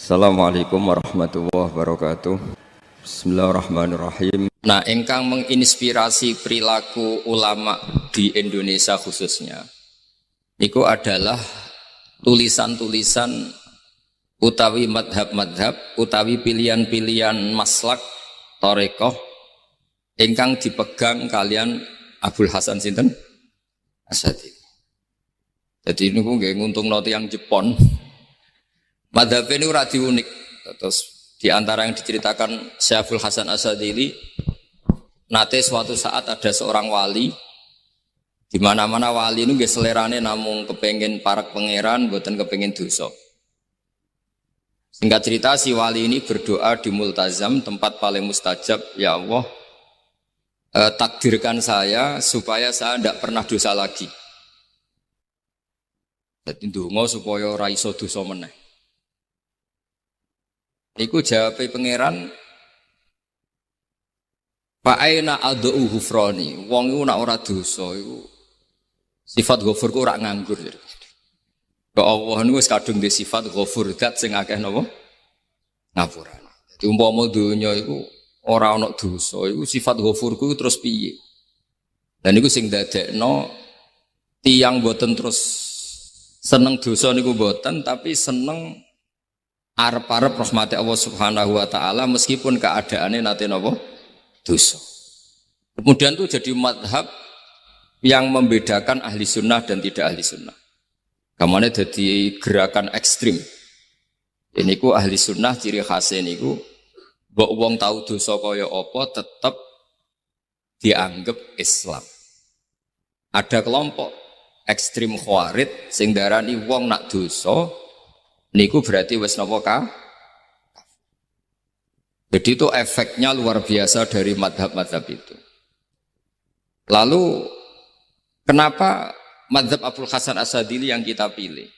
Assalamualaikum warahmatullahi wabarakatuh. Bismillahirrahmanirrahim. Nah, engkang menginspirasi perilaku ulama di Indonesia khususnya, itu adalah tulisan-tulisan utawi madhab-madhab, utawi pilihan-pilihan maslak, torekoh, engkang dipegang kalian Abul Hasan Sinten Asy'adili. Jadi ini nggih nguntungno tiyang Jepon. Madhab ini radi unik. Terus di antara yang diceritakan Syekh Abul Hasan Asy'adili, nate suatu saat ada seorang wali, di mana-mana wali itu nggih selerane namung kepengen parak pangeran, mboten kepengen dosa. Singkat cerita si wali ini berdoa di multazam, tempat paling mustajab, ya Allah, takdirkan saya supaya saya tidak pernah dosa lagi. Jadi ndonga supaya ora iso dosa meneh. Iku jawabe pangeran, fa aina ad'u ghufrani. Wong iku nek ora dosa iku sifat ghafur ku ora nganggur. Kok Allah niku wis kadung di sifat ghafur zat sing akeh napa? Ngapura. Dadi umpama donya iku ora ana dosa, iku sifat ghafurku terus piye? Dan iku sing dadekno tiyang boten terus seneng dosa niku boten, tapi seneng arep-arep rahmati Allah Subhanahu wa taala meskipun keadaannya nate napa dosa. Kemudian itu jadi madhab yang membedakan ahli sunnah dan tidak ahli sunnah. Kamane jadi gerakan ekstrim. Ini ku ahli sunnah ciri khasnya niku mbok wong tahu dosa kaya apa tetap dianggap Islam. Ada kelompok ekstrim khawarij sing darani wong nak dosa niku berarti wis napa ka? Jadi itu efeknya luar biasa dari madhab-madhab itu. Lalu kenapa madhab Abul Hasan Asy'adili yang kita pilih?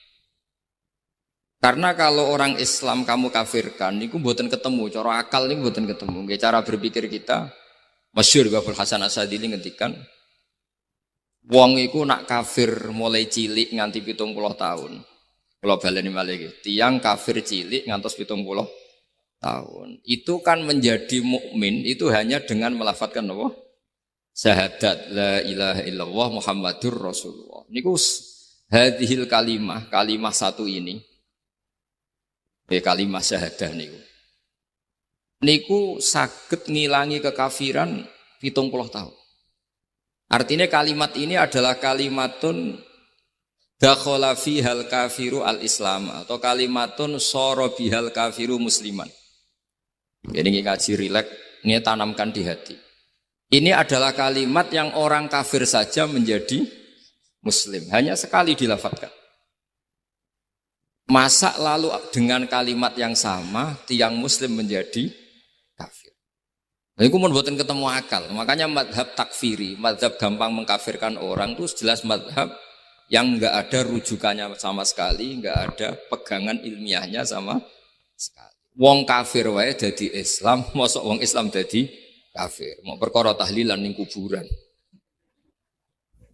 Karena kalau orang Islam kamu kafirkan, niku mboten ketemu, cara akal niku mboten ketemu. Nggih cara berpikir kita masyhur Abul Hasan Asy'adili ngendikan wong iku nak kafir mulai cilik nganti 70 tahun. Kalau baleni malih tiang kafir cilik ngantos 70 tahun. Itu kan menjadi mukmin itu hanya dengan melafadzkan apa? Syahadat la ilaha illallah Muhammadur Rasulullah. Niku hadhil kalimah satu ini. Kalimah syahadah niku. Niku saged ngilangi kekafiran 70 tahun. Artinya kalimat ini adalah kalimatun dakhala fihal kafiru al-islam atau kalimatun sara bihal kafiru musliman. Ini ngaji rileks, ini tanamkan di hati. Ini adalah kalimat yang orang kafir saja menjadi muslim, hanya sekali dilafadzkan. Masa lalu dengan kalimat yang sama tiang muslim menjadi kafir. Nah, itu mboten ketemu akal. Makanya madhab takfiri, madhab gampang mengkafirkan orang itu jelas madhab yang enggak ada rujukannya sama sekali, enggak ada pegangan ilmiahnya sama sekali. Wong kafir wae dadi Islam, mosok wong Islam dadi kafir. Mau perkara tahlilan ning kuburan.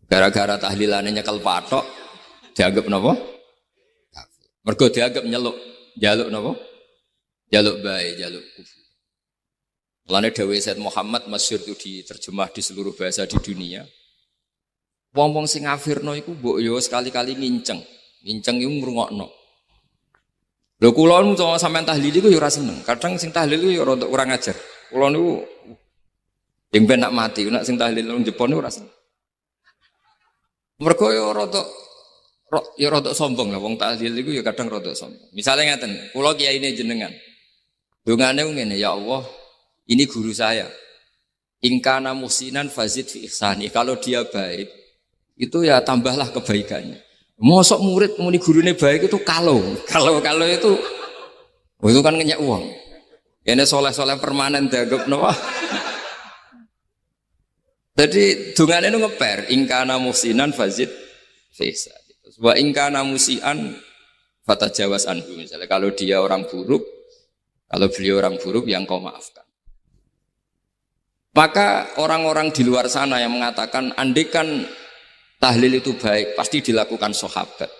Gara-gara tahlilannya nyekel patok dianggap napa? Kafir. Mergo dianggap njaluk napa? Jaluk bae, jaluk kubur. Mulane dawuh Said Muhammad masyhur itu diterjemah di seluruh bahasa di dunia. Wong-wong sing ngafirno iku mbok yo sekali-kali nginceng iku ngrungokno. Lho kula nu sampean tahlil iku yo ora seneng. Kadang sing tahlil iku yo rada kurang ajar. Kula niku yang ben nak mati, nak sing tahlil nang Jepon niku ora seneng. Mergo yo rada sombong lah wong tahlil iku yo kadang rada sombong. Misale ngaten, kula kiyaine jenengan. Dongane ngene, ya Allah, ini guru saya. Ingkana musinan fazid fi ihsani. Kalau dia baik itu ya tambahlah kebaikannya. Mosok murid muni gurune baik itu kalau itu kan ngenyek uang. Ini soleh-soleh permanen dianggap napa? Jadi dungane itu ngeper ingkana musinan fazid fisa. Wa ingkana musian fatajawas anhu. Misalnya kalau dia orang buruk, kalau beliau orang buruk yang kau maafkan. Maka orang-orang di luar sana yang mengatakan andekan tahlil itu baik, pasti dilakukan sahabat.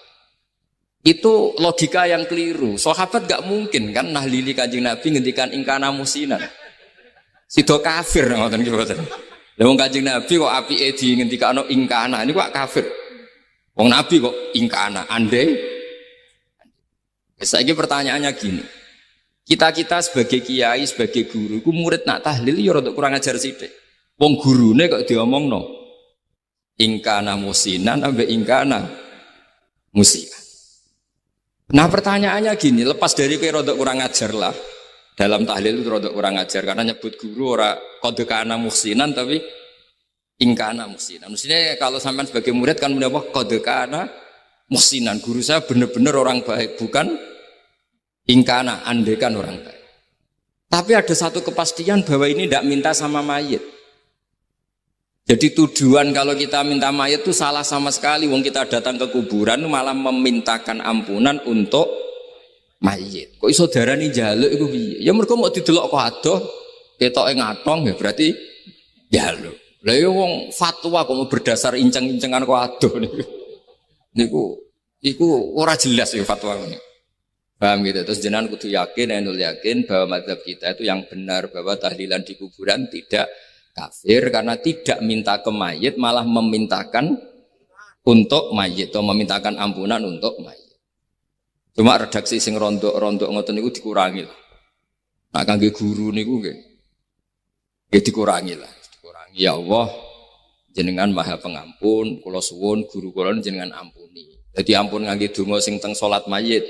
Itu logika yang keliru. Sahabat gak mungkin kan nahlili Kanjeng Nabi ngendikan ingkana musinan. Sido kafir ngoten ki mboten. Lah wong Kanjeng Nabi kok apike di ngendikano ingkana, ini kok kafir. Wong Nabi kok ingkana, andai. Saiki pertanyaannya gini. Kita sebagai kiai, sebagai guru, ku murid nak tahlil ya rada kurang ajar sithik. Wong gurune kok diomongno ingkana musinan ambek ingkana musinan. Nah pertanyaannya gini, lepas dari kowe rodok kurang ajar lah dalam tahlil itu rodok kurang ajar karena nyebut guru ora kode kana muhsinan tapi ingkana muhsinan. Maksudnya kalau sampean sebagai murid kan menapa kode kana muhsinan, guru saya benar-benar orang baik, bukan ingkana andekan orang baik. Tapi ada satu kepastian bahwa ini tidak minta sama mayit. Jadi tujuan kalau kita minta mayat itu salah sama sekali. Wong kita datang ke kuburan malah memintakan ampunan untuk mayit. Kok iso darani njaluk iku piye? Ya mergo mau didelok kok adoh, ketoke ngatong ya berarti njaluk. Lah ya wong fatwa kok mau berdasar inceng-incengan kok adoh niku. Iku ora jelas ya fatwa ini. Paham gitu. Terus jenengan kudu yakin, enul yakin bahwa mazhab kita itu yang benar bahwa tahlilan di kuburan tidak kafir karena tidak minta ke mayit malah memintakan untuk mayit atau memintakan ampunan untuk mayit. Cuma redaksi sing rondok-rondok ngoten niku dikurangi lah. Nah kangge guru niku nggih dikurangi lah, dikurangi. Ya Allah jenengan Maha Pengampun, kula suwun guru kula jenengan ampuni. Jadi ampun ngangge donga sing teng salat mayit.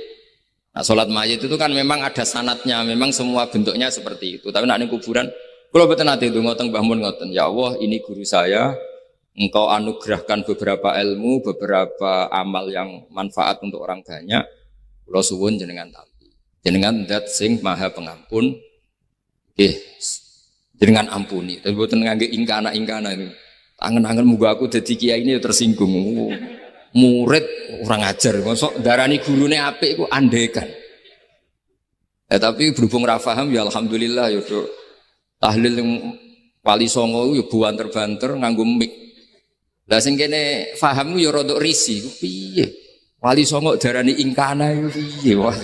Nah salat mayit itu kan memang ada sanatnya, memang semua bentuknya seperti itu. Tapi nek ning kuburan kalau betul nanti itu ngotong Mbah Mun ngoten, ya Allah ini guru saya, engkau anugerahkan beberapa ilmu, beberapa amal yang manfaat untuk orang banyak. Kula suwun jenengan tampi, jenengan zat sing Maha Pengampun, jenengan ampuni. Tapi betul ngangge ingkana ini, angen-angen muga aku dadi kiai ini tersinggung. Murid orang ajar, kok darani gurune apik iku andekan. Tapi berhubung ra paham ya alhamdulillah ya tahlil yang Wali Songo ya buanter-banter nganggo mik. Lah sing kene paham ya rodok risi ku piye? Wali Songo darani ingkana iku piye wah.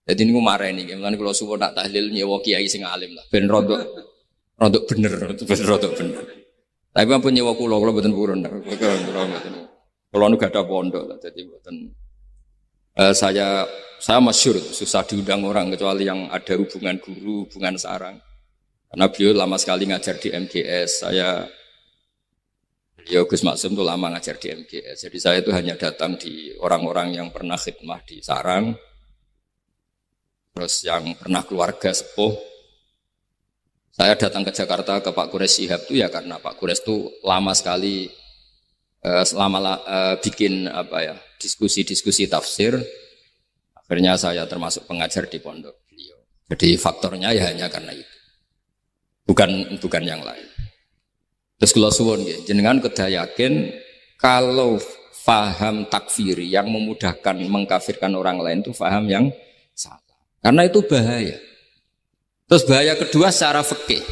Dadi niku mareni, mulane kula suwun nak tahlil nyewa kiai sing alim lah ben rodok bener, ben rodok bener. Tapi ampun nyewa kula mboten purun. Kula nu gak ada pondok lah dadi mboten saya masyhur susah diundang orang kecuali yang ada hubungan guru, hubungan sarang. Karena beliau lama sekali ngajar di MGS, beliau Gus Maksum itu lama ngajar di MGS. Jadi saya itu hanya datang di orang-orang yang pernah khidmah di sarang, terus yang pernah keluarga sepuh. Saya datang ke Jakarta ke Pak Quraisy Shihab itu ya karena Pak Quraisy itu lama sekali bikin diskusi-diskusi tafsir. Akhirnya saya termasuk pengajar di pondok beliau. Jadi faktornya ya hanya karena itu. Bukan yang lain. Terus kula suwun nggih, jenengan kedah yakin kalau faham takfiri yang memudahkan mengkafirkan orang lain itu faham yang salah. Karena itu bahaya. Terus bahaya kedua secara fikih.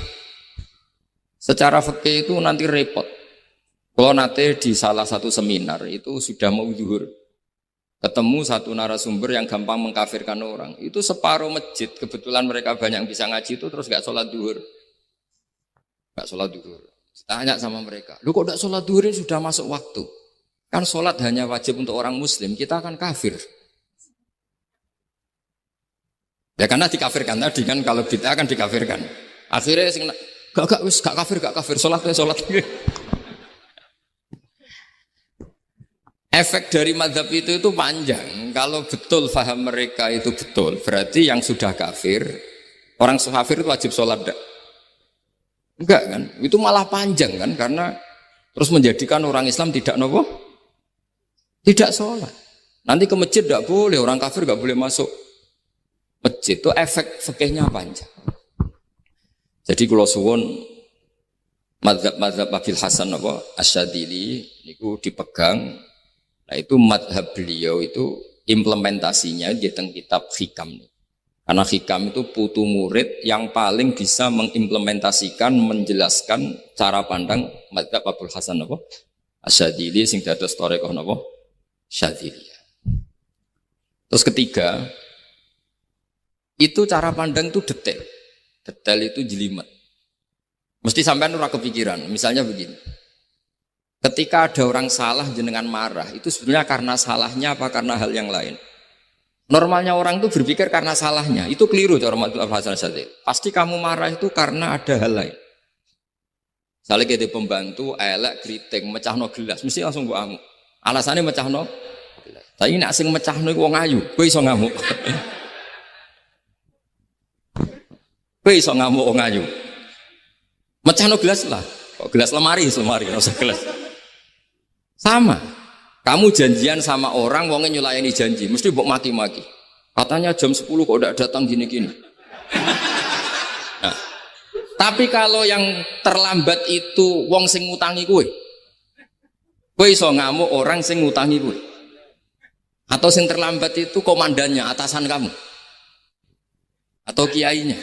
Secara fikih itu nanti repot. Kalau nanti di salah satu seminar itu sudah mau zuhur, ketemu satu narasumber yang gampang mengkafirkan orang. Itu separuh masjid, kebetulan mereka banyak yang bisa ngaji itu terus gak sholat zuhur. Gak sholat duhur. Tanya sama mereka, lu kok gak sholat duhur ini sudah masuk waktu? Kan sholat hanya wajib untuk orang muslim, kita akan kafir. Ya karena dikafirkan tadi kan, kalau bid'ah akan dikafirkan. Akhirnya gak kafir, sholat. Efek dari mazhab itu panjang. Kalau betul faham mereka itu betul, berarti yang sudah kafir, orang kafir itu wajib sholat. Enggak kan, itu malah panjang kan, karena terus menjadikan orang Islam tidak sholat. Nanti ke masjid tidak boleh, orang kafir tidak boleh masuk masjid. Itu efek fikihnya panjang. Jadi kalau suwun mazhab Abil Hasan Asyadzili itu dipegang. Nah itu mazhab beliau itu implementasinya di teng kitab Hikam nih. Karena hikam itu putu murid yang paling bisa mengimplementasikan, menjelaskan cara pandang mazhab Abul Hasan Asyadzili sing dados thariqah Syadziliyah. Terus ketiga, itu cara pandang itu detail. Detail itu jelimet. Mesti sampean ora kepikiran. Misalnya begini. Ketika ada orang salah jenengan marah, itu sebenarnya karena salahnya apa karena hal yang lain? Normalnya orang itu berpikir karena salahnya. Itu keliru cara Abdul Hasan Asy'ari. Pasti kamu marah itu karena ada hal lain. Misalnya kita pembantu, elek, kriting, mecahno gelas, mesti langsung mbok amuk. Alasannya mecahno gelas. Tapi nek sing mecahno iku wong ayu, kowe iso ngamuk. Kowe iso ngamuk wong ayu. Mecahno gelas lah. Kok gelas lemari, ora usah gelas. Sama. Kamu janjian sama orang, wongnya nyulayani janji, mesti mbok maki-maki. Katanya jam 10 kok udah datang gini-gini. Nah, tapi kalau yang terlambat itu wong sing ngutangi kowe iso ngamuk orang sing ngutangi kowe. Atau sing terlambat itu komandannya, atasan kamu. Atau kiainya.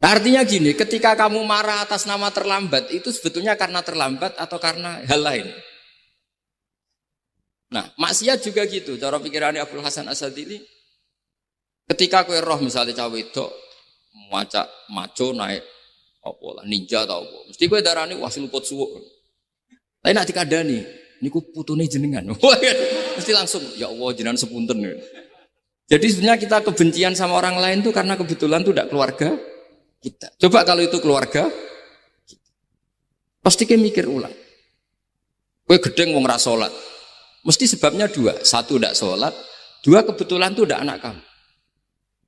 Artinya gini, ketika kamu marah atas nama terlambat, itu sebetulnya karena terlambat atau karena hal lain. Nah, maksiat juga gitu. Cara pikirannya Abdul Hasan Asy'ari, ketika kowe roh misalnya cawe itu maca maco naik apa lah ninja atau apa, mesti kowe darani wah luput suwuk. Tapi nak dikandani, niku putune jenengan. Mesti langsung ya Allah jenengan sepunten. Jadi sebenarnya kita kebencian sama orang lain itu karena kebetulan itu tidak keluarga kita. Coba kalau itu keluarga kita. Pasti kayak mikir ulang. Kowe gedeng wong ra salat. Mesti sebabnya dua. Satu tidak sholat, dua kebetulan itu tidak anak kamu.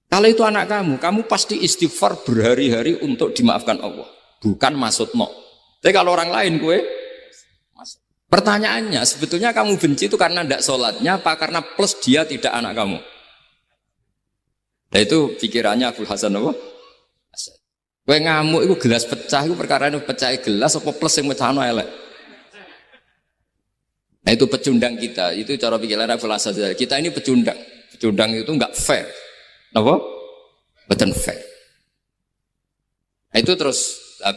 Kalau itu anak kamu pasti istighfar berhari-hari untuk dimaafkan Allah. Bukan maksud no. Tapi kalau orang lain gue, pertanyaannya sebetulnya kamu benci itu karena tidak sholatnya apa karena plus dia tidak anak kamu? Nah itu pikirannya Abdul Hasan apa? Gue ngamuk itu gelas pecah, itu perkara itu pecah gelas apa plus yang mecahno elek. Nah itu pecundang kita, itu cara pikiran Abdul Hasan. Kita ini pecundang. Pecundang itu enggak fair. Apa? Betul fair. Nah itu terus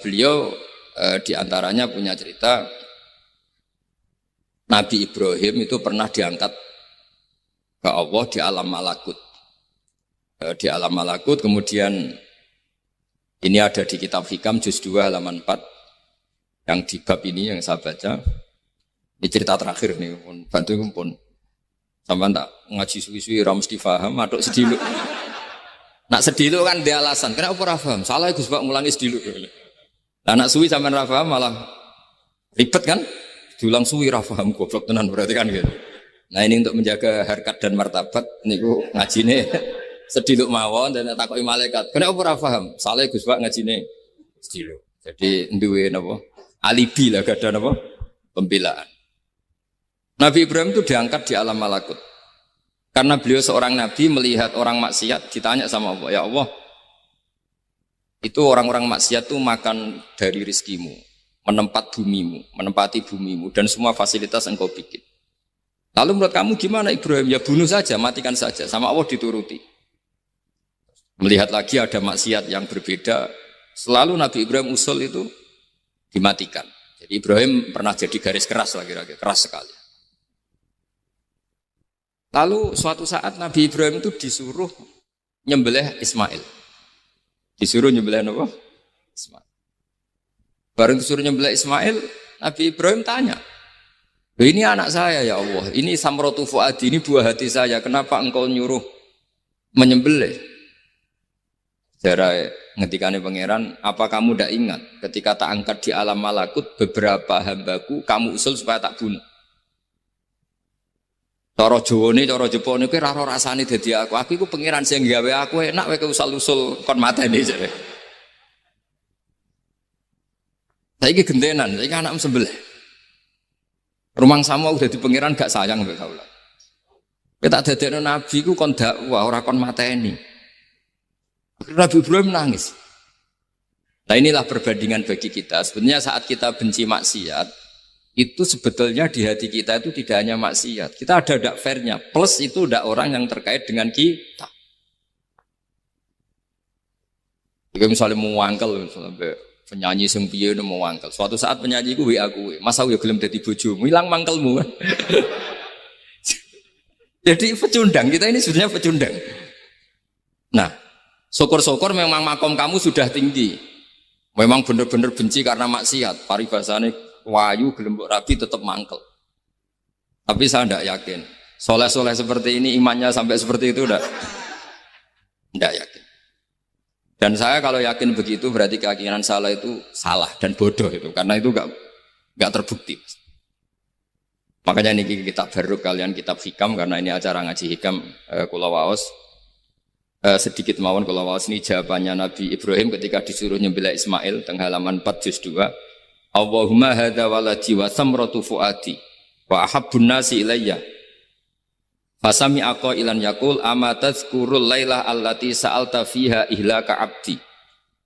beliau diantaranya punya cerita Nabi Ibrahim itu pernah diangkat ke Allah di alam malakut. Di alam malakut kemudian ini ada di kitab Hikam juz 2 halaman 4 yang di bab ini yang saya baca. Ini cerita terakhir nih, bantu pun. Sampai tak ngaji suwi-suwi ra mesti paham, aduk sediluk. Nak sediluk kan dia alasan, kenapa ora paham? Salah Gus Pak ngulangi sediluk. Lah nak suwi sampean ra paham malah ribet kan? Diulang suwi ra paham goblok tenan berarti kan gitu. Nah ini untuk menjaga harkat dan martabat niku ngajine sediluk mawon dan takoki malaikat. Kenapa ora paham? Salah Gus Pak ngajine sediluk. Jadi duwe napa? Alibi lah gak ada napa? Pembelaan. Nabi Ibrahim itu diangkat di alam malakut. Karena beliau seorang nabi melihat orang maksiat ditanya sama Allah, ya Allah, itu orang-orang maksiat itu makan dari rizkimu, menempati bumimu dan semua fasilitas engkau bikin. Lalu menurut kamu gimana Ibrahim? Ya bunuh saja, matikan saja. Sama Allah dituruti. Melihat lagi ada maksiat yang berbeda, selalu Nabi Ibrahim usul itu dimatikan. Jadi Ibrahim pernah jadi garis keras lah kira-kira, keras sekali. Lalu suatu saat Nabi Ibrahim itu disuruh nyembelih Ismail. Disuruh nyembelih apa? Ismail. Baru disuruh nyembelih Ismail, Nabi Ibrahim tanya, ini anak saya ya Allah, ini samratu fuadi, ini buah hati saya, kenapa engkau nyuruh menyembelih? Sejarah ngetikane pangeran, apa kamu tidak ingat ketika tak angkat di alam malakut beberapa hambaku kamu usul supaya tak bunuh? Cara Jawane, cara Jepone kuwi ora rasane dadi aku. Aku iku pangeran sing gawe aku enak wae usul-usul kon mateni jare. Saiki gentenan, saiki anakmu sembelih. Rumangsamu udah di pangeran gak sayang mbek kaula. Kowe tak dadekno nabi ku kon dakwah ora kon mateni. Nabi Ibrahim nangis. Nah inilah perbandingan bagi kita. Sebenarnya saat kita benci maksiat, itu sebetulnya di hati kita itu tidak hanya maksiat. Kita ada dak fairnya. Plus itu dak orang yang terkait dengan kita. Jika misalnya mau wangkel, misalnya penyanyi sing piye mau wangkel. Suatu saat penyanyi ku WA aku, "Mas aku ya gelem dadi bojomu, ilang mangkelmu." Jadi pecundang, kita ini sebenarnya pecundang. Nah, syukur-syukur memang makom kamu sudah tinggi. Memang benar-benar benci karena maksiat. Paribasane wayu gelembok rabi tetap mangkel. Tapi saya tidak yakin. Soleh-soleh seperti ini imannya sampai seperti itu tidak yakin. Dan saya kalau yakin begitu berarti keyakinan salah itu salah dan bodoh itu. Karena itu nggak terbukti. Makanya ini kitab baru kalian kitab hikam karena ini acara ngaji hikam kula waos sedikit mawon kula waos ini jawabannya Nabi Ibrahim ketika disuruh nyembelih Ismail tengah halaman 4 juz 2. Allahumma hadza waladi wa samratu fuadi wa ahabbun nasi ilayya. Fasami ilan yaqul ama tadhkurul lailah allati sa'alta fiha ihlaka abdi.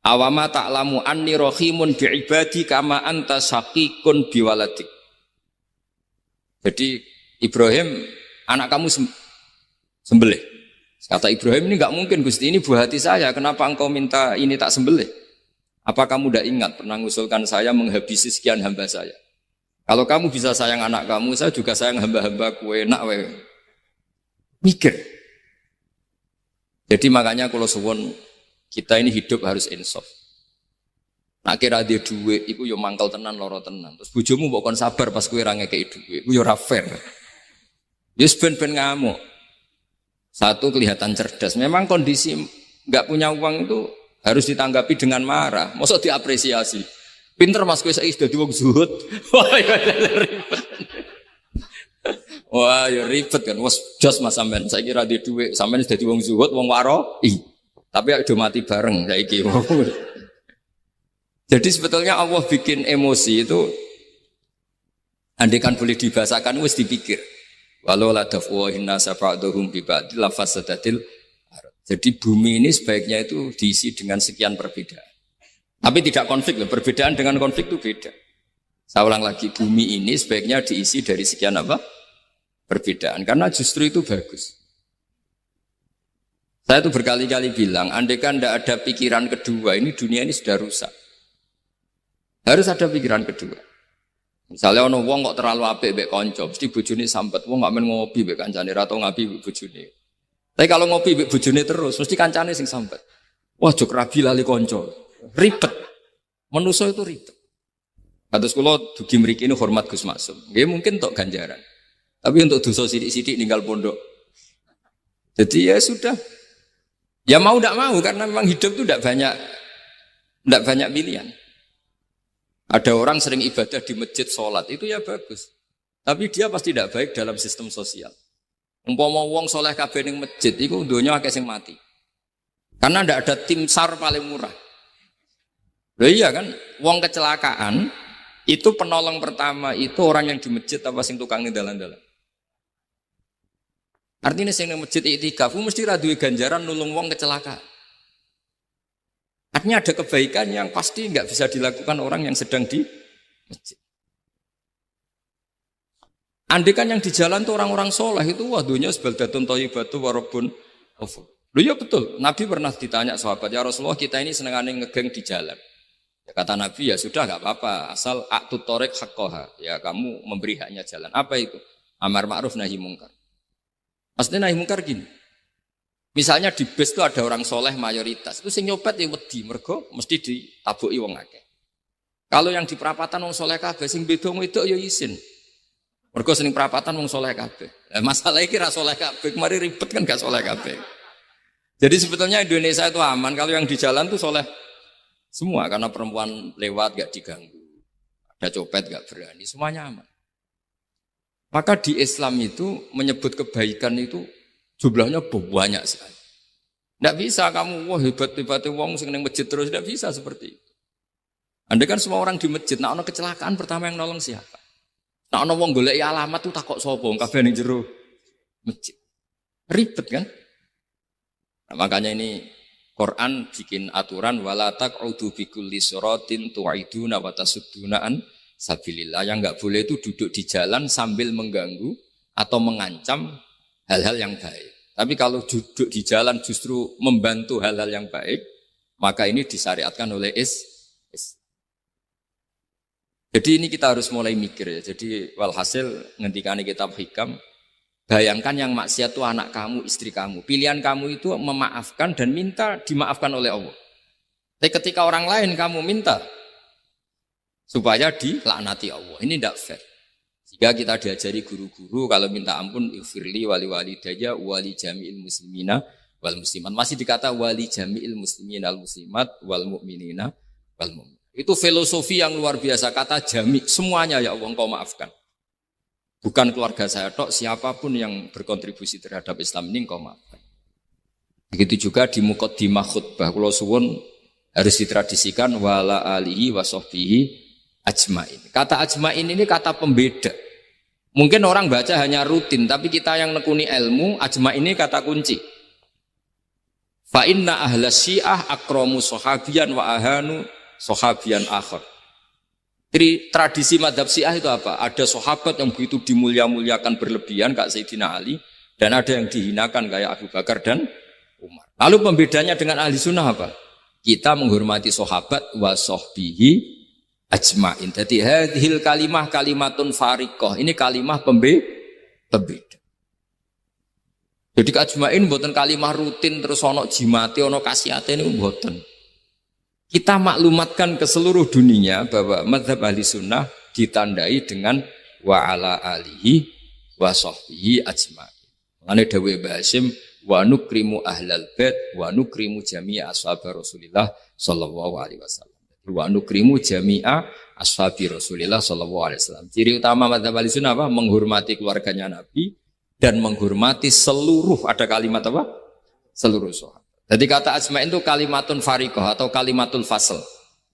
Awama ta'lamu anni rahimun bi ibadi kama anta syaqiqun biwaladik. Jadi Ibrahim anak kamu sembelih. Kata Ibrahim ini enggak mungkin Gusti, ini buah hati saya. Kenapa engkau minta ini tak sembelih? Apa kamu tidak ingat pernah mengusulkan saya menghabisi sekian hamba saya? Kalau kamu bisa sayang anak kamu, saya juga sayang hamba-hamba kue nak we. Mikir. Jadi makanya kalau suwon kita ini hidup harus insaf. Nak kira dia duit, iku yo mangkal tenan loro tenan. Terus bojomu mbok kon sabar pas kowe ra ngekeki duit, iku yo ora fair. Wis ben-ben ngamuk. Satu kelihatan cerdas. Memang kondisi enggak punya uang itu harus ditanggapi dengan marah. Mosok diapresiasi. Pinter Mas kowe saiki dadi wong zuhud. Wah, ya ribet. Wah, ya ribet kan. Wes jos Mas sampean saiki ra duwe duit, sampean dadi wong zuhud, wong waro. Tapi do mati bareng saiki. Jadi sebetulnya Allah bikin emosi itu andaikan boleh dibahasakan wis dipikir. Walau la dafwahin nasa ba'dhum bi ba'd la fasadatil. Jadi bumi ini sebaiknya itu diisi dengan sekian perbedaan. Tapi tidak konflik loh, perbedaan dengan konflik itu beda. Saya ulang lagi, bumi ini sebaiknya diisi dari sekian apa? Perbedaan, karena justru itu bagus. Saya itu berkali-kali bilang, andaikan tidak ada pikiran kedua, ini dunia ini sudah rusak. Harus ada pikiran kedua. Misalnya ono wong kok terlalu apik mbek kanca, mesti bojone sampet. Wong gak men ngopi mbek kancane ra tau ngapi mbek bojone. Tapi kalau ngopi mbek bojone terus, mesti kancane sing sampet. Wah, jok rabi lali kanca. Ribet. Manusa itu ribet. Kados kula dugi mriki ini hormat Gus Maksum. Nggih mungkin tok ganjaran. Tapi untuk dosa sidik-sidik ninggal pondok. Jadi ya sudah. Ya mau tidak mau karena memang hidup itu tidak banyak pilihan. Ada orang sering ibadah di masjid sholat, itu ya bagus. Tapi dia pasti tidak baik dalam sistem sosial. Umpama wong soleh kabeh ning masjid, itu dunia akeh sing mati. Karena tidak ada tim SAR paling murah. Loh iya kan, wong kecelakaan, itu penolong pertama itu orang yang di masjid apa sing tukang ning dalan-dalan. Artinya sing ning masjid iktikaf mesti ra duwe ganjaran nulung wong kecelakaan. Artinya ada kebaikan yang pasti nggak bisa dilakukan orang yang sedang di masjid. Andikan yang di jalan tuh orang-orang soleh itu wah dunia sebaldatun thayyibatu warabun ghafur. Loh ya betul. Nabi pernah ditanya sahabat, ya Rasulullah kita ini senengane ngegeng di jalan. Ya, kata Nabi ya sudah nggak apa-apa asal aqtut thoriq haqqaha. Ya kamu memberi haknya jalan. Apa itu? Amar ma'ruf nahi mungkar. Maksudnya nahi mungkar gini. Misalnya di bus itu ada orang soleh mayoritas, itu sing nyopet ya wedi, mergo mesti ditabuki wong akeh. Kalau yang di perapatan wong soleh kabeh, sing beda wedok ya isin. Mergo sing perapatan wong soleh kabeh. Masalah iki ra soleh kabeh, kemari ribet kan gak soleh kabeh. Jadi sebetulnya Indonesia itu aman kalau yang di jalan tuh soleh semua karena perempuan lewat gak diganggu. Ada copet gak berani, semuanya aman. Maka di Islam itu menyebut kebaikan itu jumlahnya banyak sekali. Tidak bisa kamu wah hebat-hebatnya wong sing ning masjid terus, tidak bisa seperti itu. Andai kan semua orang di masjid, nak ono kecelakaan pertama yang nolong siapa? Nak ono wong golek alamat tuh takok sapa kabeh ning jero masjid. Ribet kan? Nah, makanya ini Quran bikin aturan wala taq'udu bi kulli siratin tu'iduna wa tasudduna an sabilillah. Yang enggak boleh itu duduk di jalan sambil mengganggu atau mengancam hal-hal yang baik. Tapi kalau duduk di jalan justru membantu hal-hal yang baik, maka ini disyariatkan oleh Jadi ini kita harus mulai mikir ya. Jadi walhasil ngendikane kitab hikam, Bayangkan yang maksiat itu anak kamu, istri kamu. Pilihan kamu itu memaafkan dan minta dimaafkan oleh Allah. Tapi ketika orang lain kamu minta supaya dilaknati Allah. Ini tidak fair. Jika kita diajari guru-guru kalau minta ampun ighfirli wali walidayya wali jami'il muslimina wal muslimat. Masih dikata wali jami'il muslimina wal muslimat wal mu'minina wal mu'min. Itu filosofi yang luar biasa. Kata jami' semuanya ya Allah engkau maafkan. Bukan keluarga saya tok, siapapun yang berkontribusi terhadap Islam ini engkau maafkan. Begitu juga di muqaddimah khutbah kula suwun harus ditradisikan wala alihi wa sahbihi ajmain. Kata ajmain ini kata pembeda. Mungkin orang baca hanya rutin, tapi kita yang nekuni ilmu, ajmain ini kata kunci. Fa inna ahlas syiah akramu sahabiyan wa ahanu sahabiyan akhar. Jadi tradisi madhab syiah itu apa? Ada sahabat yang begitu dimulia-muliakan berlebihan kayak Sayyidina Ali, dan ada yang dihinakan kayak Abu Bakar dan Umar. Lalu pembedanya dengan ahli sunnah apa? Kita menghormati sahabat wa sahbihi ajmain. Jadi hadhil kalimah kalimatun fariqah. Ini kalimah pembeda. Jadi ajmain buatan kalimah rutin terus ono jimate ono kasiate ini buatan. Kita maklumatkan ke seluruh dunia bahwa mazhab ahli sunnah ditandai dengan wa ala alihi wa sahbihi ajmain. Mengenai dawuh Mbah Hasyim wa nukrimu ahlal bait wa nukrimu jami'a ashabi Rasulillah sallallahu alaihi wasallam. Wa nukrimu jami'a ashabi Rasulillah sallallahu alaihi wasallam. Ciri utama mazhab ahli sunnah apa? Menghormati keluarganya Nabi dan menghormati seluruh, ada kalimat apa? Seluruh sahabat. Jadi kata ajma'in itu kalimatun fariqah atau kalimatul fasl.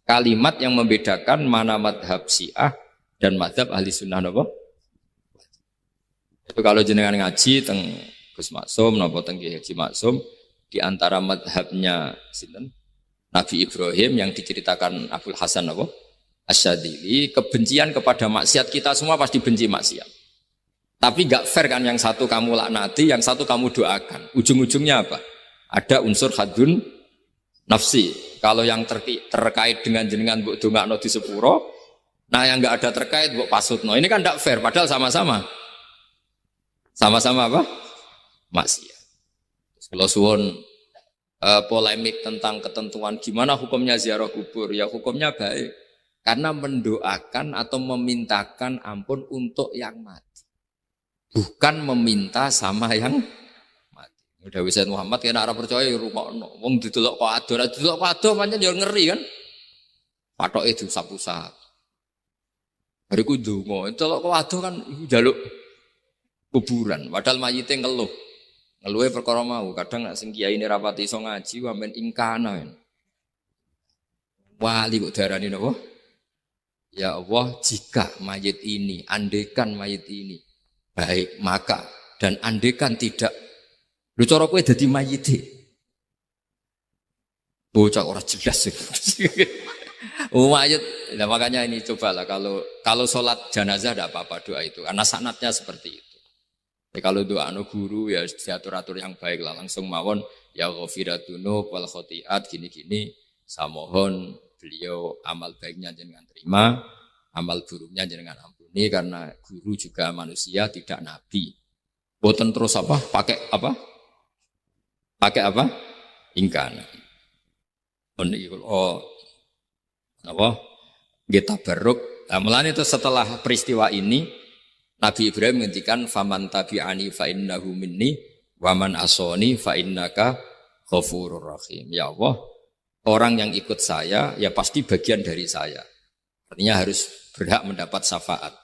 Kalimat yang membedakan mana madhab syiah dan madhab ahli sunnah apa? Itu kalau jenengan ngaji teng Gus Maksum, napa teng Kiai Haji Maksum, di antara madhabnya sinten? Nabi Ibrahim yang diceritakan Abdul Hasan apa? Asyadili, kebencian kepada maksiat kita semua pasti benci maksiat. Tapi gak fair kan yang satu kamu laknati, yang satu kamu doakan. Ujung-ujungnya apa? Ada unsur hadun nafsi. Kalau yang terkait dengan jenengan mbok dongakno di sepuro, nah yang enggak ada terkait mbok pasutno. Ini kan tidak fair padahal sama-sama apa? Maksiat. Kalau suwun polemik tentang ketentuan gimana hukumnya ziarah kubur, ya hukumnya baik. Karena mendoakan atau memintakan ampun untuk yang mati. Bukan meminta sama yang udah Sayyid Muhammad kena arah percaya rungokno. Wong didelok kok ado pancen yo ngeri kan. Patoke diusap-usap. Bariku ndonga, delok kok ado kan njaluk kuburan, padahal mayite ngeluh. Ngeluhe perkara mau, kadang nek sing kiai ini rapati iso ngaji wamen ingkana. Wali kok darani napa? Ya Allah, jika mayit ini, andekan mayit ini baik, maka dan andekan tidak. Lu cara kowe dadi mayite. Bocah ora jelas. Mayit. Nah, makanya ini cobalah kalau sholat jenazah tidak apa-apa doa itu. Karena sanatnya seperti itu. Ya, kalau doa guru ya diatur-atur yang baik lah langsung mawon ya ghafiratunu wal khotiat gini-gini. Saya mohon beliau amal baiknya jangan terima, amal buruknya jangan ampuni karena guru juga manusia tidak nabi. Boten terus apa? Pakai apa? Ingkana. Apa? Kita beruk. Nah, mulanya itu setelah peristiwa ini, Nabi Ibrahim menghentikan faman tabi'ani fa innahu minni wa man asoni fa innaka ghafurur rahim. Ya Allah, orang yang ikut saya ya pasti bagian dari saya. Artinya harus berhak mendapat syafaat.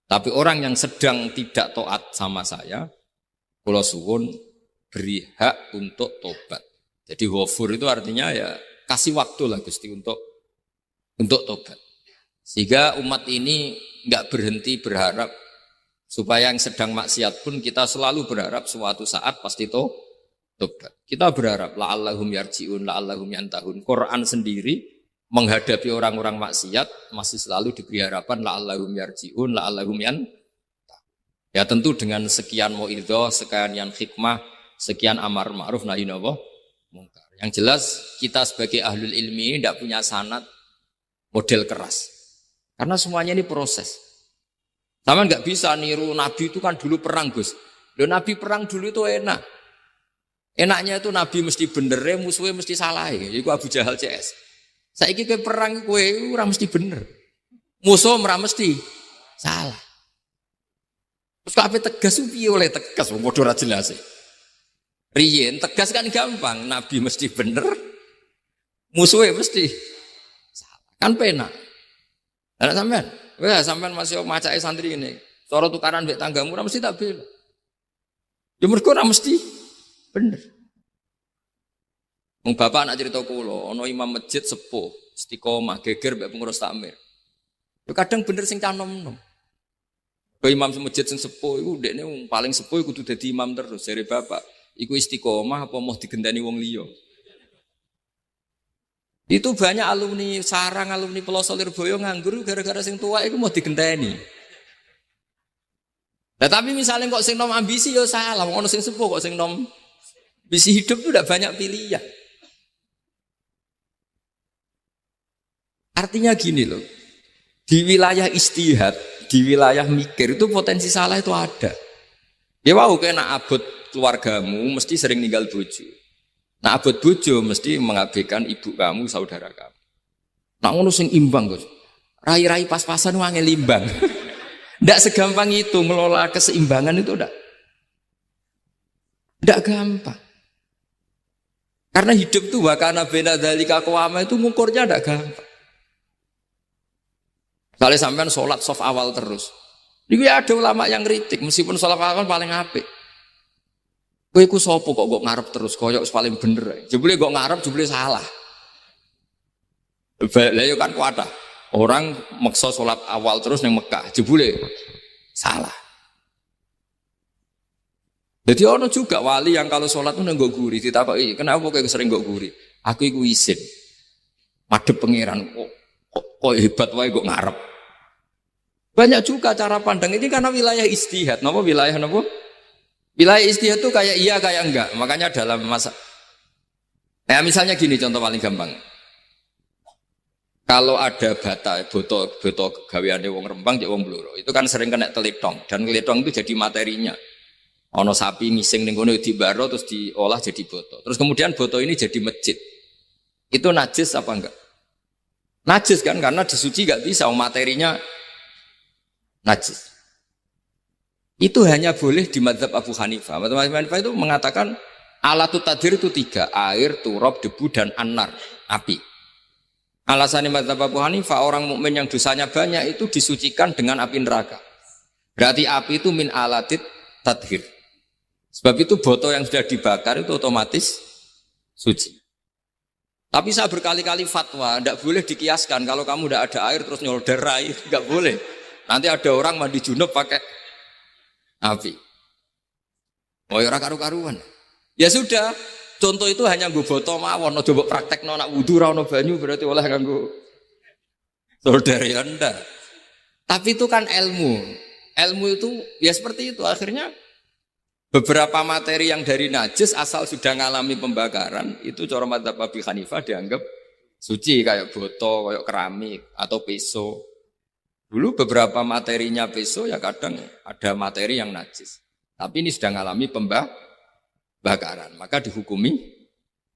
Tapi orang yang sedang tidak taat sama saya, kula suwun beri hak untuk tobat. Jadi ghafur itu artinya ya kasih waktu lah Gusti untuk tobat. Sehingga umat ini enggak berhenti berharap supaya yang sedang maksiat pun kita selalu berharap suatu saat pasti tobat. Kita berharap la'allahum yarji'un, la'allahum yantahun. Quran sendiri menghadapi orang-orang maksiat masih selalu diberi harapan la'allahum yarji'un, la'allahum yantahun. Ya tentu dengan sekian mau'idhah, sekian hikmah, sekian amar ma'ruf nahi mungkar. Yang jelas kita sebagai ahlul ilmi ini tidak punya sanad model keras. Karena semuanya ini proses. Sama nggak bisa niru Nabi itu kan dulu perang Gus. Loh Nabi perang dulu itu enak. Enaknya itu Nabi mesti bener, musuhnya mesti salah. Iku Abu Jahal CS. Saiki kowe perang kowe ora mesti bener. Musuh ora mesti salah. Terus kabeh tegas piye oleh tegas wong padha ora jelas. Riyen tegas kan gampang, Nabi mesti bener, musuhnya mesti salah. Kan penak. Lah sampean, wah sampean masih macake santri ini. Cara tukaran mbek tanggamu ora mesti tak bela. Ya mergo ora mesti bener. Wong bapak anak cerita kula, ana imam masjid sepuh, istiqomah geger mbek pengurus takmir. Ya kadang bener sing canom-nom. Ke imam masjid sing sepuh iku ndekne paling sepuh kudu dadi imam terus jare bapak. Iku istiqomah apa mau digendani wong liya. Itu banyak alumni sarang, alumni Pelosok Lirboyo nganggur gara-gara sing tua iku mau digendani. Nah, tapi misalnya kok sing nom ambisi ya salah, wong ono sing sepuh kok sing nom ambisi hidup itu udah banyak pilihan. Artinya gini loh, di wilayah istihad, di wilayah mikir itu potensi salah itu ada. Ya wow, kena abot keluargamu mesti sering ninggal bojo. Nah abot bojo mesti mengabaikan ibu kamu, saudara kamu. Nah ngono sing imbang Gus. Rai-rai pas-pasan wangel imbang. Ndak segampang itu ngelola keseimbangan itu ndak gampang. Karena hidup itu wakana bena dzalika qawama itu ngukurnya ndak gampang. Kalau sampean sholat soft awal terus. Ini ada ulama yang kritik meskipun sholat awal paling apik. Kowe iku sapa kok ngarep terus koyok paling bener. Jebule kok ngarep jebule salah. Lah yo kan kuat. Orang maksa sholat awal terus nang Mekah, jebule salah. Jadi ono juga wali yang kalau sholat itu nggak gurih, ditakoki, kenapa kayak sering nggak gurih? Aku iku isin, madhep pangeran, kok hebat wae kok ngarep. Banyak juga cara pandang ini karena wilayah istihad, napa wilayah napa? Wilayah istihad itu kayak iya kayak enggak, makanya dalam masa. Nah misalnya gini contoh paling gampang. Kalau ada boto gaweane wong Rembang cek wong Blora, itu kan sering kena telitong dan telitong itu jadi materinya. Ono sapi ngising ning kono dibaro terus diolah jadi boto. Terus kemudian boto ini jadi masjid. Itu najis apa enggak? Najis kan karena disuci enggak bisa materinya najis. Itu hanya boleh di mazhab Abu Hanifah. Mazhab Abu Hanifah itu mengatakan alatut tadhir itu 3, air, turab, debu dan annar, api. Alasannya mazhab Abu Hanifah orang mukmin yang dosanya banyak itu disucikan dengan api neraka. Berarti api itu min alatit tadhir. Sebab itu botol yang sudah dibakar itu otomatis suci. Tapi saya berkali-kali fatwa, tidak boleh dikiaskan kalau kamu tidak ada air terus nyolder air, nggak boleh. Nanti ada orang mandi junub pakai api. Oh ya karu-karuan. Ya sudah. Contoh itu hanya gue botol mawon, coba praktek nak wudu rano banyu berarti oleh nganggo saudari Anda. Tapi itu kan ilmu itu ya seperti itu. Akhirnya beberapa materi yang dari najis asal sudah ngalami pembakaran itu cara madzhab Abu Hanifah dianggap suci kayak botol, kayak keramik atau peso. Dulu beberapa materinya peso ya kadang ada materi yang najis. Tapi ini sudah ngalami pembakaran, maka dihukumi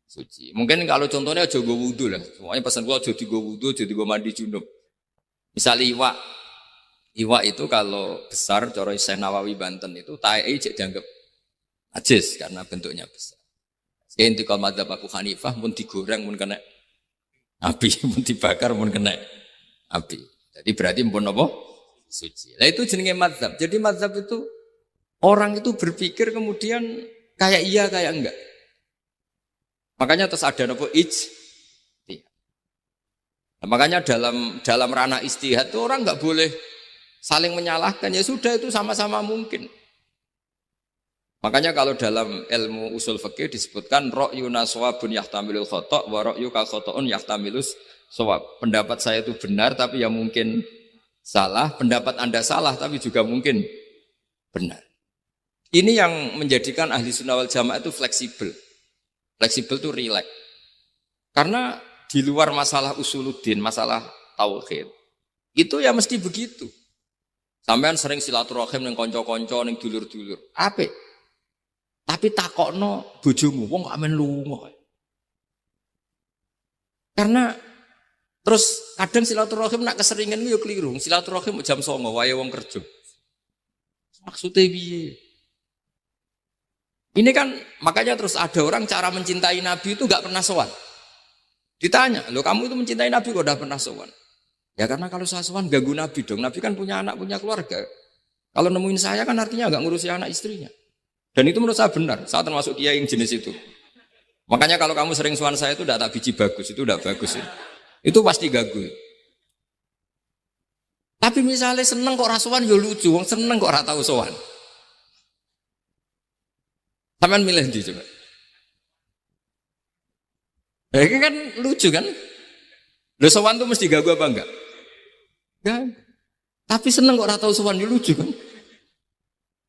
suci. Mungkin kalau contohnya aja go wudu lah. Semuanya pesan gua aja go wudu, jadi go mandi junub. Misalnya iwak itu kalau besar, cara Syekh Nawawi Banten itu tae cek dianggap najis karena bentuknya besar. Sekian itu kalau madzhab Abu Hanifah pun digoreng pun kena api, pun dibakar pun kena api. Jadi berarti pun apa? Suci. Nah itu jenenge madzhab. Jadi madzhab itu orang itu berpikir kemudian kayak iya kayak enggak. Makanya terus ada apa ijtihad. Nah, makanya dalam ranah istihad itu orang enggak boleh saling menyalahkan. Ya sudah itu sama-sama mungkin. Makanya kalau dalam ilmu usul fikih disebutkan ra'yuna shawabun yahtamilul khata' wa ra'yuka khata'un yahtamilus shawab. Pendapat saya itu benar tapi ya mungkin salah, pendapat Anda salah tapi juga mungkin benar. Ini yang menjadikan ahli sunnah wal jamaah itu fleksibel. Fleksibel itu rileks. Karena di luar masalah usuluddin, masalah tauhid, itu ya mesti begitu. Sampean sering silaturahim ning kanca-kanca ning dulur-dulur. Apik. Tapi takokno bojomu, wong kok amen lunga. Karena terus kadang silaturahim nak keseringan yo keliru. Silaturahim jam 09.00 wae wong kerja. Maksudnya piye? Ini kan makanya terus ada orang cara mencintai Nabi itu gak pernah sowan. Ditanya, loh kamu itu mencintai Nabi kok udah pernah sowan? Ya karena kalau saya sowan ganggu Nabi dong. Nabi kan punya anak, punya keluarga. Kalau nemuin saya kan artinya gak ngurusi anak istrinya. Dan itu menurut saya benar. Saya termasuk kiai yang jenis itu. Makanya kalau kamu sering sowan saya itu udah tak biji bagus, itu udah bagus ya. Itu pasti ganggu. Tapi misalnya seneng kok rasuan ya lucu, wong seneng kok ora tau sowan. Sampeyan milih ndi coba? Ini kan lucu kan? Lho sowan tuh mesti ganggu apa enggak? Enggak. Tapi seneng kok ora tau sowan ya lucu kan?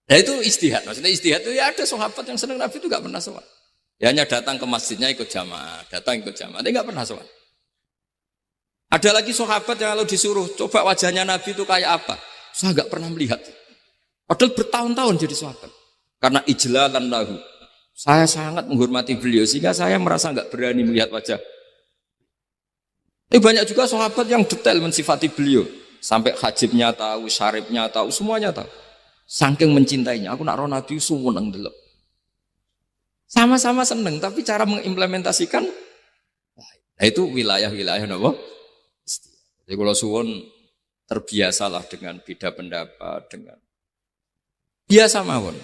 Nah itu istihad. Maksudnya istihad itu ya ada sahabat yang seneng Nabi itu enggak pernah sowan. Ya hanya datang ke masjidnya ikut jamaah, datang ikut jamaah, tapi enggak pernah sowan. Ada lagi sahabat yang kalau disuruh coba wajahnya Nabi itu kayak apa, saya enggak pernah melihat. Padahal bertahun-tahun jadi sahabat. Karena ijlalan lahu. Saya sangat menghormati beliau sehingga saya merasa enggak berani melihat wajah. Tapi banyak juga sahabat yang detail mensifati beliau. Sampai hajibnya tahu, syaribnya tahu, semuanya tahu. Saking mencintainya, aku nak roh Nabi suweneng delok. Sama-sama seneng, tapi cara mengimplementasikan, nah itu wilayah-wilayah napa? Jadi kalau suwon terbiasalah dengan beda pendapat, dengan biasa mawon.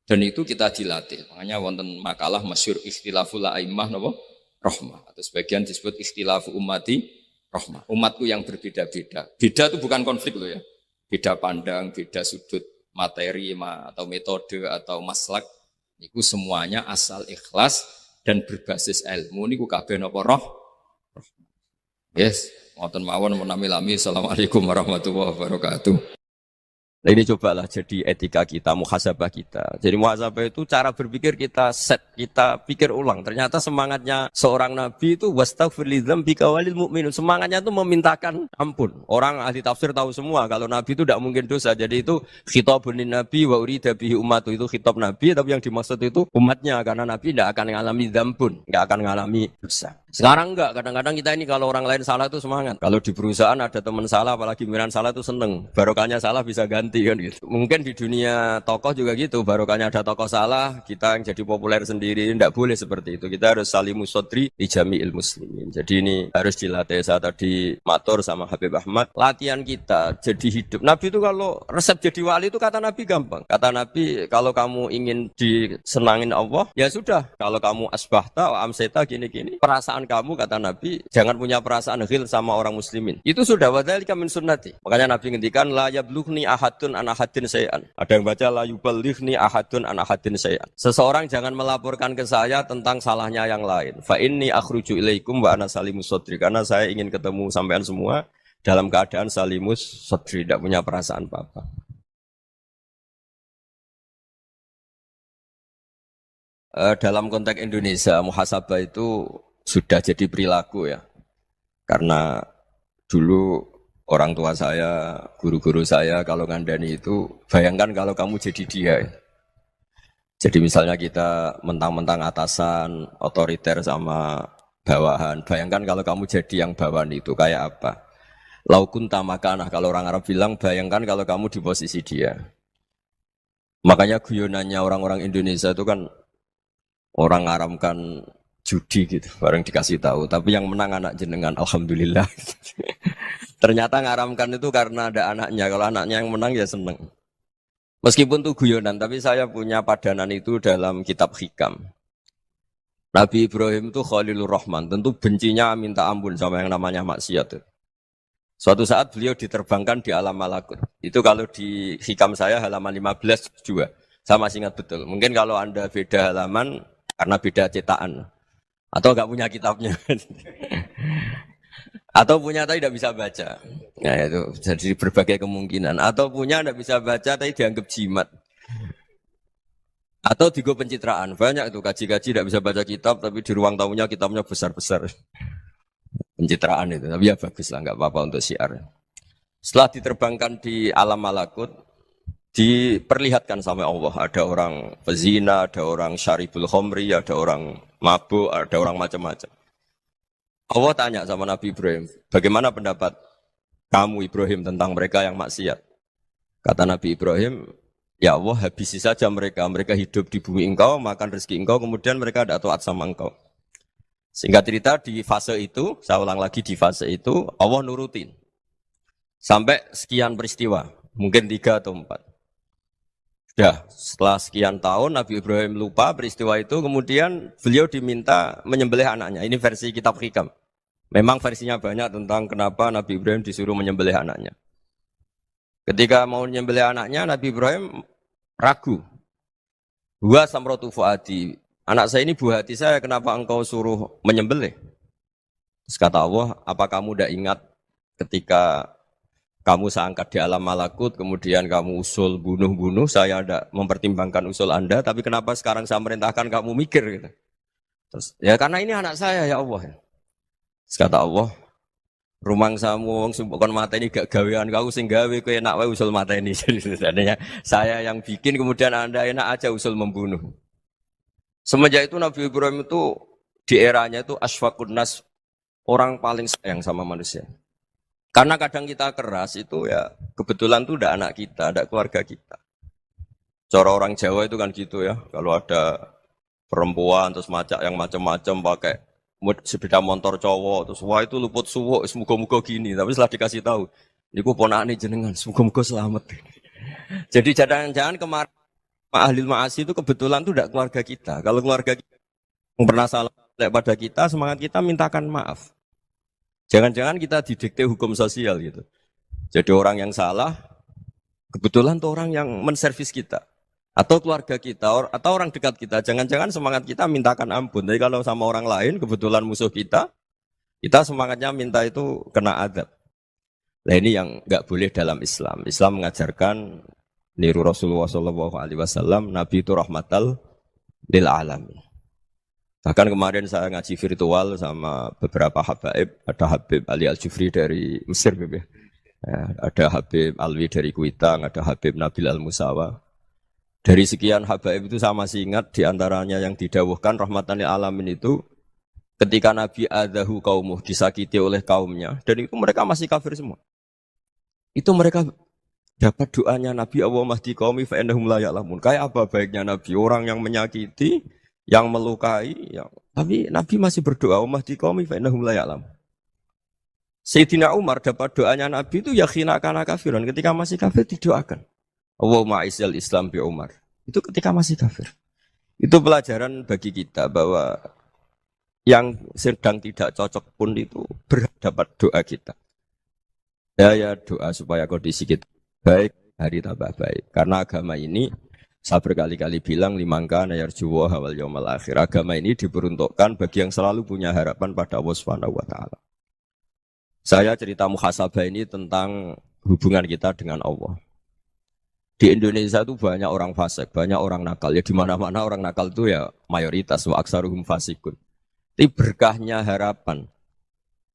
Dan itu kita dilatih. Makanya wonten makalah masyhur ikhtilaful a'immah napa? Rahmah. Atau sebagian disebut ikhtilafu ummati rahmah. Umatku yang berbeda-beda. Beda itu bukan konflik loh ya. Beda pandang, beda sudut materi atau metode atau maslak. Niku semuanya asal ikhlas dan berbasis ilmu. Niku kabeh napa roh? Yes. Ngoten mawon menami-lami. Assalamualaikum warahmatullahi wabarakatuh. Nah ini cobalah jadi etika kita, muhasabah kita. Jadi muhasabah itu cara berpikir kita set, kita pikir ulang. Ternyata semangatnya seorang nabi itu wastaghfir lidzambika walil mu'minun. Semangatnya itu memintakan ampun. Orang ahli tafsir tahu semua kalau nabi itu tidak mungkin dosa. Jadi itu khitabun nabi wa urida bihi ummatu, itu khitab nabi, tapi yang dimaksud itu umatnya, karena nabi tidak akan mengalami dzambun, tidak akan mengalami dosa. Sekarang enggak, kadang-kadang kita ini kalau orang lain salah itu semangat. Kalau di perusahaan ada teman salah, apalagi pimpinan salah itu seneng. Barokahnya salah bisa ganti kan gitu. Mungkin di dunia tokoh juga gitu, barokahnya ada tokoh salah, kita yang jadi populer sendiri. Tidak boleh seperti itu. Kita harus salimus sodri di jami'il muslimin. Jadi ini harus dilatih. Saya tadi matur sama Habib Ahmad, latihan kita jadi hidup. Nabi itu kalau resep jadi wali itu kata Nabi gampang. Kata Nabi, kalau kamu ingin disenangin Allah, ya sudah. Kalau kamu asbahta, amseta gini-gini, perasaan kamu, kata Nabi, jangan punya perasaan ghil sama orang muslimin. Itu sudah wadzalika min sunnati. Makanya Nabi ngendikan la yablughni ahadun an ahadin syai'an. Ada yang baca la yuballighni ahadun an ahadin syai'an. Seseorang jangan melaporkan ke saya tentang salahnya yang lain. Fa inni akhruju ilaikum wa ana salimus sadri. Karena saya ingin ketemu sampean semua dalam keadaan salimus sadri, tidak punya perasaan apa-apa. Dalam konteks Indonesia, muhasabah itu sudah jadi perilaku ya. Karena dulu orang tua saya, guru-guru saya kalau ngandani itu, bayangkan kalau kamu jadi dia. Jadi misalnya kita mentang-mentang atasan, otoriter sama bawahan. Bayangkan kalau kamu jadi yang bawahan itu kayak apa? Laukun tamakanah, kalau orang Arab bilang, bayangkan kalau kamu di posisi dia. Makanya guyonannya orang-orang Indonesia itu kan orang ngaramkan judi gitu, bareng dikasih tahu. Tapi yang menang anak jenengan, alhamdulillah. Ternyata ngaramkan itu karena ada anaknya. Kalau anaknya yang menang ya seneng. Meskipun itu guyonan, tapi saya punya padanan itu dalam kitab Hikam. Nabi Ibrahim itu Khalilur Rahman, tentu bencinya minta ampun sama yang namanya maksiat. Suatu saat beliau diterbangkan di alam malakut. Itu kalau di Hikam saya halaman 15 juga. Saya masih ingat betul. Mungkin kalau Anda beda halaman karena beda cetakan. Atau enggak punya kitabnya. Atau punya tapi tidak bisa baca. Nah itu jadi berbagai kemungkinan. Atau punya tidak bisa baca tapi dianggap jimat. Atau digo pencitraan. Banyak itu kaji-kaji tidak bisa baca kitab tapi di ruang tamunya kitabnya besar-besar. Pencitraan itu. Tapi ya bagus lah, enggak apa-apa untuk syiar. Setelah diterbangkan di alam malakut, diperlihatkan sama Allah. Ada orang pezina, ada orang syaribul khomri, ada orang mabuk, ada orang macam-macam. Allah tanya sama Nabi Ibrahim, bagaimana pendapat kamu Ibrahim tentang mereka yang maksiat? Kata Nabi Ibrahim, ya Allah habisi saja mereka. Mereka hidup di bumi engkau, makan rezeki engkau, kemudian mereka tidak taat sama engkau. Singkat cerita di fase itu, saya ulang lagi di fase itu, Allah nurutin. Sampai sekian peristiwa, mungkin 3 atau 4. Sudah, setelah sekian tahun Nabi Ibrahim lupa peristiwa itu, kemudian beliau diminta menyembelih anaknya. Ini versi kitab Hikam. Memang versinya banyak tentang kenapa Nabi Ibrahim disuruh menyembelih anaknya. Ketika mau menyembelih anaknya, Nabi Ibrahim ragu. Huwa samratu fuadi. Anak saya ini buah hati saya, kenapa engkau suruh menyembelih? Terus kata Allah, apa kamu tidak ingat ketika kamu saya angkat di alam malakut, kemudian kamu usul bunuh-bunuh, saya tidak mempertimbangkan usul Anda, tapi kenapa sekarang saya merintahkan kamu mikir? Gitu. Terus, ya karena ini anak saya ya Allah. Terus kata Allah, rumang samu wong sumpukon mata ini gak gawean kau sing gawe kowe enak wae usul mata ini. Jadi sebenarnya saya yang bikin, kemudian Anda enak aja usul membunuh. Semenjak itu Nabi Ibrahim itu di eranya itu asfaqun nas, orang paling sayang sama manusia. Karena kadang kita keras itu ya kebetulan tuh udah anak kita, ada keluarga kita. Cara orang Jawa itu kan gitu ya, kalau ada perempuan terus macak yang macam-macam pakai sepeda motor cowok terus wah itu luput suwuk, semoga-moga gini. Tapi setelah dikasih tahu, niku ponakane jenengan, semoga-moga selamat. Jadi jangan-jangan kemarin ahlil ma'asi itu kebetulan tuh udah keluarga kita. Kalau keluarga kita yang pernah salah pada kita, semangat kita mintakan maaf. Jangan-jangan kita didikte hukum sosial gitu. Jadi orang yang salah, kebetulan tuh orang yang menservis kita. Atau keluarga kita, atau orang dekat kita. Jangan-jangan semangat kita mintakan ampun. Tapi kalau sama orang lain, kebetulan musuh kita semangatnya minta itu kena adab. Nah ini yang nggak boleh dalam Islam. Islam mengajarkan, niru Rasulullah SAW, Nabi itu rahmatal lil alamin. Bahkan kemarin saya ngaji virtual sama beberapa habaib, ada Habib Ali Al-Jufri dari Mesir, ya, ada Habib Alwi dari Kuitang, ada Habib Nabil Al-Musawa. Dari sekian habaib itu saya masih ingat diantaranya yang didawuhkan rahmatan lil alamin itu ketika Nabi adahu kaumuh, disakiti oleh kaumnya, dan itu mereka masih kafir semua. Itu mereka dapat doanya Nabi Allah mahdi qaumi fa innahum la ya'lamun. Kayak apa baiknya Nabi, orang yang menyakiti, yang melukai, tapi Nabi masih berdoa, mahdi qaumi fa innahum la ya'lamun. Sayyidina Umar dapat doanya Nabi itu yakhina kana kafiran, ketika masih kafir didoakan. Allahumma aizzal Islam bi Umar. Itu ketika masih kafir. Itu pelajaran bagi kita bahwa yang sedang tidak cocok pun itu berdapat doa kita. Ya doa supaya kondisi kita baik, hari tambah baik. Karena agama ini, saya berkali-kali bilang, limangka nayarjuwa hawal yawmal akhir. Agama ini diperuntukkan bagi yang selalu punya harapan pada Allah Subhanahu wa Ta'ala. Saya cerita muhasabah ini tentang hubungan kita dengan Allah. Di Indonesia itu banyak orang fasik, banyak orang nakal. Ya di mana-mana orang nakal itu ya mayoritas, wa aksaruhum fasikun. Tapi berkahnya harapan.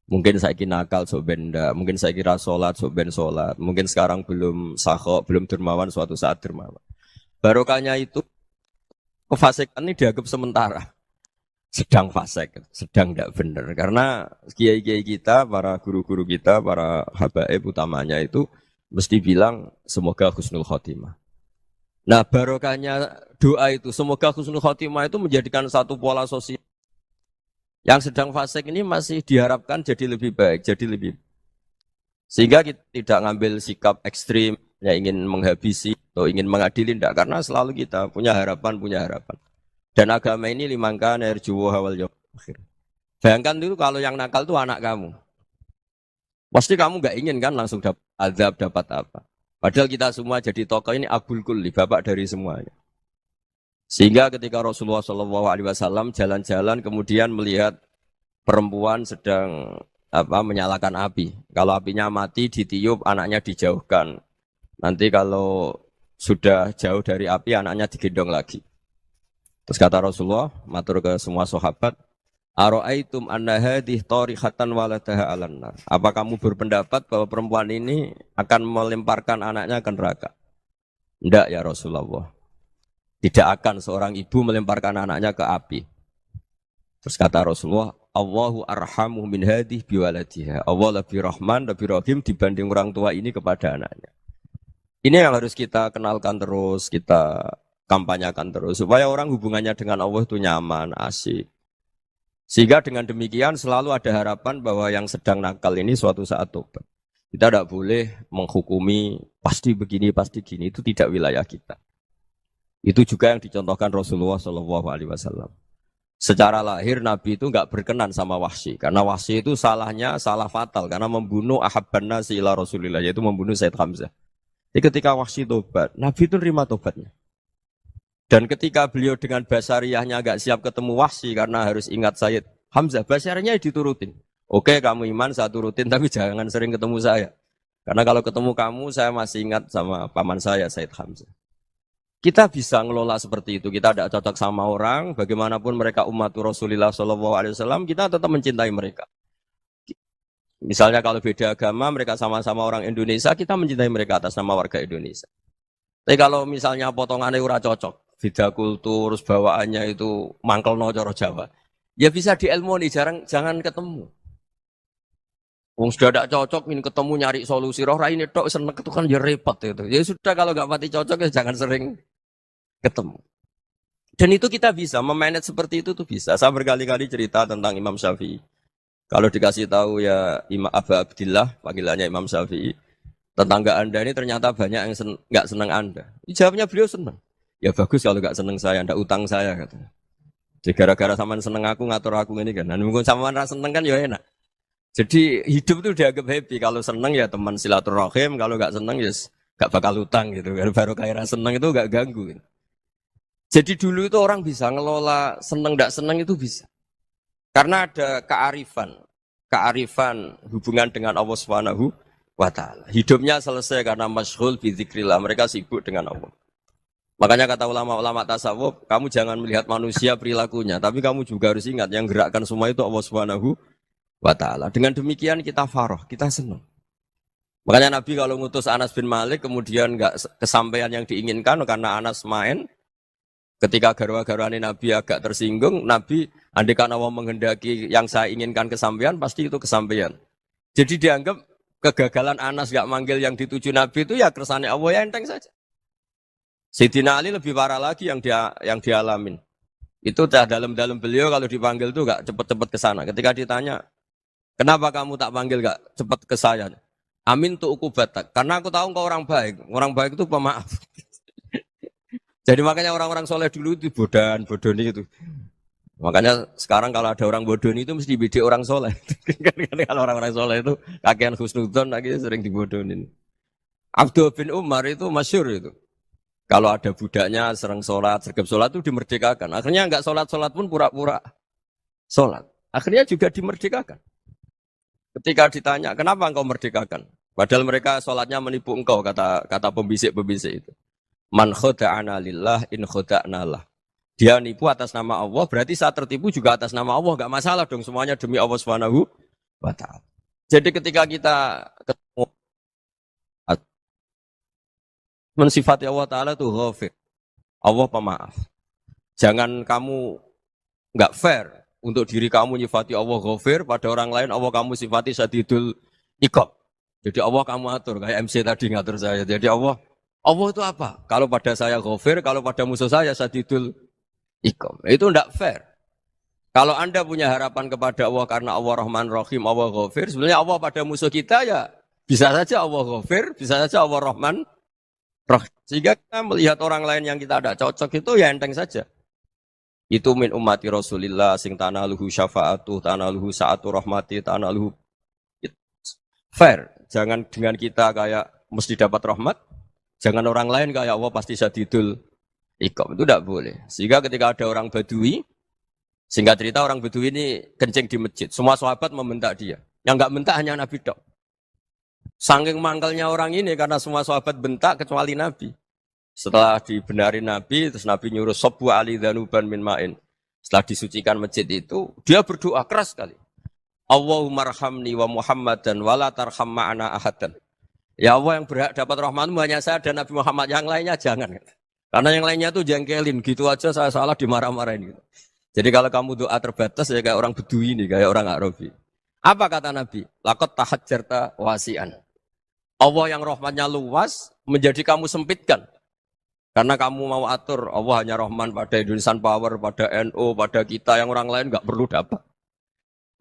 Mungkin saya kira nakal, so benda. Mungkin saya kira sholat, so ben sholat. Mungkin sekarang belum sakho, belum dermawan, suatu saat dermawan. Barokahnya itu, kefasikan ini dianggap sementara. Sedang fasik, sedang tidak benar. Karena kiai-kiai kita, para guru-guru kita, para habaib utamanya itu mesti bilang semoga husnul khotimah. Nah barokahnya doa itu, semoga husnul khotimah itu menjadikan satu pola sosial. Yang sedang fasik ini masih diharapkan jadi lebih baik, jadi lebih. Sehingga kita tidak ngambil sikap ekstrim, yang ingin menghabisi atau ingin mengadili, tidak. Karena selalu kita punya harapan. Dan agama ini limangka nerjuwo hawal yawm akhir. Bayangkan itu kalau yang nakal itu anak kamu. Pasti kamu nggak ingin kan langsung dapat azab, dapat apa. Padahal kita semua jadi tokoh ini abul kulli, bapak dari semuanya. Sehingga ketika Rasulullah SAW jalan-jalan kemudian melihat perempuan sedang menyalakan api. Kalau apinya mati ditiup, anaknya dijauhkan. Nanti kalau sudah jauh dari api, anaknya digendong lagi. Terus kata Rasulullah, matur ke semua sahabat, Aro'aitum anna hadih tarihatan waladaha alannar. Apa kamu berpendapat bahwa perempuan ini akan melemparkan anaknya ke neraka? Ndak ya Rasulullah. Tidak akan seorang ibu melemparkan anaknya ke api. Terus kata Rasulullah, Allahu arhamu min hadih biwaladiha. Allah lebih rahman, lebih rahim dibanding orang tua ini kepada anaknya. Ini yang harus kita kenalkan terus, kita kampanyakan terus. Supaya orang hubungannya dengan Allah itu nyaman, asik. Sehingga dengan demikian selalu ada harapan bahwa yang sedang nakal ini suatu saat tobat. Kita tidak boleh menghukumi pasti begini, pasti gini. Itu tidak wilayah kita. Itu juga yang dicontohkan Rasulullah SAW. Secara lahir Nabi itu nggak berkenan sama Wahsy. Karena Wahsy itu salahnya salah fatal. Karena membunuh ahabban nasi ila Rasulillah. Yaitu membunuh Sayyid Hamzah. Jadi ketika Wahsy tobat, Nabi itu nerima tobatnya. Dan ketika beliau dengan basariyahnya agak siap ketemu Wahsy karena harus ingat Sayyid Hamzah, basariyahnya diturutin. Oke, kamu iman, saya turutin, tapi jangan sering ketemu saya. Karena kalau ketemu kamu, saya masih ingat sama paman saya, Sayyid Hamzah. Kita bisa ngelola seperti itu. Kita tidak cocok sama orang, bagaimanapun mereka umat Rasulullah SAW, kita tetap mencintai mereka. Misalnya kalau beda agama, mereka sama-sama orang Indonesia, kita mencintai mereka atas nama warga Indonesia. Tapi kalau misalnya potongannya ora cocok, beda kultur, bawaannya itu mangkelno cara Jawa, ya bisa diilmoni, jangan ketemu. Wong sudah tidak cocok, ini ketemu nyari solusi. Roh ini tok seneng itu kan ya repot itu. Ya sudah kalau nggak pati cocok ya jangan sering ketemu. Dan itu kita bisa memanage seperti itu tuh bisa. Saya berkali-kali cerita tentang Imam Syafi'i. Kalau dikasih tahu ya Imam Abu Abdillah, panggilannya Imam Syafi'i, tetangga Anda ini ternyata banyak yang nggak senang Anda. Jawabnya beliau senang. Ya bagus kalau nggak senang saya, Anda utang saya katanya. Jadi gara-gara sama seneng aku ngatur aku ini kan. Dan mungkin sama rasa seneng kan ya enak. Jadi hidup itu dianggap happy. Kalau seneng ya teman silaturahim, kalau nggak seneng ya nggak bakal utang gitu. Baru kayak seneng itu nggak ganggu. Gitu. Jadi dulu itu orang bisa ngelola seneng nggak seneng itu bisa. Karena ada kearifan hubungan dengan Allah Subhanahu wa Ta'ala. Hidupnya selesai karena masyghul bi dzikrillah. Mereka sibuk dengan Allah. Makanya kata ulama-ulama tasawuf, kamu jangan melihat manusia perilakunya, tapi kamu juga harus ingat yang gerakkan semua itu Allah Subhanahu wa Ta'ala. Dengan demikian kita faroh, kita senang. Makanya Nabi kalau ngutus Anas bin Malik kemudian nggak kesampaian yang diinginkan karena Anas main, ketika garwa-garwani Nabi agak tersinggung, Nabi andaikan Allah menghendaki yang saya inginkan kesampaian, pasti itu kesampaian. Jadi dianggap kegagalan Anas gak manggil yang dituju Nabi itu ya kersane Allah ya enteng saja. Sayyidina Ali lebih parah lagi yang dialamin. Itu dalam beliau kalau dipanggil itu gak cepet-cepet ke sana. Ketika ditanya, kenapa kamu tak panggil gak cepet ke saya? Amin tu ukubatak. Karena aku tahu engkau orang baik. Orang baik itu pemaaf. Jadi makanya orang-orang soleh dulu itu bodoni itu. Makanya sekarang kalau ada orang bodoni itu mesti bidik orang soleh. Kalau orang-orang soleh itu kakean husnudzon lagi sering dibodonin. Abdul bin Umar itu masyhur itu. Kalau ada budaknya sering sholat, sergap sholat itu dimerdekakan. Akhirnya enggak sholat pun pura-pura sholat. Akhirnya juga dimerdekakan. Ketika ditanya, kenapa engkau merdekakan? Padahal mereka sholatnya menipu engkau, kata pembisik-pembisik itu. Man khoda'ana lillah in khoda'na lah. Dia nipu atas nama Allah, berarti saat tertipu juga atas nama Allah. Enggak masalah dong, semuanya demi Allah Subhanahu wa Ta'ala. Jadi ketika kita ketemu mensifati Allah Ta'ala itu ghafir. Allah pemaaf. Jangan kamu enggak fair untuk diri kamu nyifati Allah ghafir, pada orang lain Allah kamu sifati syadidul iqab. Jadi Allah kamu atur, kayak MC tadi ngatur saya. Jadi Allah itu apa? Kalau pada saya ghafir, kalau pada musuh saya syadidul iqam. Itu tidak fair. Kalau Anda punya harapan kepada Allah karena Allah Rahman Rahim, Allah ghafir, sebenarnya Allah pada musuh kita ya bisa saja Allah ghafir, bisa saja Allah Rahman Rahim. Sehingga kita melihat orang lain yang kita tidak cocok itu ya enteng saja. Itu min ummati Rasulillah sing tanaluhu syafa'atu, tanaluhu sa'atu rahmati, tanaluhu fair. Jangan dengan kita kayak mesti dapat rahmat. Jangan orang lain kayak Allah pasti syadidul iqam. Itu tidak boleh. Sehingga ketika ada orang Badui, singkat cerita orang Badui ini kencing di masjid. Semua sahabat membentak dia. Yang enggak bentak hanya Nabi tok. Saking mangkalnya orang ini karena semua sahabat bentak kecuali Nabi. Setelah dibenarin Nabi, terus Nabi nyuruh Sobbu ali dhanuban min ma'in. Setelah disucikan masjid itu, dia berdoa keras sekali. Allahumma arhamni wa Muhammadan wa la tarham ma'ana ahadan. Ya Allah yang berhak dapat rahmatmu hanya saya dan Nabi Muhammad, yang lainnya jangan. Karena yang lainnya tuh jengkelin, gitu aja saya salah dimarah-marahin. Gitu. Jadi kalau kamu doa terbatas ya kayak orang Bedui ini, kayak orang Arabi. Apa kata Nabi? Laqad tahajjarta wasi'an. Allah yang rahmatnya luas menjadi kamu sempitkan. Karena kamu mau atur Allah hanya rahman pada Indonesian Power, pada NU, pada kita yang orang lain nggak perlu dapat.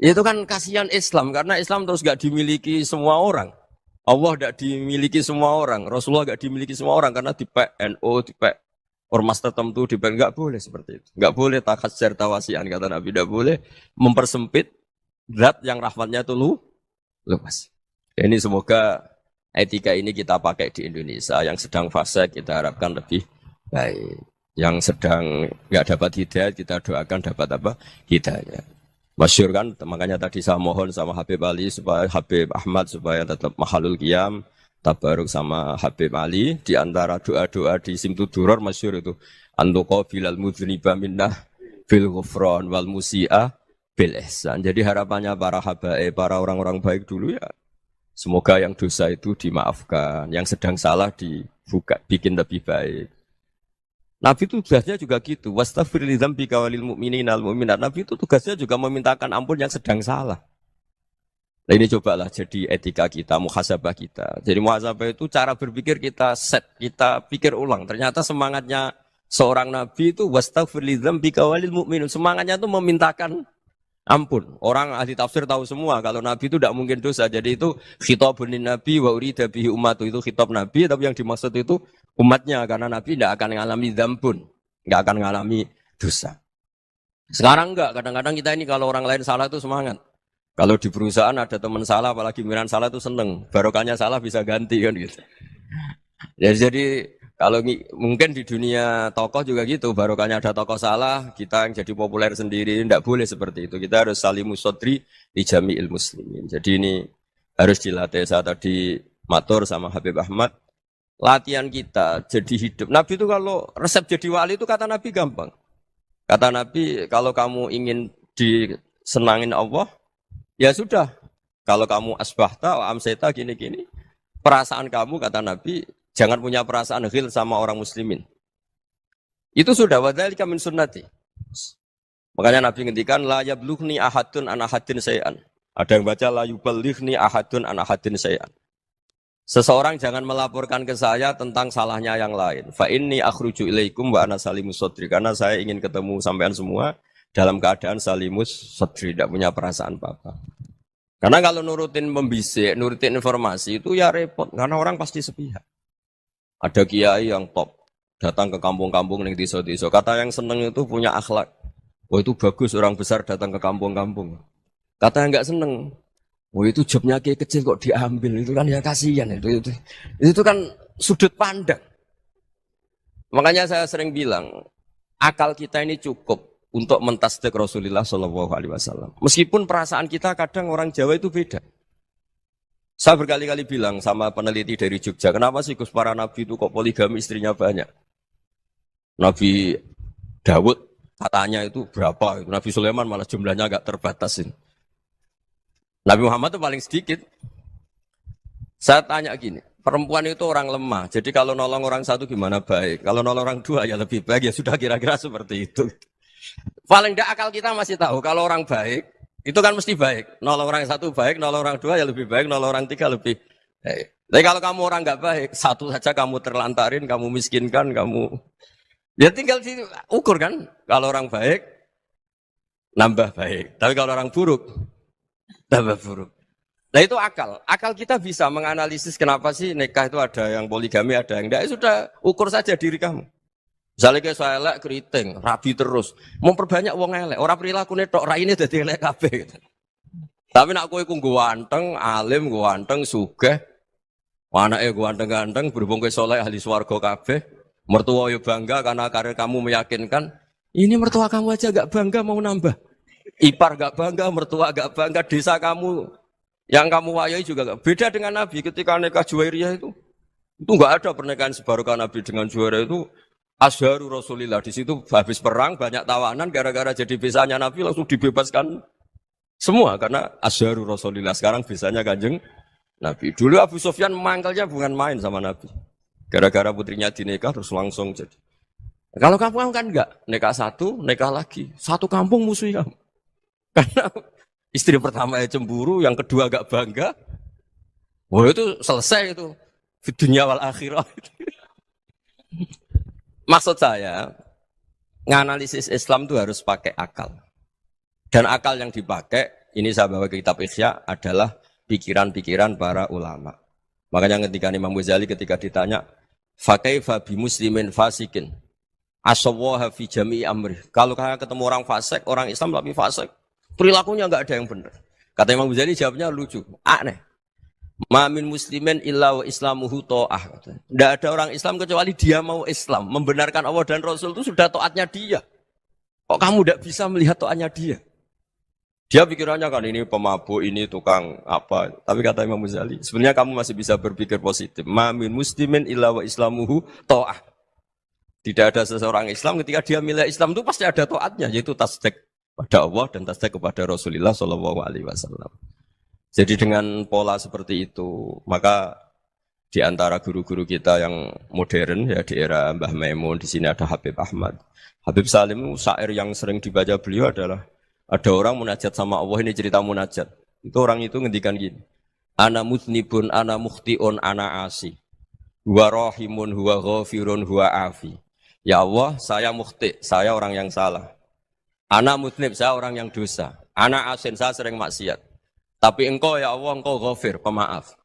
Itu kan kasihan Islam karena Islam terus nggak dimiliki semua orang. Allah tidak dimiliki semua orang, Rasulullah tidak dimiliki semua orang karena di NU, di ormas tertentu, di nggak boleh seperti itu. Nggak boleh takhasyar tawasian kata Nabi, tidak boleh mempersempit zat yang rahmatnya itu luas. Ini semoga etika ini kita pakai di Indonesia. Yang sedang fase kita harapkan lebih baik. Yang sedang nggak dapat hidayah kita doakan dapat apa? Hidayah. Masyhur kan, makanya tadi saya mohon sama Habib Ali supaya Habib Ahmad supaya tetap mahalul qiyam, tabaruk sama Habib Ali di antara doa-doa di Simtuduror masyhur itu antuqa bilal mudhniba minnah bil ghufran wal musi'ah bil ihsan. Jadi harapannya para habaib, para orang-orang baik dulu ya semoga yang dosa itu dimaafkan, yang sedang salah dibuka, bikin lebih baik. Nabi itu tugasnya juga gitu. Wastaghfir li dzambika walil mu'minina wal mu'minat. Nabi itu tugasnya juga memintakan ampun yang sedang salah. Nah ini cobalah jadi etika kita, muhasabah kita. Jadi muhasabah itu cara berpikir kita set, kita pikir ulang. Ternyata semangatnya seorang nabi itu wastaghfir li dzambika walil mu'minun. Semangatnya itu memintakan ampun. Orang ahli tafsir tahu semua kalau Nabi itu tidak mungkin dosa. Jadi itu khitabun Nabi wa urida bihi ummatu, itu khitab Nabi, tapi yang dimaksud itu umatnya karena Nabi tidak akan mengalami dzambun, tidak akan mengalami dosa. Sekarang enggak, kadang-kadang kita ini kalau orang lain salah itu semangat. Kalau di perusahaan ada teman salah, apalagi miran salah itu seneng. Barokahnya salah bisa ganti kan gitu. Ya, jadi kalau mungkin di dunia tokoh juga gitu, barokahnya ada tokoh salah, kita yang jadi populer sendiri, tidak boleh seperti itu. Kita harus salimus sodri di jami'il muslimin. Jadi ini harus dilatih. Saya tadi matur sama Habib Ahmad, latihan kita jadi hidup. Nabi itu kalau resep jadi wali itu kata Nabi gampang. Kata Nabi, kalau kamu ingin disenangin Allah, ya sudah. Kalau kamu asbahta, amseta, gini-gini, perasaan kamu, kata Nabi, jangan punya perasaan ghil sama orang muslimin. Itu sudah wadzalika min sunnati. Makanya Nabi ngendikan la yablughni ahadun an ahadin syai'an. Ada yang baca la yuballighni ahadun an ahadin syai'an. Seseorang jangan melaporkan ke saya tentang salahnya yang lain. Fa inni akhruju ilaikum wa ana salimus sadri. Karena saya ingin ketemu sampean semua dalam keadaan salimus sadri, tidak punya perasaan apa-apa. Karena kalau nurutin membisik, nurutin informasi itu ya repot karena orang pasti sepihak. Ada kiai yang top, datang ke kampung-kampung yang desa-desa. Kata yang seneng itu punya akhlak. Oh itu bagus orang besar datang ke kampung-kampung. Kata yang nggak seneng, oh itu jobnya kiai kecil kok diambil. Itu kan ya kasihan itu kan sudut pandang. Makanya saya sering bilang, akal kita ini cukup untuk mentasdik Rasulullah Shallallahu Alaihi Wasallam. Meskipun perasaan kita kadang orang Jawa itu beda. Saya berkali-kali bilang sama peneliti dari Jogja, kenapa sih Gus para nabi itu kok poligami istrinya banyak? Nabi Dawud katanya itu berapa? Nabi Sulaiman malah jumlahnya agak terbatasin. Nabi Muhammad itu paling sedikit. Saya tanya gini, perempuan itu orang lemah, jadi kalau nolong orang satu gimana baik? Kalau nolong orang dua ya lebih baik, ya sudah kira-kira seperti itu. Paling tidak akal kita masih tahu kalau orang baik, itu kan mesti baik. Nolong orang satu baik, nolong orang dua ya lebih baik, nolong orang tiga lebih baik. Tapi kalau kamu orang nggak baik, satu saja kamu terlantarin, kamu miskinkan, kamu ya tinggal diukur kan. Kalau orang baik, nambah baik. Tapi kalau orang buruk, tambah buruk. Nah itu akal. Akal kita bisa menganalisis kenapa sih nikah itu ada yang poligami, ada yang enggak. Sudah ukur saja diri kamu. Misalnya kayak saya elek keriting, rabi terus, memperbanyak wong elek, orang perilaku netok, raine dadi elek kabeh. Tapi nak kowe ku ganteng, alim, ganteng, sugih, anake ganteng-ganteng, berhubung kowe saleh ahli swarga kabeh, mertua yo bangga karena karir kamu meyakinkan. Ini mertua kamu aja gak bangga mau nambah. Ipar gak bangga, mertua gak bangga, desa kamu yang kamu wayahi juga gak. Beda dengan Nabi ketika nikah Juwairiyah itu gak ada pernikahan sebarokah Nabi dengan Juwairiyah itu. Azharu Rasulillah, di situ habis perang banyak tawanan gara-gara jadi besanya Nabi langsung dibebaskan semua karena Azharu Rasulillah. Sekarang besanya Kanjeng Nabi. Dulu Abu Sufyan mangkalnya bukan main sama Nabi. Gara-gara putrinya dinikah terus langsung jadi. Kalau kamu kan enggak, nikah satu, nikah lagi. Satu kampung musuhi kamu. Karena istri pertama ya cemburu, yang kedua agak bangga. Wah itu selesai itu. Di dunia wal akhirah. Maksud saya, nganalisis Islam itu harus pakai akal. Dan akal yang dipakai, ini saya bawa ke kitab Ihya, adalah pikiran-pikiran para ulama. Makanya ketika Imam Ghazali ketika ditanya, fakaifa bi muslimin fasikin asawaha fi jami'i amri. Kalau kayak ketemu orang fasik, orang Islam tapi fasik, perilakunya enggak ada yang benar. Kata Imam Ghazali jawabnya lucu, aneh. Ma min muslimin illa wa islamuhu ta'ah. Tidak ada orang Islam kecuali dia mau Islam, membenarkan Allah dan Rasul itu sudah taatnya dia. Kok kamu tidak bisa melihat taatnya dia? Dia pikirannya kan ini pemabuk, ini tukang apa. Tapi kata Imam Ghazali, sebenarnya kamu masih bisa berpikir positif. Ma min muslimin illa wa islamuhu ta'ah. Tidak ada seseorang Islam ketika dia milih Islam itu pasti ada taatnya, yaitu tasdik pada Allah dan tasdik kepada Rasulullah SAW. Jadi dengan pola seperti itu, maka di antara guru-guru kita yang modern ya di era Mbah Maimun, di sini ada Habib Ahmad. Habib Salim, syair yang sering dibaca beliau adalah ada orang munajat sama Allah, ini cerita munajat. Itu orang itu ngendikan gini. Ana mutnibun, ana mukhtiun, ana asi. Huwa rahimun, huwa ghafirun, huwa afi. Ya Allah, saya mukhti, saya orang yang salah. Ana mutnib, saya orang yang dosa. Ana asin, saya sering maksiat. Tapi engkau ya Allah, engkau ghafir, pemaaf.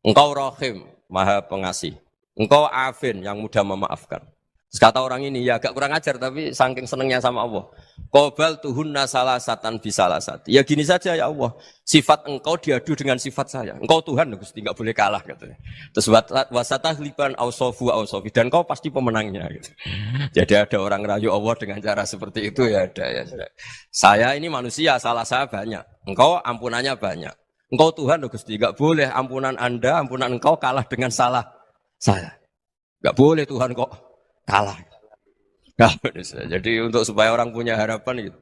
Engkau rahim, maha pengasih. Engkau afin, yang mudah memaafkan. Terus kata orang ini, ya agak kurang ajar, tapi saking senengnya sama Allah. Qobal tuhunna salasatan bisalasat. Ya gini saja ya Allah, sifat engkau diadu dengan sifat saya. Engkau Tuhan, Gusti, enggak boleh kalah. Katanya. Terus wasatah liban ausofu ausofi. Dan engkau pasti pemenangnya. Gitu. Jadi ada orang rayu Allah dengan cara seperti itu ya ada. Ya. Saya ini manusia, salah saya banyak. Engkau ampunannya banyak. Engkau Tuhan, Gusti, enggak boleh ampunan Anda, ampunan engkau kalah dengan salah saya. Enggak boleh Tuhan kok kalah. Nah, jadi untuk supaya orang punya harapan gitu.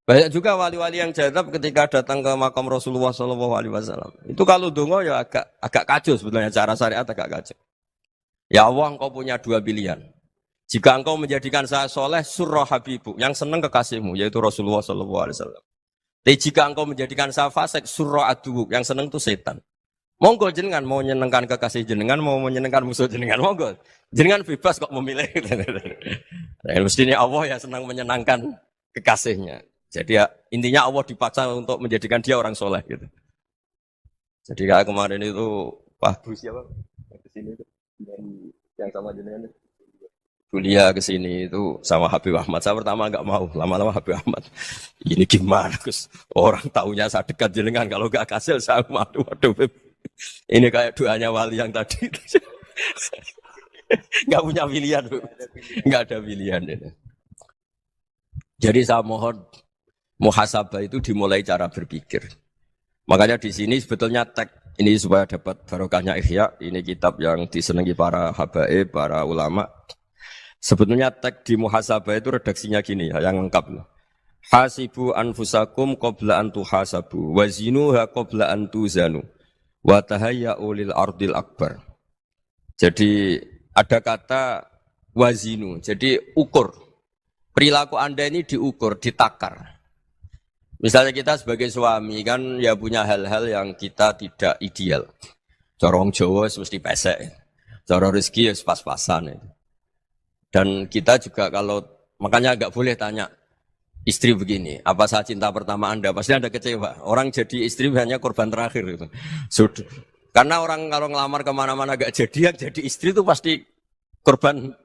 Banyak juga wali-wali yang jadab ketika datang ke makam Rasulullah SAW. Itu kalau dongo ya agak kacau sebetulnya, cara syariat agak kacau. Ya Allah, engkau punya dua pilihan. Jika engkau menjadikan saya soleh, surah habibu, yang senang kekasihmu, yaitu Rasulullah SAW. Tapi jika engkau menjadikan saya fasik, surah aduuk, yang senang itu setan. Monggo jenengan mau menyenangkan kekasih jenengan, mau menyenangkan musuh jenengan, monggo. Jenengan bebas kok memilih. Nah, mestinya Allah ya senang menyenangkan kekasihnya. Jadi ya, intinya Allah dipaksa untuk menjadikan dia orang soleh gitu. Jadi kayak kemarin itu Pak Bu siapa? Ke sini itu yang sama jenengan itu. Kuliah ke sini itu sama Habib Ahmad. Saya pertama enggak mau, lama-lama Habib Ahmad. Ini gimana, Gus? Orang taunya saya dekat jenengan, kalau enggak kasil saya waduh. Ini kayak doanya wali yang tadi. Enggak punya pilihan, Bu. Enggak ada pilihan. Jadi saya mohon muhasabah itu dimulai cara berpikir. Makanya di sini sebetulnya tag ini supaya dapat barokahnya Ihya. Ini kitab yang disenangi para habaib, para ulama. Sebetulnya tag di muhasabah itu redaksinya gini ya, yang lengkap. Hasibu anfusakum qabla an tuhasabu wa zinuha qabla an tuzanu wa tahayya'u lil ardil akbar. Jadi ada kata wazinu, jadi ukur. Perilaku Anda ini diukur, ditakar. Misalnya kita sebagai suami kan ya punya hal-hal yang kita tidak ideal. Corong Jawa mesti pesek. Cara rezeki ya pas-pasan. Dan kita juga kalau, makanya nggak boleh tanya istri begini, apa saya cinta pertama Anda? Pasti Anda kecewa. Orang jadi istri hanya korban terakhir. Gitu. Sudah. Karena orang kalau ngelamar kemana-mana gak jadi, yang jadi istri itu pasti korban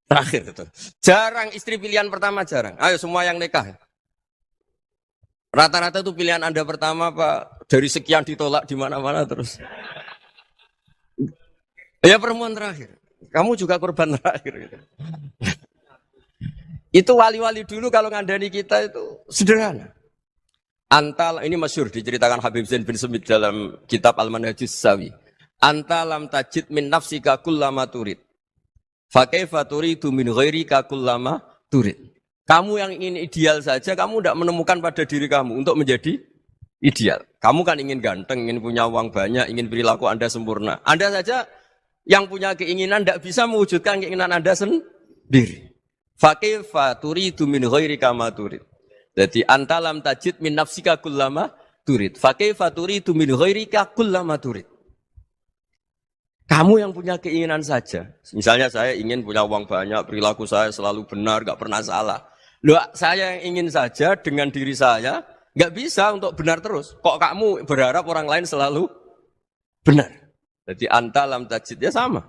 terakhir. Gitu. Jarang istri pilihan pertama, jarang. Ayo semua yang nikah. Rata-rata itu pilihan Anda pertama, Pak. Dari sekian ditolak di mana-mana terus. Ya perempuan terakhir. Kamu juga korban terakhir. Gitu. Itu wali-wali dulu kalau ngandani kita itu sederhana. Antal, ini masyhur diceritakan Habib Zain bin Semit dalam kitab Al-Manhajus Sawi. Anta lam tajid min nafsika kullama turid. Fa kaifa turidu min ghairika kullama turid. Kamu yang ingin ideal saja, kamu tidak menemukan pada diri kamu untuk menjadi ideal. Kamu kan ingin ganteng, ingin punya uang banyak, ingin perilaku Anda sempurna. Anda saja yang punya keinginan tidak bisa mewujudkan keinginan Anda sendiri. Fakaifa turidu min ghairika ma turid. Jadi anta lam tajid min nafsika kullama turid. Fakaifa turidu min ghairika kullama turid. Kamu yang punya keinginan saja. Misalnya saya ingin punya uang banyak, perilaku saya selalu benar, gak pernah salah. Loh, saya yang ingin saja dengan diri saya, gak bisa untuk benar terus. Kok kamu berharap orang lain selalu benar? Jadi anta lam tajid, ya sama.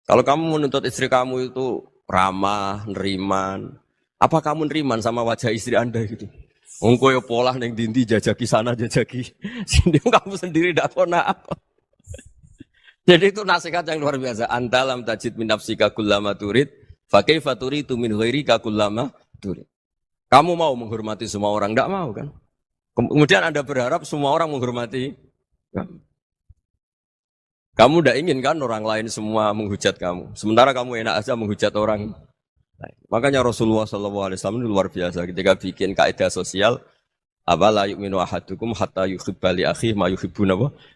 Kalau kamu menuntut istri kamu itu ramah, neriman, apa kamu neriman sama wajah istri Anda gitu? Engko yo polah ning dindi jajaki sana jajaki sini, kamu sendiri ndak pernah apa. Jadi itu nasihat yang luar biasa. Anta lam tajid min nafsika kullama turid, fa kaifa turidu min ghairika kullama turid. Kamu mau menghormati semua orang, enggak mau kan? Kemudian Anda berharap semua orang menghormati kamu. Kamu enggak ingin kan orang lain semua menghujat kamu. Sementara kamu enak aja menghujat orang lain. Makanya Rasulullah SAW itu luar biasa ketika bikin kaidah sosial. Apa la yu'minu ahadukum hatta yuhibba li akhihi ma yuhibbu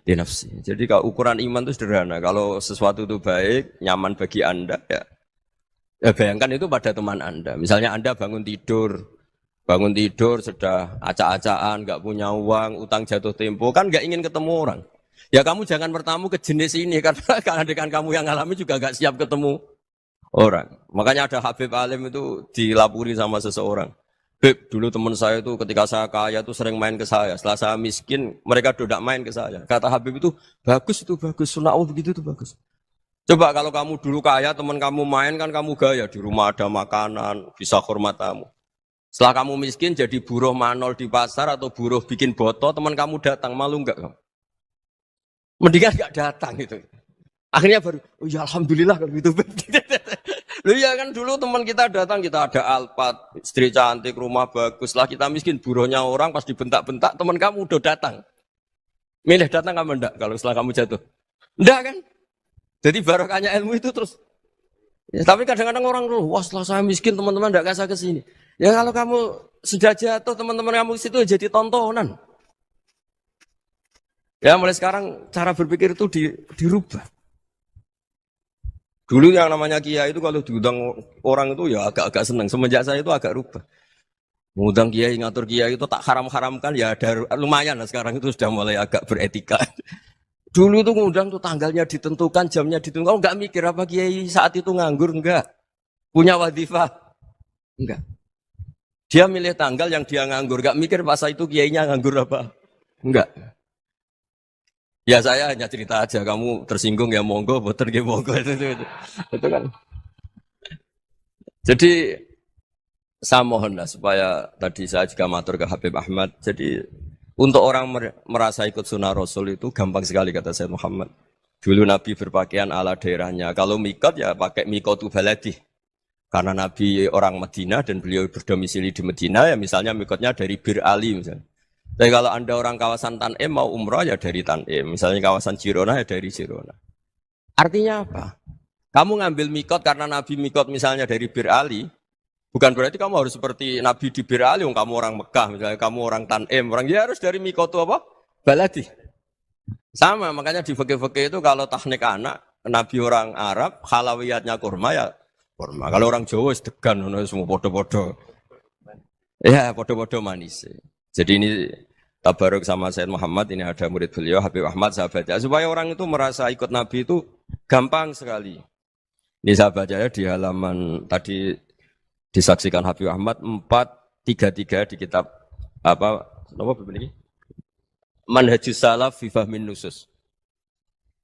li nafsi. Jadi kalau ukuran iman itu sederhana. Kalau sesuatu itu baik, nyaman bagi Anda, ya bayangkan itu pada teman Anda. Misalnya Anda bangun tidur sudah acak-acakan, enggak punya uang, utang jatuh tempo, kan enggak ingin ketemu orang. Ya kamu jangan bertamu ke jenis ini karena dengan kamu yang alami juga enggak siap ketemu orang. Makanya ada Habib Alim itu dilapuri sama seseorang. Beb, dulu teman saya itu ketika saya kaya itu sering main ke saya. Setelah saya miskin, mereka tidak main ke saya. Kata Habib itu bagus, sunnah Allah begitu itu bagus. Coba kalau kamu dulu kaya, teman kamu main kan kamu gaya. Di rumah ada makanan, bisa hormat kamu. Setelah kamu miskin jadi buruh manol di pasar atau buruh bikin botol, teman kamu datang, malu enggak kamu? Mendingan enggak datang gitu. Akhirnya baru, oh ya alhamdulillah kalau gitu. Loh ya kan dulu teman kita datang, kita ada Alphard, istri cantik, rumah bagus. Lah kita miskin, buruhnya orang pas dibentak-bentak, teman kamu udah datang. Milih datang kamu enggak kalau setelah kamu jatuh? Enggak kan? Jadi barokahnya ilmu itu terus. Ya, tapi kadang-kadang orang tuh, wah setelah saya miskin teman-teman enggak kasih ke sini. Ya kalau kamu sudah jatuh, teman-teman kamu situ jadi tontonan. Ya mulai sekarang cara berpikir itu dirubah. Dulu yang namanya kiai itu kalau diundang orang itu ya agak-agak senang. Semenjak saya itu agak rubah. Mengundang kiai, ngatur kiai itu tak haram-haramkan ya ada lumayan lah sekarang itu sudah mulai agak beretika. Dulu itu ngundang tuh tanggalnya ditentukan, jamnya ditentukan. Oh, enggak mikir apa kiai saat itu nganggur, enggak. Punya wadifah, enggak. Dia milih tanggal yang dia nganggur, enggak mikir masa itu kiainya nganggur apa. Enggak. Ya saya hanya cerita aja, kamu tersinggung ya monggo, boten ya monggo itu kan. Jadi saya mohonlah supaya tadi saya juga matur ke Habib Ahmad. Jadi untuk orang merasa ikut sunnah Rasul itu gampang sekali kata Sayyid Muhammad. Dulu Nabi berpakaian ala daerahnya. Kalau mikot ya pakai mikotu baladi. Karena Nabi orang Madinah dan beliau berdomisili di Madinah ya misalnya mikotnya dari Bir Ali misalnya. Tapi kalau Anda orang kawasan Tanim mau umrah ya dari Tanim. Misalnya kawasan Jirona ya dari Jirona. Artinya apa? Kamu ngambil mikot karena Nabi mikot misalnya dari Bir Ali. Bukan berarti kamu harus seperti Nabi di Bir Ali. Kamu orang Mekah misalnya, kamu orang Tanim. Orang ya harus dari mikot itu apa? Baladi. Sama, makanya di fikih-fikih itu kalau teknik anak, Nabi orang Arab, halawiyatnya kurma ya kurma. Kalau orang Jawa sedegan, semua podo-podo. Ya podo-podo manis. Jadi ini tabaruk sama Sayyid Muhammad, ini ada murid beliau, Habib Ahmad, sahabatnya. Supaya orang itu merasa ikut Nabi itu gampang sekali. Ini sahabatnya di halaman tadi disaksikan Habib Ahmad 433 di kitab apa ini? Manhajus Salaf fi Fahmin Nusus.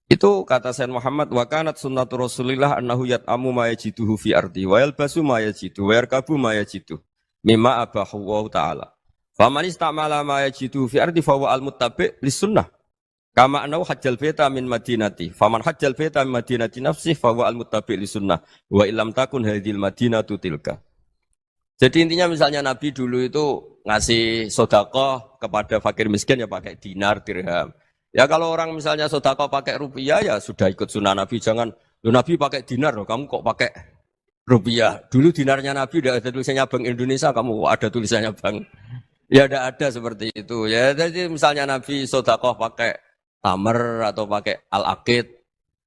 Itu kata Sayyid Muhammad, wa kanat sunnatu Rasulillah annahu yat'amu ma yajiduhu fi ardi wa yalbasu ma yajidu wa yarkabu ma yajidu mimma abahu wa ta'ala. Faman istamala ma yajidu fi ardi fa huwa al-muttabi' lis-sunnah. Kama annahu hajjal baita min madinati. Faman hajjal baita min madinati nafsihi fa huwa al-muttabi' lis-sunnah. Wa illam takun hadhil madinatu tilka. Jadi intinya misalnya Nabi dulu itu ngasih sedekah kepada fakir miskin ya pakai dinar, dirham. Ya kalau orang misalnya sedekah pakai rupiah ya sudah ikut sunnah Nabi. Jangan, Nabi pakai dinar loh, kamu kok pakai rupiah. Dulu dinarnya Nabi udah ada tulisannya Bank Indonesia, kamu ada tulisannya Bank Ya tidak ada seperti itu. Ya jadi misalnya Nabi sodakoh pakai tamer atau pakai al-akid,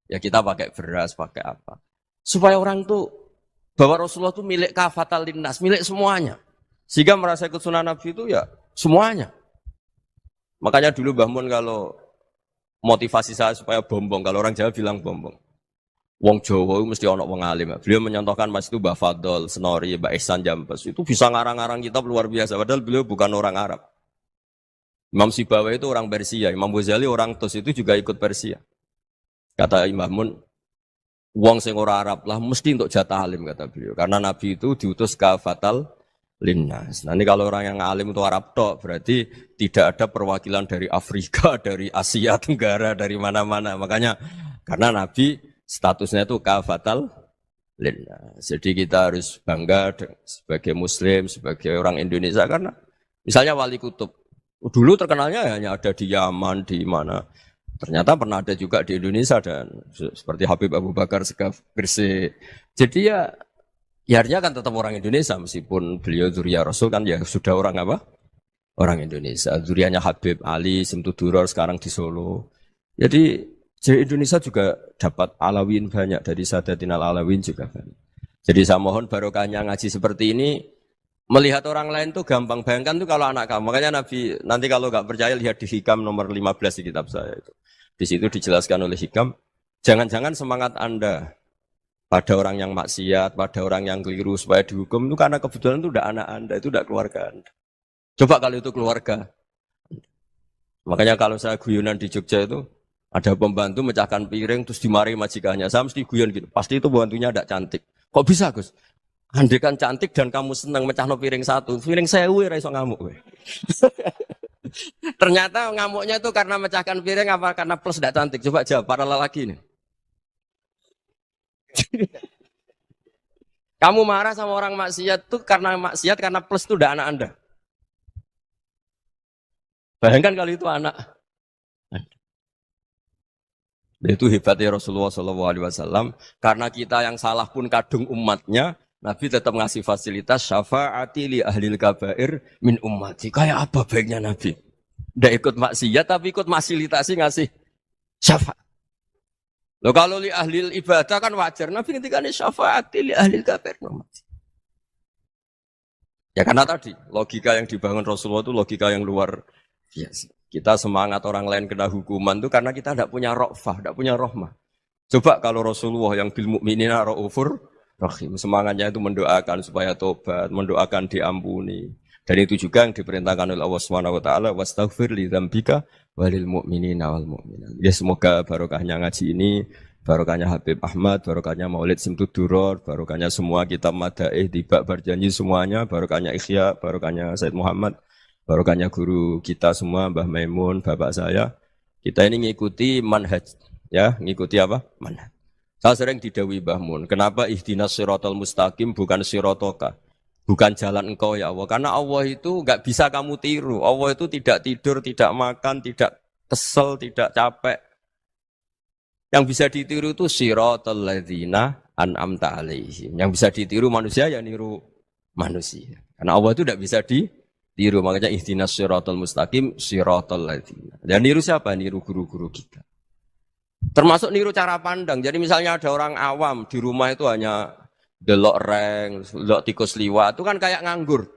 ya kita pakai beras, pakai apa. Supaya orang tuh bahwa Rasulullah itu milik kafatal linnas, milik semuanya. Sehingga merasa ikut sunnah Nabi itu ya semuanya. Makanya dulu Mbah Mun kalau motivasi saya supaya bombong, kalau orang Jawa bilang bombong. Wong Jawa itu mesti ono wong alim. Beliau menyontohkan mas itu Mbah Fadl, Senori, Mbah Ihsan Jambes. Itu bisa ngarang-ngarang kitab luar biasa. Padahal beliau bukan orang Arab. Imam Sibawai itu orang Persia. Imam Ghazali orang Tus itu juga ikut Persia. Kata Imam Mun, wong sing ora Arab lah mesti untuk jatah alim kata beliau. Karena Nabi itu diutus ke fatal linnas. Nah ini kalau orang yang alim itu Arab tok, berarti tidak ada perwakilan dari Afrika, dari Asia Tenggara, dari mana-mana. Makanya karena Nabi statusnya itu kafatal linnas. Jadi kita harus bangga sebagai Muslim, sebagai orang Indonesia karena misalnya Wali Kutub dulu terkenalnya hanya ada di Yaman, di mana. Ternyata pernah ada juga di Indonesia dan seperti Habib Abu Bakar Segaf Gresik. Jadi ya artinya kan tetap orang Indonesia meskipun beliau zuriyah Rasul kan ya sudah orang apa? Orang Indonesia. Zuriyahnya Habib Ali Simtuduror sekarang di Solo. Jadi Indonesia juga dapat alawin banyak dari Sadatinal Alawin juga banyak. Jadi saya mohon barokahnya ngaji seperti ini. Melihat orang lain tuh gampang, bayangkan tuh kalau anak kamu. Makanya Nabi, nanti kalau nggak percaya lihat di Hikam nomor 15 di kitab saya itu. Di situ dijelaskan oleh Hikam, jangan-jangan semangat Anda pada orang yang maksiat, pada orang yang keliru supaya dihukum itu karena kebetulan itu udah anak Anda, itu udah keluarga Anda. Coba kalau itu keluarga. Makanya kalau saya guyonan di Jogja itu, ada pembantu mecahkan piring terus dimarahi majikannya. Saya mesti guyon gitu, pasti itu pembantunya tidak cantik. Kok bisa Gus? Andai kan cantik dan kamu senang mecahno piring satu, piring 1000 ora iso ngamuk kowe. Ternyata ngamuknya itu karena mecahkan piring apa karena plus tidak cantik? Coba jawab para lelaki ini. Kamu marah sama orang maksiat tuh karena maksiat karena plus itu udah anak Anda. Bayangkan kalau itu anak. Itu hebatnya Rasulullah SAW karena kita yang salah pun kadung umatnya. Nabi tetap ngasih fasilitas syafaati li ahlil kabair min ummati. Kayak apa baiknya Nabi? Tidak ikut maksiat tapi ikut fasilitasi ngasih syafaat. Loh kalau li ahlil ibadah kan wajar. Nabi ketika ini syafaati li ahlil kabair min ummati. Ya karena tadi logika yang dibangun Rasulullah itu logika yang luar biasa. Kita semangat orang lain kena hukuman itu karena kita tidak punya ra'fah, tidak punya rahmah. Coba kalau Rasulullah yang bil mu'minina ra'ufur rahim, semangatnya itu mendoakan supaya tobat, mendoakan diampuni. Dan itu juga yang diperintahkan oleh Allah Subhanahu wa taala, wastaghfir li dzambika walil mu'minina wal mu'minat. Ya semoga barokahnya ngaji ini, barokahnya Habib Ahmad, barokahnya Maulid Simtuduror, barokahnya semua kitab madaih tiba berjanji semuanya, barokahnya Ikhya, barokahnya Said Muhammad, barokahnya guru kita semua Mbah Maimun, bapak saya. Kita ini ngikuti manhaj, ya, ngikuti apa? Manhaj. Saya sering didhawuhi Mbah Mun, kenapa ihdinas siratal mustaqim bukan sirotoka? Bukan jalan engkau ya Allah. Karena Allah itu enggak bisa kamu tiru. Allah itu tidak tidur, tidak makan, tidak kesel, tidak capek. Yang bisa ditiru itu siratal ladzina an'amta alaihim. Yang bisa ditiru manusia ya niru manusia. Karena Allah itu tidak bisa ditiru. Makanya ihdinas siratal mustaqim siratal ladzina. Dan niru siapa? Niru guru-guru kita. Termasuk niru cara pandang. Jadi misalnya ada orang awam di rumah itu hanya delok reng, delok tikus liwat, itu kan kayak nganggur.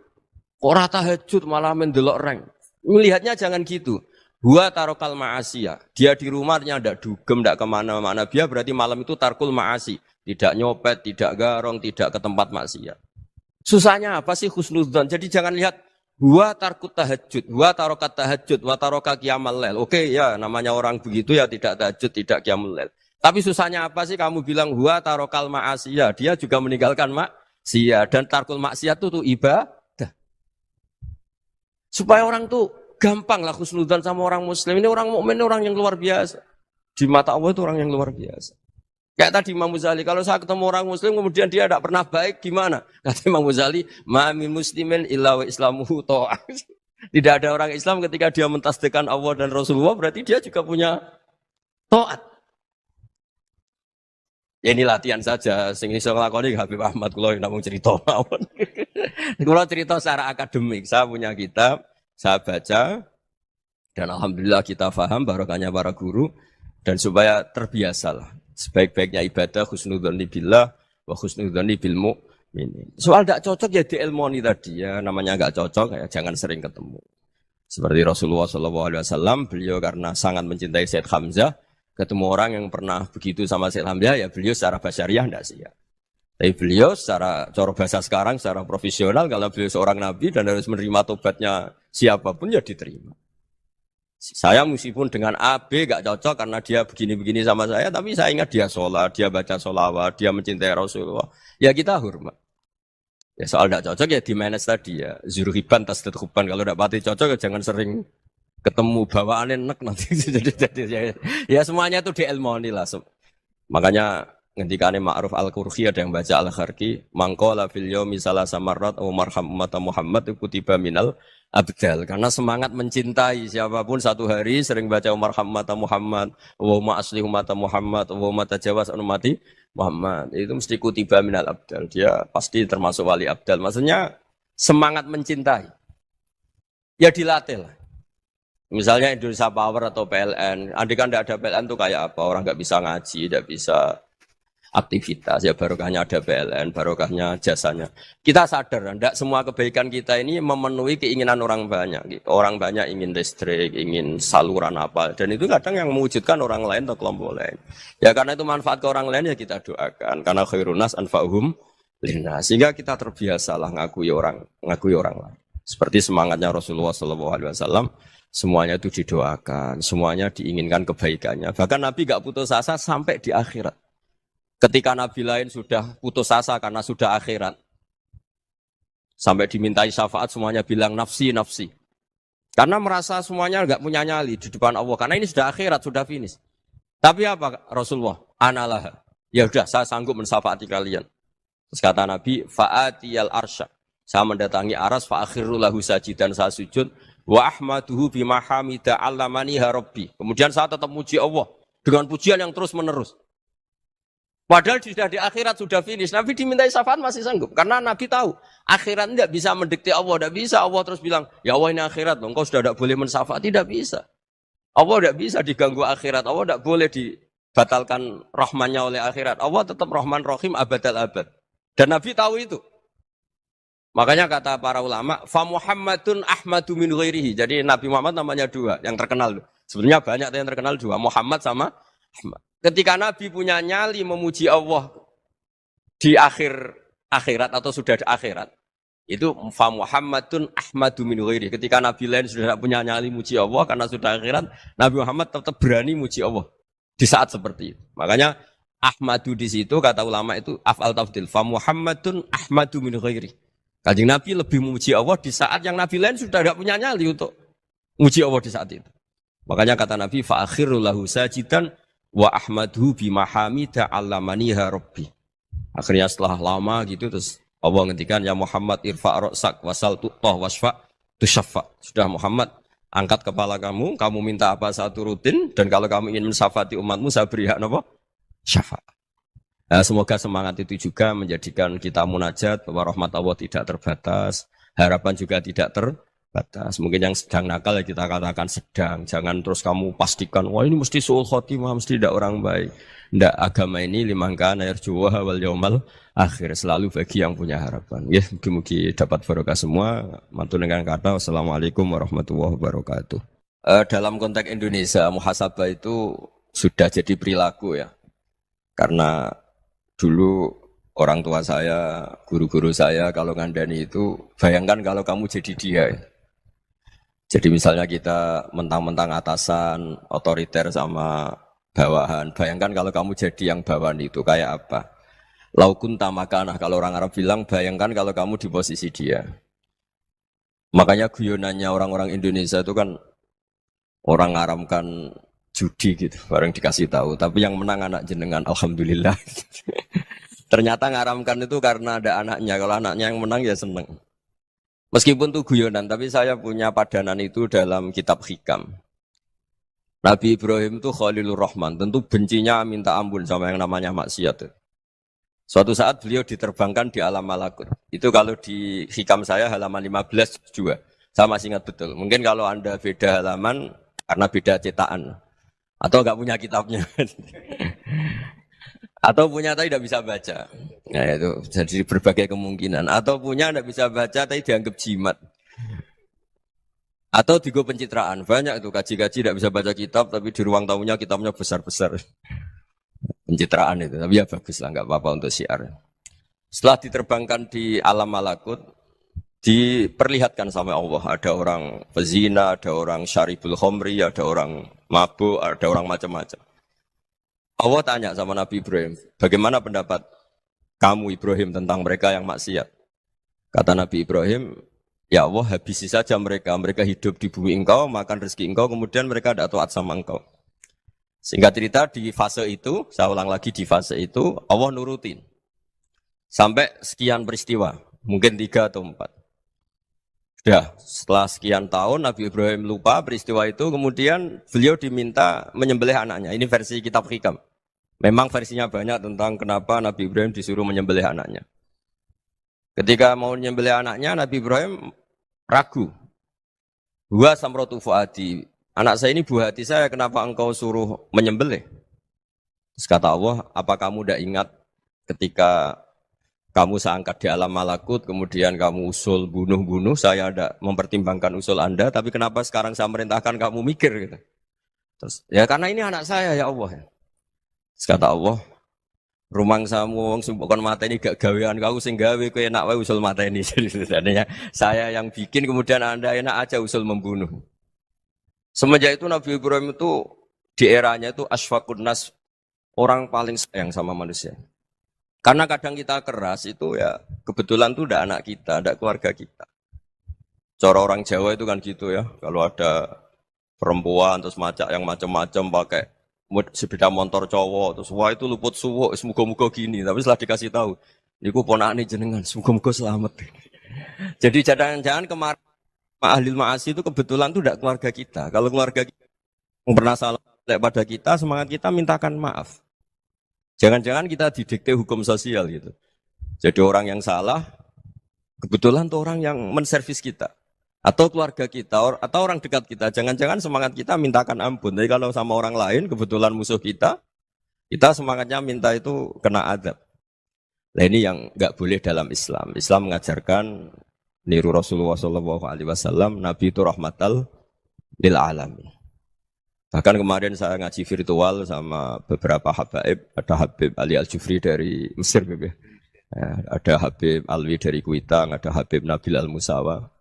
Ora tahajud malah mendelok reng. Melihatnya jangan gitu. Huwa tarokal ma'asiyah. Dia di rumahnya tidak dugem, tidak kemana-mana. Dia berarti malam itu tarkul ma'asi. Tidak nyopet, tidak garong, tidak ke tempat maksiat. Susahnya apa sih husnudzon? Jadi jangan lihat Wa tarkut tahajud, wa tarokat tahajud, wa taroka qiyamul lail. Oke ya, namanya orang begitu ya tidak tahajud, tidak qiyamul lail. Tapi susahnya apa sih kamu bilang wa tarokal ma'asiyah, dia juga meninggalkan maksiat dan tarkul maksiat itu tuh ibadah. Supaya orang tuh gampang lah husnudzan sama orang muslim. Ini orang mukmin, orang yang luar biasa. Di mata Allah itu orang yang luar biasa. Kayak tadi Imam Ghazali, kalau saya ketemu orang muslim kemudian dia tidak pernah baik, gimana? Kata Imam Ghazali, ma min muslimin illa wa islamuhu ta'ah. Tidak ada orang Islam ketika dia mentasdihkan Allah dan Rasulullah, berarti dia juga punya taat. Ya ini latihan saja, sing iso nglakoni Habib Ahmad kula namung cerita mawon. Kula cerita secara akademik, saya punya kitab saya baca dan alhamdulillah kita paham barokahnya para guru dan supaya terbiasalah sebaik-baiknya ibadah husnudzon billah wa husnudzon bil mu'minin. Soal tidak cocok ya diilmoni tadi ya, namanya nggak cocok ya jangan sering ketemu. Seperti Rasulullah SAW, beliau karena sangat mencintai Sayyid Hamzah, ketemu orang yang pernah begitu sama Sayyid Hamzah ya beliau secara basyariah tidak siap. Tapi beliau secara cara bahasa sekarang, secara profesional, kalau beliau seorang nabi dan harus menerima tobatnya siapapun ya diterima. Saya meskipun dengan A, B gak cocok karena dia begini-begini sama saya, tapi saya ingat dia sholat, dia baca sholawat, dia mencintai Rasulullah. Ya kita hormat. Ya soal gak cocok ya di manage tadi ya. Zurhiban, tasdadhuban. Kalau gak pati cocok ya jangan sering ketemu bawaannya enak nanti. Ya semuanya itu diilmoni lah. Makanya ngendikane Ma'ruf Al-Qurhi ada yang baca Al-Kharqi, mangqala fil yaumi salasa marrat wa marham ummat Muhammad kutiba minal abdal. Karena semangat mencintai siapapun satu hari sering baca marham ummat Muhammad, wa ma asli ummat Muhammad, wa ma tajawaz an ummati Muhammad. Itu mesti kutiba minal abdal. Dia pasti termasuk wali abdal. Maksudnya semangat mencintai. Ya dilatih lah. Misalnya Indonesia Power atau PLN, andai kan tidak ada PLN itu kayak apa? Orang nggak bisa ngaji, tidak bisa aktivitas, ya barokahnya ada PLN, barokahnya jasanya. Kita sadar, tidak semua kebaikan kita ini memenuhi keinginan orang banyak. Orang banyak ingin listrik, ingin saluran apa, dan itu kadang yang mewujudkan orang lain atau kelompok lain. Ya karena itu manfaat ke orang lain ya kita doakan. Karena khairunas anfa'uhum linnas. Sehingga kita terbiasalah ngakui orang lain. Seperti semangatnya Rasulullah SAW, semuanya itu didoakan, semuanya diinginkan kebaikannya. Bahkan Nabi gak putus asa sampai di akhirat. Ketika Nabi lain sudah putus asa karena sudah akhirat. Sampai dimintai syafaat semuanya bilang nafsi, nafsi. Karena merasa semuanya enggak punya nyali di depan Allah. Karena ini sudah akhirat, sudah finish. Tapi apa Rasulullah? Analah. Ya sudah, saya sanggup mensyafaati kalian. Terus kata Nabi, fa'atiyal arsya. Saya mendatangi aras, fa'akhiru lahu sajidan, saya sujud. Wa ahmaduhu bimahamida allamaniha rabbi. Kemudian saya tetap muji Allah. Dengan pujian yang terus menerus. Padahal sudah di akhirat, sudah finish. Nabi dimintai syafaat masih sanggup. Karena Nabi tahu, akhirat tidak bisa mendikte Allah. Tidak bisa. Allah terus bilang, ya Allah ini akhirat. Engkau sudah tidak boleh mensyafaat. Tidak bisa. Allah tidak bisa diganggu akhirat. Allah tidak boleh dibatalkan rahmannya oleh akhirat. Allah tetap rahman rahim abadal abad. Dan Nabi tahu itu. Makanya kata para ulama, fa Muhammadun ahmadu min ghairihi. Jadi Nabi Muhammad namanya dua. Yang terkenal. Sebenarnya banyak yang terkenal dua. Muhammad sama Ahmad. Ketika Nabi punya nyali memuji Allah di akhirat atau sudah di akhirat, itu fa Muhammadun ahmadu min ghairi. Ketika Nabi lain sudah tidak punya nyali muji Allah karena sudah akhirat, Nabi Muhammad tetap berani muji Allah di saat seperti itu. Makanya ahmadu di situ kata ulama itu af'al tafdil, fa Muhammadun ahmadu min ghairi. Kanjeng Nabi lebih memuji Allah di saat yang Nabi lain sudah tidak punya nyali untuk muji Allah di saat itu. Makanya kata Nabi fa akhiru lahu sajidan wa ahmadhu bimahamida allamaniha rabbi. Akhirnya setelah lama gitu terus Allah ngendikan ya Muhammad irfa' ra'sak wasal tu'tah wasfa' tusyaffa. Sudah Muhammad angkat kepala kamu minta apa saya turutin dan kalau kamu ingin mensyafaati umatmu saya beri hak apa? Syafaat. Nah, semoga semangat itu juga menjadikan kita munajat bahwa rahmat Allah tidak terbatas, harapan juga tidak terbatas. Mungkin yang sedang nakal ya kita katakan sedang. Jangan terus kamu pastikan, wah ini mesti su'ul khotimah, mesti tidak orang baik. Tidak, agama ini limangkan air juwa wal yaumal akhir. Selalu bagi yang punya harapan. Ya, mungkin dapat barokah semua. Mantu dengan kata, wassalamualaikum warahmatullahi wabarakatuh. Dalam konteks Indonesia, muhasabah itu sudah jadi perilaku ya. Karena dulu orang tua saya, guru-guru saya kalau ngandani itu, bayangkan kalau kamu jadi dia. Jadi misalnya kita mentang-mentang atasan, otoriter sama bawahan. Bayangkan kalau kamu jadi yang bawahan itu kayak apa? Laukun tamakanah, kalau orang Arab bilang, bayangkan kalau kamu di posisi dia. Makanya guyonannya orang-orang Indonesia itu kan orang ngaramkan judi gitu, bareng dikasih tahu. Tapi yang menang anak jenengan, alhamdulillah. Ternyata ngaramkan itu karena ada anaknya. Kalau anaknya yang menang ya seneng. Meskipun itu guyonan, tapi saya punya padanan itu dalam kitab Hikam. Nabi Ibrahim itu Khalilur Rahman, tentu bencinya minta ampun sama yang namanya maksiat. Suatu saat beliau diterbangkan di alam malakut. Itu kalau di Hikam saya halaman 15 juga. Saya masih ingat betul. Mungkin kalau Anda beda halaman karena beda cetakan atau nggak punya kitabnya. Atau punya tapi tidak bisa baca. Nah itu jadi berbagai kemungkinan. Atau punya tidak bisa baca tapi dianggap jimat. Atau digo pencitraan. Banyak itu kaji-kaji tidak bisa baca kitab tapi di ruang tamunya kitabnya besar-besar. Pencitraan itu. Tapi ya bagus lah, nggak apa-apa untuk syiar. Setelah diterbangkan di alam malakut, diperlihatkan sama Allah. Ada orang pezina, ada orang syaribul khomri, ada orang mabuk, ada orang macam-macam. Allah tanya sama Nabi Ibrahim, bagaimana pendapat kamu Ibrahim tentang mereka yang maksiat? Kata Nabi Ibrahim, ya Allah habisi saja mereka. Mereka hidup di bumi engkau, makan rezeki engkau, kemudian mereka tidak taat sama engkau. Singkat cerita di fase itu, saya ulang lagi di fase itu, Allah nurutin. Sampai sekian peristiwa, mungkin 3 atau 4. Sudah, setelah sekian tahun Nabi Ibrahim lupa peristiwa itu, kemudian beliau diminta menyembelih anaknya. Ini versi kitab Hikam. Memang versinya banyak tentang kenapa Nabi Ibrahim disuruh menyembelih anaknya. Ketika mau menyembelih anaknya, Nabi Ibrahim ragu. Huwa samratu fuadi. Anak saya ini buah hati saya, kenapa engkau suruh menyembelih? Terus kata Allah, apa kamu tidak ingat ketika kamu saya angkat di alam malakut, kemudian kamu usul bunuh-bunuh, saya ada mempertimbangkan usul Anda, tapi kenapa sekarang saya merintahkan kamu mikir gitu. Terus, ya karena ini anak saya ya Allah. Terus kata Allah, rumang samu wong sumpukon mateni gak gawean kau sing gawe kowe enak wae usul mateni. Jadi sebenarnya saya yang bikin kemudian Anda enak aja usul membunuh. Semenjak itu Nabi Ibrahim itu di eranya itu asfaqun nas, orang paling sayang sama manusia. Karena kadang kita keras itu ya kebetulan tuh udah anak kita, ada keluarga kita. Cara orang Jawa itu kan gitu ya. Kalau ada perempuan terus macak yang macam-macam pakai sepeda motor cowok terus wah itu luput suwo, semoga-moga gini. Tapi setelah dikasih tahu, niku ponakane jenengan, semoga-moga selamat. Jadi jangan-jangan kemarin ahli ma'asi itu kebetulan tuh tidak keluarga kita. Kalau keluarga kita yang pernah salah pada kita, semangat kita mintakan maaf. Jangan-jangan kita didikte hukum sosial gitu. Jadi orang yang salah, kebetulan tuh orang yang menservis kita. Atau keluarga kita, atau orang dekat kita. Jangan-jangan semangat kita mintakan ampun. Jadi kalau sama orang lain, kebetulan musuh kita semangatnya minta itu kena adab. Nah ini yang nggak boleh dalam Islam. Islam mengajarkan niru Rasulullah SAW, Nabi itu rahmatal lil alamin. Bahkan kemarin saya ngaji virtual sama beberapa habaib, ada Habib Ali Al-Jufri dari Mesir, ada Habib Alwi dari Kuitang, ada Habib Nabil Al-Musawa.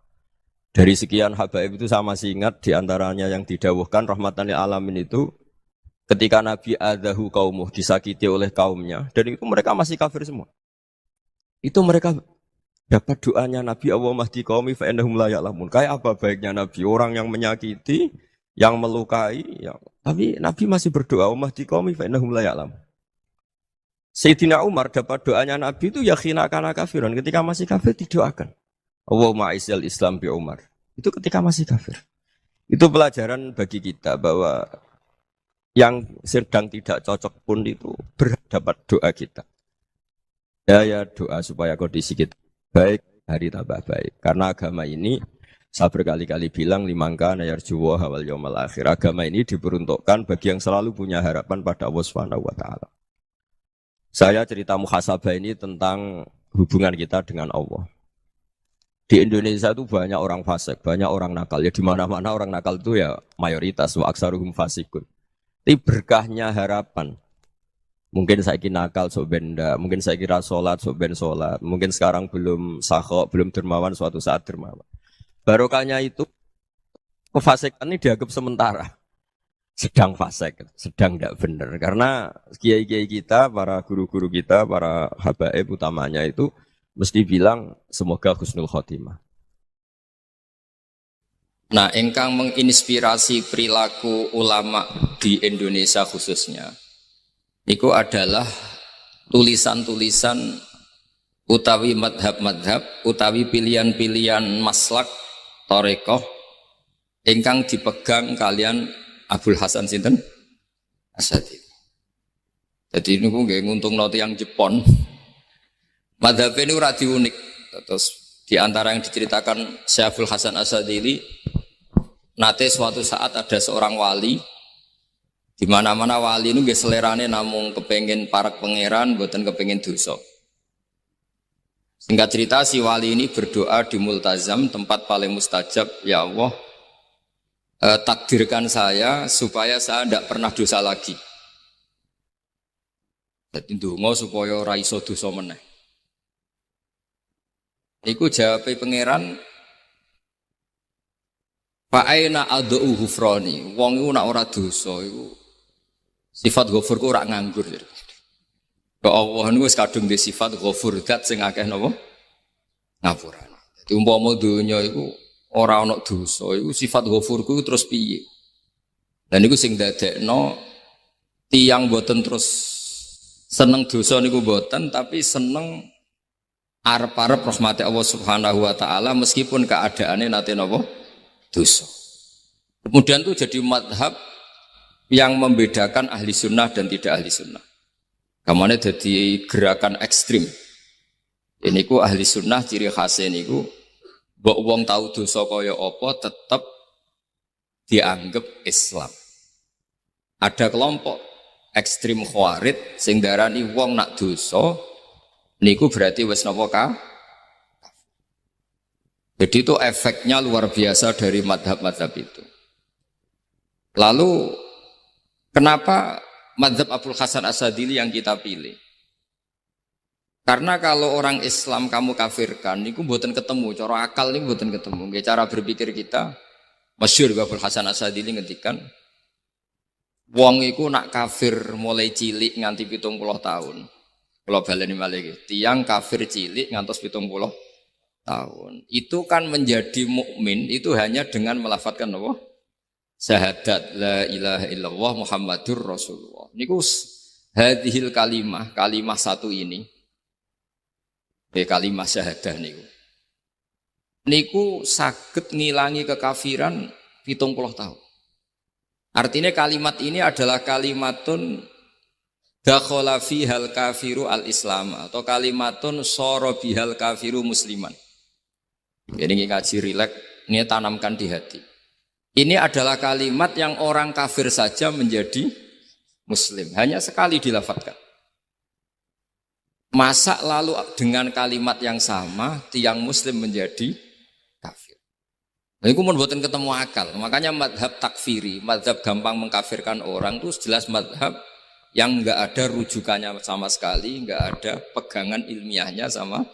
Dari sekian habaib itu saya masih ingat diantaranya yang didawuhkan rahmatan lil alamin itu ketika Nabi adahu kaumuh, disakiti oleh kaumnya, dan itu mereka masih kafir semua. Itu mereka dapat doanya Nabi Allah mahdi qaumi fa innahum la ya'lamun. Kayak apa baiknya Nabi, orang yang menyakiti, yang melukai, tapi Nabi masih berdoa mahdi qaumi fa innahum la ya'lamun. Sayyidina Umar dapat doanya Nabi itu yakhina kana kafiran, ketika masih kafir didoakan. Allahumma a'izzal Islam bi Umar. Itu ketika masih kafir. Itu pelajaran bagi kita bahwa yang sedang tidak cocok pun itu berdapat doa kita. Ya doa supaya kondisi kita baik, hari tambah baik. Karena agama ini, saya berkali-kali bilang, limangka nayarjuwa hawal yawmal akhir. Agama ini diperuntukkan bagi yang selalu punya harapan pada Allah Subhanahu wa Ta'ala. Saya cerita muhasabah ini tentang hubungan kita dengan Allah. Di Indonesia itu banyak orang fasik, banyak orang nakal. Ya di mana-mana orang nakal itu ya mayoritas, wa aksaruhum fasikun. Tapi berkahnya harapan. Mungkin saya kira nakal sok benda, mungkin saya kira sholat sok ben sholat, mungkin sekarang belum sakhok, belum dermawan, suatu saat dermawan. Barokahnya itu kefasikan ini dianggap sementara, sedang fasik, sedang tidak benar. Karena kiai-kiai kita, para guru-guru kita, para habaib utamanya itu mesti bilang semoga husnul khotimah. Nah, engkang menginspirasi perilaku ulama di Indonesia khususnya itu adalah tulisan-tulisan utawi madhab-madhab, utawi pilihan-pilihan maslak, torekoh, ingkang dipegang kalian Abdul Hasan sinten Asadi. Jadi ini nggih nguntung noti yang Jepon. Madhab ini ora unik. Terus Di antara yang diceritakan Syekhul Hasan Asadili, nate suatu saat ada seorang wali, di mana-mana wali itu nggih selerane namung kepengin parak pangeran, mboten kepengin dosa. Singkat cerita si wali ini berdoa di multazam, tempat paling mustajab, ya Allah, takdirkan saya supaya saya tidak pernah dosa lagi. Jadi ndonga supaya ora iso dosa meneh. Iku jawabe pangeran, fa aina ad'u ghufrani. Wong iku nek ora dosa iku sifat ghafur ku ora nganggur. Kok Allah niku wis kadung di sifat ghafur zat sing akeh napa? Ngapurane. Dadi umpama donya iku ora ana dosa, iku sifat ghafurku terus piye? Dan niku sing dadekno tiyang boten terus seneng dosa niku boten, tapi seneng arep-arep rahmati Allah Subhanahu wa taala meskipun keadaannya nate napa? Dosa. Kemudian itu jadi madhab yang membedakan ahli sunnah dan tidak ahli sunnah. Kamane jadi gerakan ekstrim. Ini ku ahli sunnah ciri khasnya niku mbok wong tahu dosa kaya apa tetap dianggap Islam. Ada kelompok ekstrim khawarij sing darani wong nak dosa niku berarti wis napa ka? Jadi itu efeknya luar biasa dari madhab-madhab itu. Lalu kenapa madhab Abul Hasan Asadili yang kita pilih? Karena kalau orang Islam kamu kafirkan, niku mboten ketemu, cara akal niku mboten ketemu. Nggih cara berpikir kita, masyhur Abul Hasan Asadili ngendikan, wong iku nak kafir mulai cilik nganti 70 tahun. Kalau baleni malih tiang kafir cilik ngantos 70 tahun. Itu kan menjadi mukmin itu hanya dengan melafadzkan apa? Syahadat la ilaha illallah Muhammadur Rasulullah. Niku hadhil kalimah satu ini. Kalimah syahadah niku. Niku saged ngilangi kekafiran 70 tahun. Artinya kalimat ini adalah kalimatun dakhala fihal kafiru al-islam atau kalimatun sara bihal kafiru musliman. Ini ngaji rileks, ini tanamkan di hati. Ini adalah kalimat yang orang kafir saja menjadi muslim, hanya sekali dilafadzkan. Masa lalu dengan kalimat yang sama tiang muslim menjadi kafir. Nah, itu mboten ketemu akal. Makanya madhab takfiri, madhab gampang mengkafirkan orang itu jelas madhab yang enggak ada rujukannya sama sekali, enggak ada pegangan ilmiahnya sama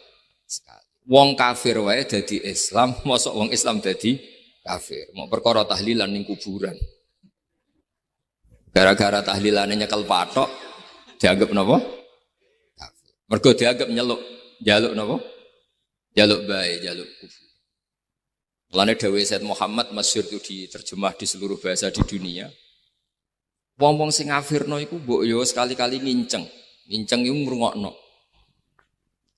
sekali. Wong kafir wae dadi Islam, mosok wong Islam dadi kafir. Mau perkara tahlilan ning kuburan. Gara-gara tahlilane nyekel patok dianggap napa? Kafir. Mergo dianggap njaluk napa? Jaluk bae, jaluk kubur. Mulane dawuh Said Muhammad masyhur itu diterjemah di seluruh bahasa di dunia. Wong-wong sing ngafirno iku mbok yo sekali-kali nginceng. Nginceng iku ngrungokno.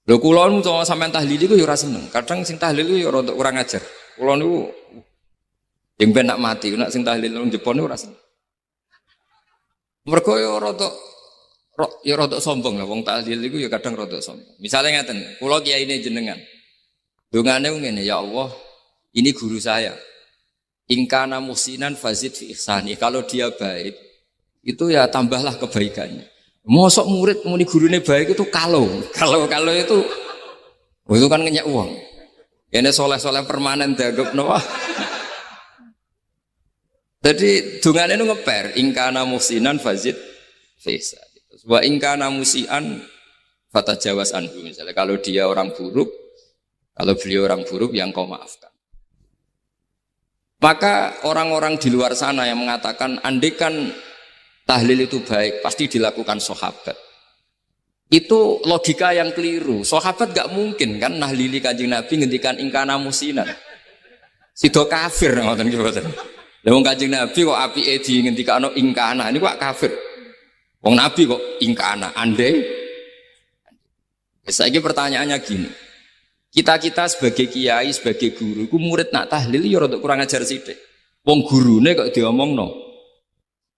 Lho kula nu sampean tahlil iku yo ora seneng. Kadang sing tahlil iku yo rada kurang ajar. Kula niku yang ben nak mati, nak sing tahlil nang Jepun niku ora seneng. Mergo yo rada sombong lah wong tahlil iku yo kadang rada sombong. Misale ngeten, kula kiyaine jenengan. Dongane ngene, ya Allah, ini guru saya. Ingkana muhsinan fazid fi ihsani. Kalau dia baik itu ya tambahlah kebaikannya. Mosok murid muni gurune baik itu kalau itu kan ngenyek uang. Ini soleh-soleh permanen dianggap nawa. Jadi dungane itu ngeper. Ingkana muhsinan fazid fisa. Wa ingkana musian fatajawas anhu. Misalnya kalau dia orang buruk, kalau beliau orang buruk yang kau maafkan. Maka orang-orang di luar sana yang mengatakan andekan tahlil itu baik, pasti dilakukan sahabat. Itu logika yang keliru. Sahabat gak mungkin kan nahlili Kanjeng Nabi ngendikan ingkana musinan. Sido kafir ngoten ki mboten. Lah wong Kanjeng Nabi kok apike di ngendikano ingkana, ini kok kafir. Wong Nabi kok ingkana, andai. Saiki pertanyaannya gini. Kita sebagai kiai, sebagai guru, ku murid nak tahlil ya rada kurang ajar sithik. Wong gurune kok diomongno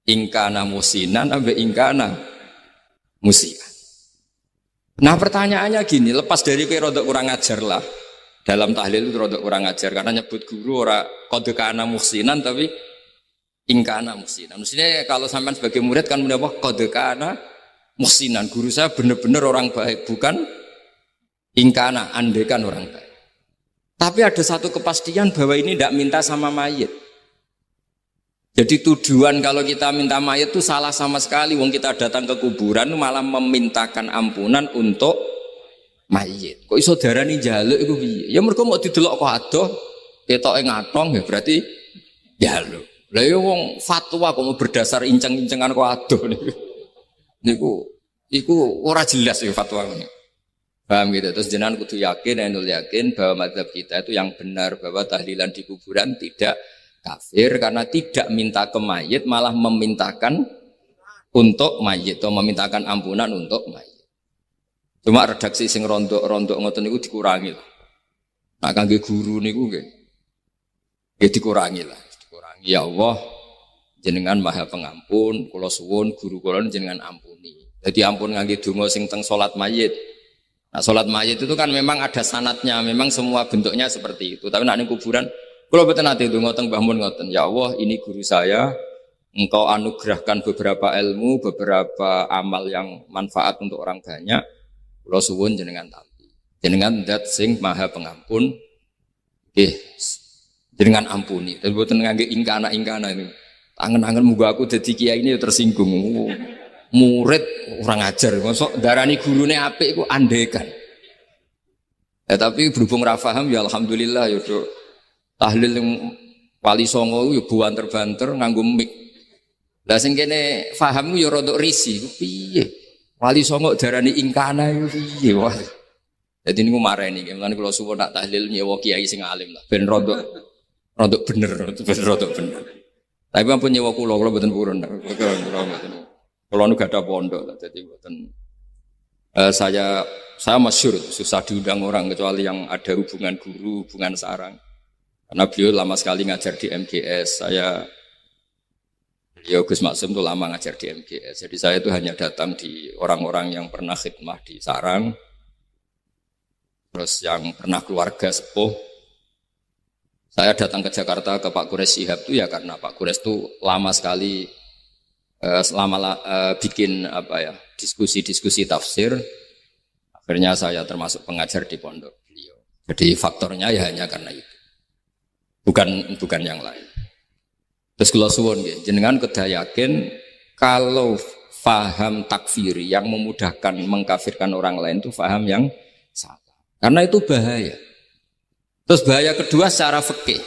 ingkana musinan ambek ingkana musian. Nah pertanyaannya gini, lepas dari kowe rada kurang ajar lah, dalam tahlil itu rada kurang ajar karena nyebut guru ora qad kana muhsinan tapi ingkana muhsinan. Maksudnya kalau sampean sebagai murid kan mendapat qad kana muhsinan. Guru saya benar-benar orang baik, bukan ingkana andekan orang baik. Tapi ada satu kepastian bahwa ini tidak minta sama mayit. Jadi tujuan kalau kita minta mayit itu salah sama sekali. Wong kita datang ke kuburan malah memintakan ampunan untuk mayit. Kok iso darani njaluk iku piye? Ya mergo mau didelok kok adoh, ketoke ngatong ya berarti njaluk. Lah ya wong fatwa kok mau berdasar inceng-incengan kok adoh niku. Iku ora jelas ya fatwa ini. Paham gitu. Terus jenengan kudu yakin, enul yakin bahwa mazhab kita itu yang benar bahwa tahlilan di kuburan tidak kafir karena tidak minta ke mayit malah memintakan untuk mayit atau memintakan ampunan untuk mayit. Cuma redaksi sing rondok-rondok ngoten niku dikurangi lah. Nah kangge guru niku nggih. Nggih dikurangi lah, dikurangi. Ya Allah, jenengan Maha Pengampun, kula suwun guru kula jenengan ampuni. Jadi ampun ngangge donga sing teng salat mayit. Nah salat mayit itu kan memang ada sanatnya, memang semua bentuknya seperti itu. Tapi nek ning kuburan kalau betul nanti itu ngotong Mbah Mun ngoten, ya Allah ini guru saya, engkau anugerahkan beberapa ilmu, beberapa amal yang manfaat untuk orang banyak. Kula suwun jenengan tampi, jenengan zat sing Maha Pengampun, jenengan ampuni. Dan buatan ngangge ingkana ini, tangan muga aku jadi kiai ini tersinggung. Murid orang ajar, masuk darani gurune apik iku andekan. Ya tapi berhubung ra paham ya alhamdulillah ya tahlil yang wali songo ya buanter-banter nganggo mik. Lah sing kene paham ya rada risi piye. Wali songo darani ingkana iku piye wah. Dadi niku mareni mulane kula suwun nak tahlil nyewa kiai sing alim lah ben rada bener, rada bener. Tapi ampun nyewa kula mboten purun. Kula nu gak ada pondok dadi mboten saya masyhur susah diundang orang kecuali yang ada hubungan guru, hubungan sarang. Karena beliau lama sekali ngajar di MGS, beliau Gus Maksum itu lama ngajar di MGS. Jadi saya itu hanya datang di orang-orang yang pernah khidmah di sarang, terus yang pernah keluarga sepuh. Saya datang ke Jakarta ke Pak Quraisy Shihab itu ya karena Pak Quraisy itu lama sekali bikin diskusi-diskusi tafsir. Akhirnya saya termasuk pengajar di pondok beliau. Jadi faktornya ya hanya karena itu. Bukan yang lain. Terus kula suwun nggih, jenengan kedah yakin kalau faham takfiri yang memudahkan mengkafirkan orang lain itu faham yang salah. Karena itu bahaya. Terus bahaya kedua secara fikih.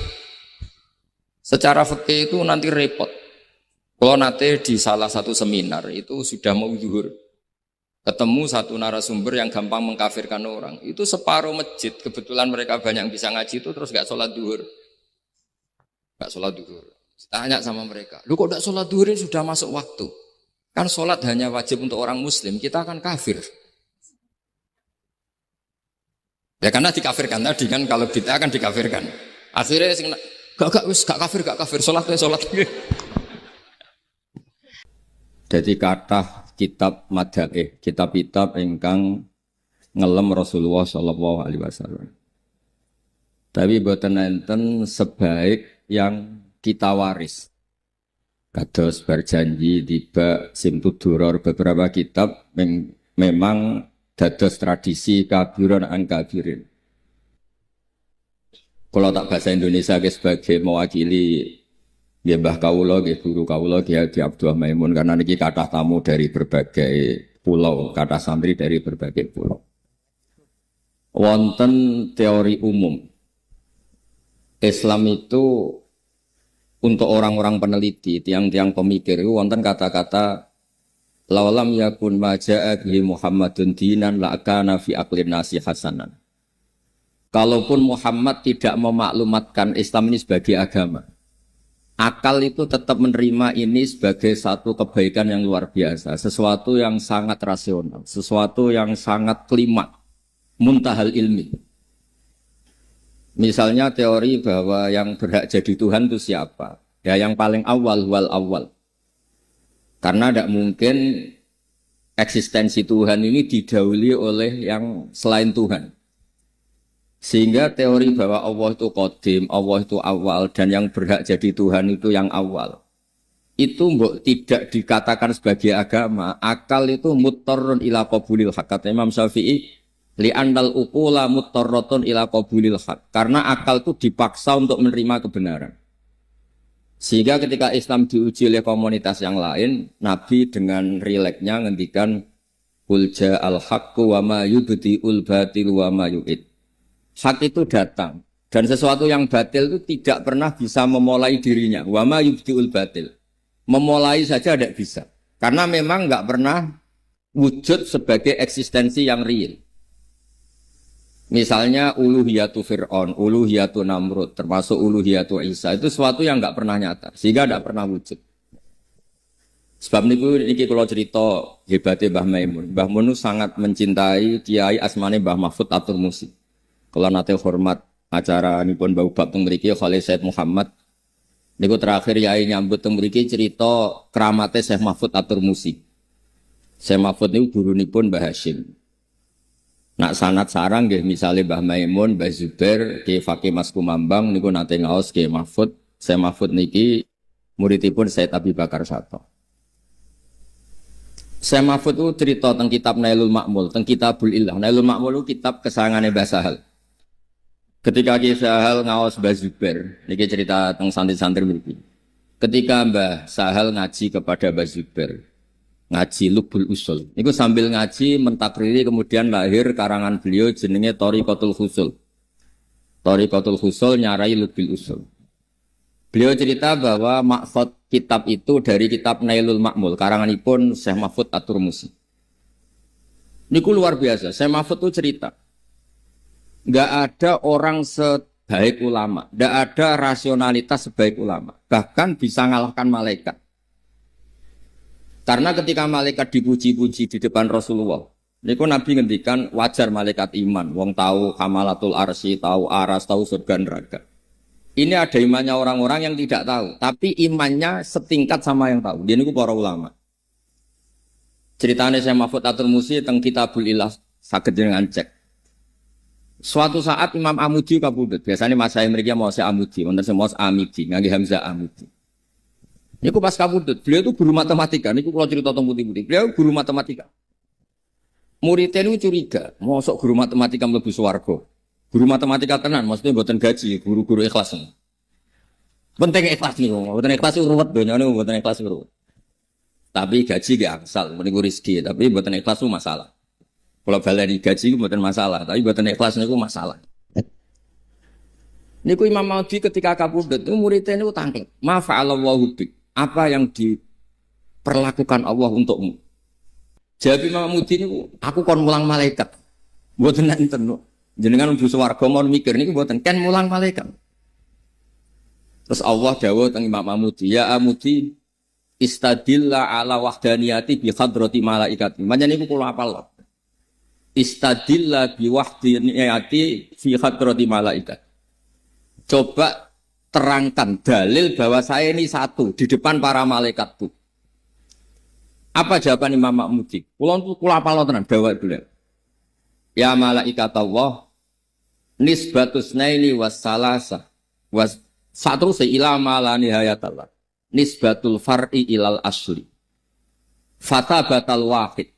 Secara fikih itu nanti repot. Kalau nanti di salah satu seminar itu sudah mau zuhur. Ketemu satu narasumber yang gampang mengkafirkan orang. Itu separuh masjid, kebetulan mereka banyak yang bisa ngaji itu terus gak sholat zuhur. Gak sholat duhur. Tanya sama mereka, lu kok gak sholat duhur ini sudah masuk waktu? Kan sholat hanya wajib untuk orang muslim, kita akan kafir. Ya karena dikafirkan tadi kan, kalau bid'ah akan dikafirkan. Akhirnya gak kafir, sholat. Jadi kata kitab madaih, kitab-kitab ingkang ngelem Rasulullah Shallallahu Alaihi Wasallam. Tapi boten enten sebaik yang kita waris. Kados berjanji tiba simtuduror beberapa kitab memang dados tradisi kabiron angkabirin. Kalau tak bahasa Indonesia sebagai mewakili Mbah Kawula, guru Kawula Ki Abdul Maimun karena niki kathah tamu dari berbagai pulau, kathah santri dari berbagai pulau. Wonten teori umum. Islam itu untuk orang-orang peneliti, tiang-tiang pemikir itu wonten kata-kata laulam yakun maja'a bihi Muhammadun dinan la'akana fi aqlin nasi hasanan. Kalaupun Muhammad tidak memaklumatkan Islam ini sebagai agama, akal itu tetap menerima ini sebagai satu kebaikan yang luar biasa, sesuatu yang sangat rasional, sesuatu yang sangat klimak, muntahal ilmi. Misalnya teori bahwa yang berhak jadi Tuhan itu siapa? Ya yang paling awal, wal awal. Karena tidak mungkin eksistensi Tuhan ini didahului oleh yang selain Tuhan. Sehingga teori bahwa Allah itu qadim, Allah itu awal, dan yang berhak jadi Tuhan itu yang awal. Itu mbok tidak dikatakan sebagai agama. Akal itu muttarrun ila qabulil haq. Kata Imam Syafi'i, li'annal uqula muttarratun ila qabulil haq. Karena akal itu dipaksa untuk menerima kebenaran. Sehingga ketika Islam diuji oleh komunitas yang lain, Nabi dengan rileksnya ngendikan qul ja'al haqqu wa ma yubdi'ul batilu wa ma yu'id. Hak itu datang dan sesuatu yang batil itu tidak pernah bisa memulai dirinya. Wa ma yubdi'ul batil. Memulai saja tidak bisa. Karena memang nggak pernah wujud sebagai eksistensi yang real. Misalnya uluhiyatu Fir'aun, uluhiyatu Namrud, termasuk uluhiyatu Isa. Itu sesuatu yang nggak pernah nyata. Sehingga tidak pernah wujud. Sebab ini kalau cerita hebatnya Mbah Maimun. Mbah Mun sangat mencintai Kiai asmane Mbah Mahfud Atur Musi. Kalau nanti hormat acara nipun bau bab teng mriki Khalil Said Muhammad niku terakhir yai nyambut teng mriki cerita keramate Syekh Mahfud Atur Musi. Syekh Mahfud niku gurunipun Mbah Hasyim. Nak sanad sarang nggih misale Mbah Maimun, Mbah Zubair, Ki Fakih Mas Kumambang niku nate ngaos Ki Mahfud. Syekh Mahfud niki muridipun Said Abi Bakar Sato. Syekh Mahfud itu cerita tentang kitab Nailul Ma'mul, tentang Kitabul Ilah. Nailul Ma'mul itu kitab kesayangane Mbah Sahal. Ketika Ki Sahal ngaos Mbah Zubair, ini cerita tentang santri-santri mriki. Ketika Mbah Sahal ngaji kepada Mbah Zubair, ngaji Lubul Usul. Niku sambil ngaji mentakriri kemudian lahir karangan beliau jenenge Thariqatul Husul. Thariqatul Husul nyarai Lubul Usul. Beliau cerita bahwa maksud kitab itu dari kitab Nailul Ma'mul, karanganipun Syekh Mahfud Atur Musi. Niku luar biasa. Syekh Mahfud itu cerita. Nggak ada orang sebaik ulama, nggak ada rasionalitas sebaik ulama, bahkan bisa ngalahkan malaikat. Karena ketika malaikat dipuji-puji di depan Rasulullah, niku Nabi ngendikan wajar malaikat iman, wong tahu kamalatul arsy, tahu aras, tahu surga neraka. Ini ada imannya orang-orang yang tidak tahu, tapi imannya setingkat sama yang tahu. Dia niku para ulama. Ceritanya saya Mahfud Atur Musi tentang Kitabul Ilah saged jenengan cek. Suatu saat Imam Amudi kabudut. Biasanya mas saya mereka mau saya Amudi, wonten sing maos Amidi, ngangge hamzah Amudi. Niku pas kabudut, beliau itu guru matematika. Niku kalau cerita tentang putih-putih, beliau guru matematika. Muridnya itu curiga, mosok guru matematika mlebu swarga. Guru matematika tenan, maksudnya mboten gaji, guru-guru ikhlas. Penting ikhlas niku, mboten ikhlas ruwet donyane, mboten ikhlas ruwet. Tapi gaji ge angsal, meniku rezeki, tapi mboten ikhlas itu masalah. Kalau baleni gaji itu bukan masalah, tapi buatan ikhlas itu masalah. Niku Imam Maudi ketika kabudut itu muridnya itu tangkil. Mafa'alallahu bik. Apa yang diperlakukan Allah untukmu? Jawab Imam Maudi niku, aku kon mulang malaikat. Buatan enten. Jenengan mlebu swarga mon mikir niku buatan kan mulang malaikat. Terus Allah dawuh teng Imam Maudi, ya Amudi istadilla ala wahdaniyati bi hadrati malaikati. Manjen niku kula apal. Istadilla biwahdiyati fi hadrati malaikat. Coba terangkan dalil bahwa saya ini satu di depan para malaikat itu. Apa jawaban Imam Ma'mudi? Kula apal tenan dawuh beliau. Ya malaikat Allah nisbatus naili wassalasa was satu ila ma nihayatallah. Nisbatul far'i ilal asli. Fatabatal wahid.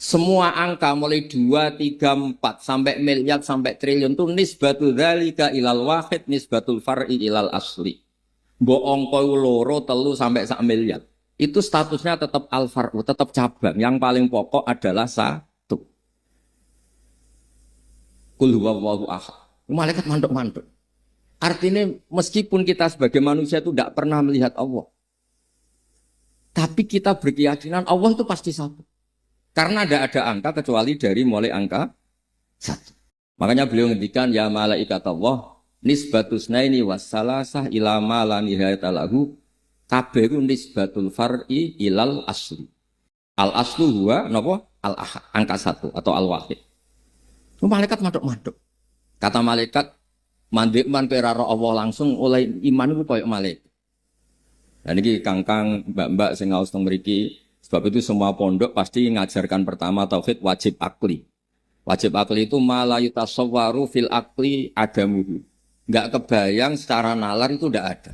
Semua angka mulai 2, 3, 4 sampai miliar sampai triliun itu nisbatul dzalika ilal wahid nisbatul far'i ilal asli. Mbok angka loro 3 sampai 1 miliar. Itu statusnya tetap al-far'u, tetap cabang. Yang paling pokok adalah 1. Qul huwallahu ahad. Malaikat manduk-manduk. Artinya meskipun kita sebagai manusia itu tidak pernah melihat Allah, tapi kita berkeyakinan Allah itu pasti 1. Karena tidak ada angka kecuali dari mulai angka 1. Makanya beliau ngendikan ya malaikat Allah nisbatus naini wassalasah ila ma la nihayata lahu kabeh ku nisbatul far'i ilal asli. Al aslu huwa napa? Al ahad, angka 1 atau al wahid. Malaikat manduk-manduk. Kata malaikat mandek man kira Allah langsung oleh iman itu koyo malaikat. Dan ini kangkang mbak-mbak sing ngaos teng mriki. Sebab itu semua pondok pasti mengajarkan pertama tauhid wajib akli. Wajib akli itu ma la yutasawwaru fil akli adamuhu. Enggak kebayang secara nalar itu ndak ada.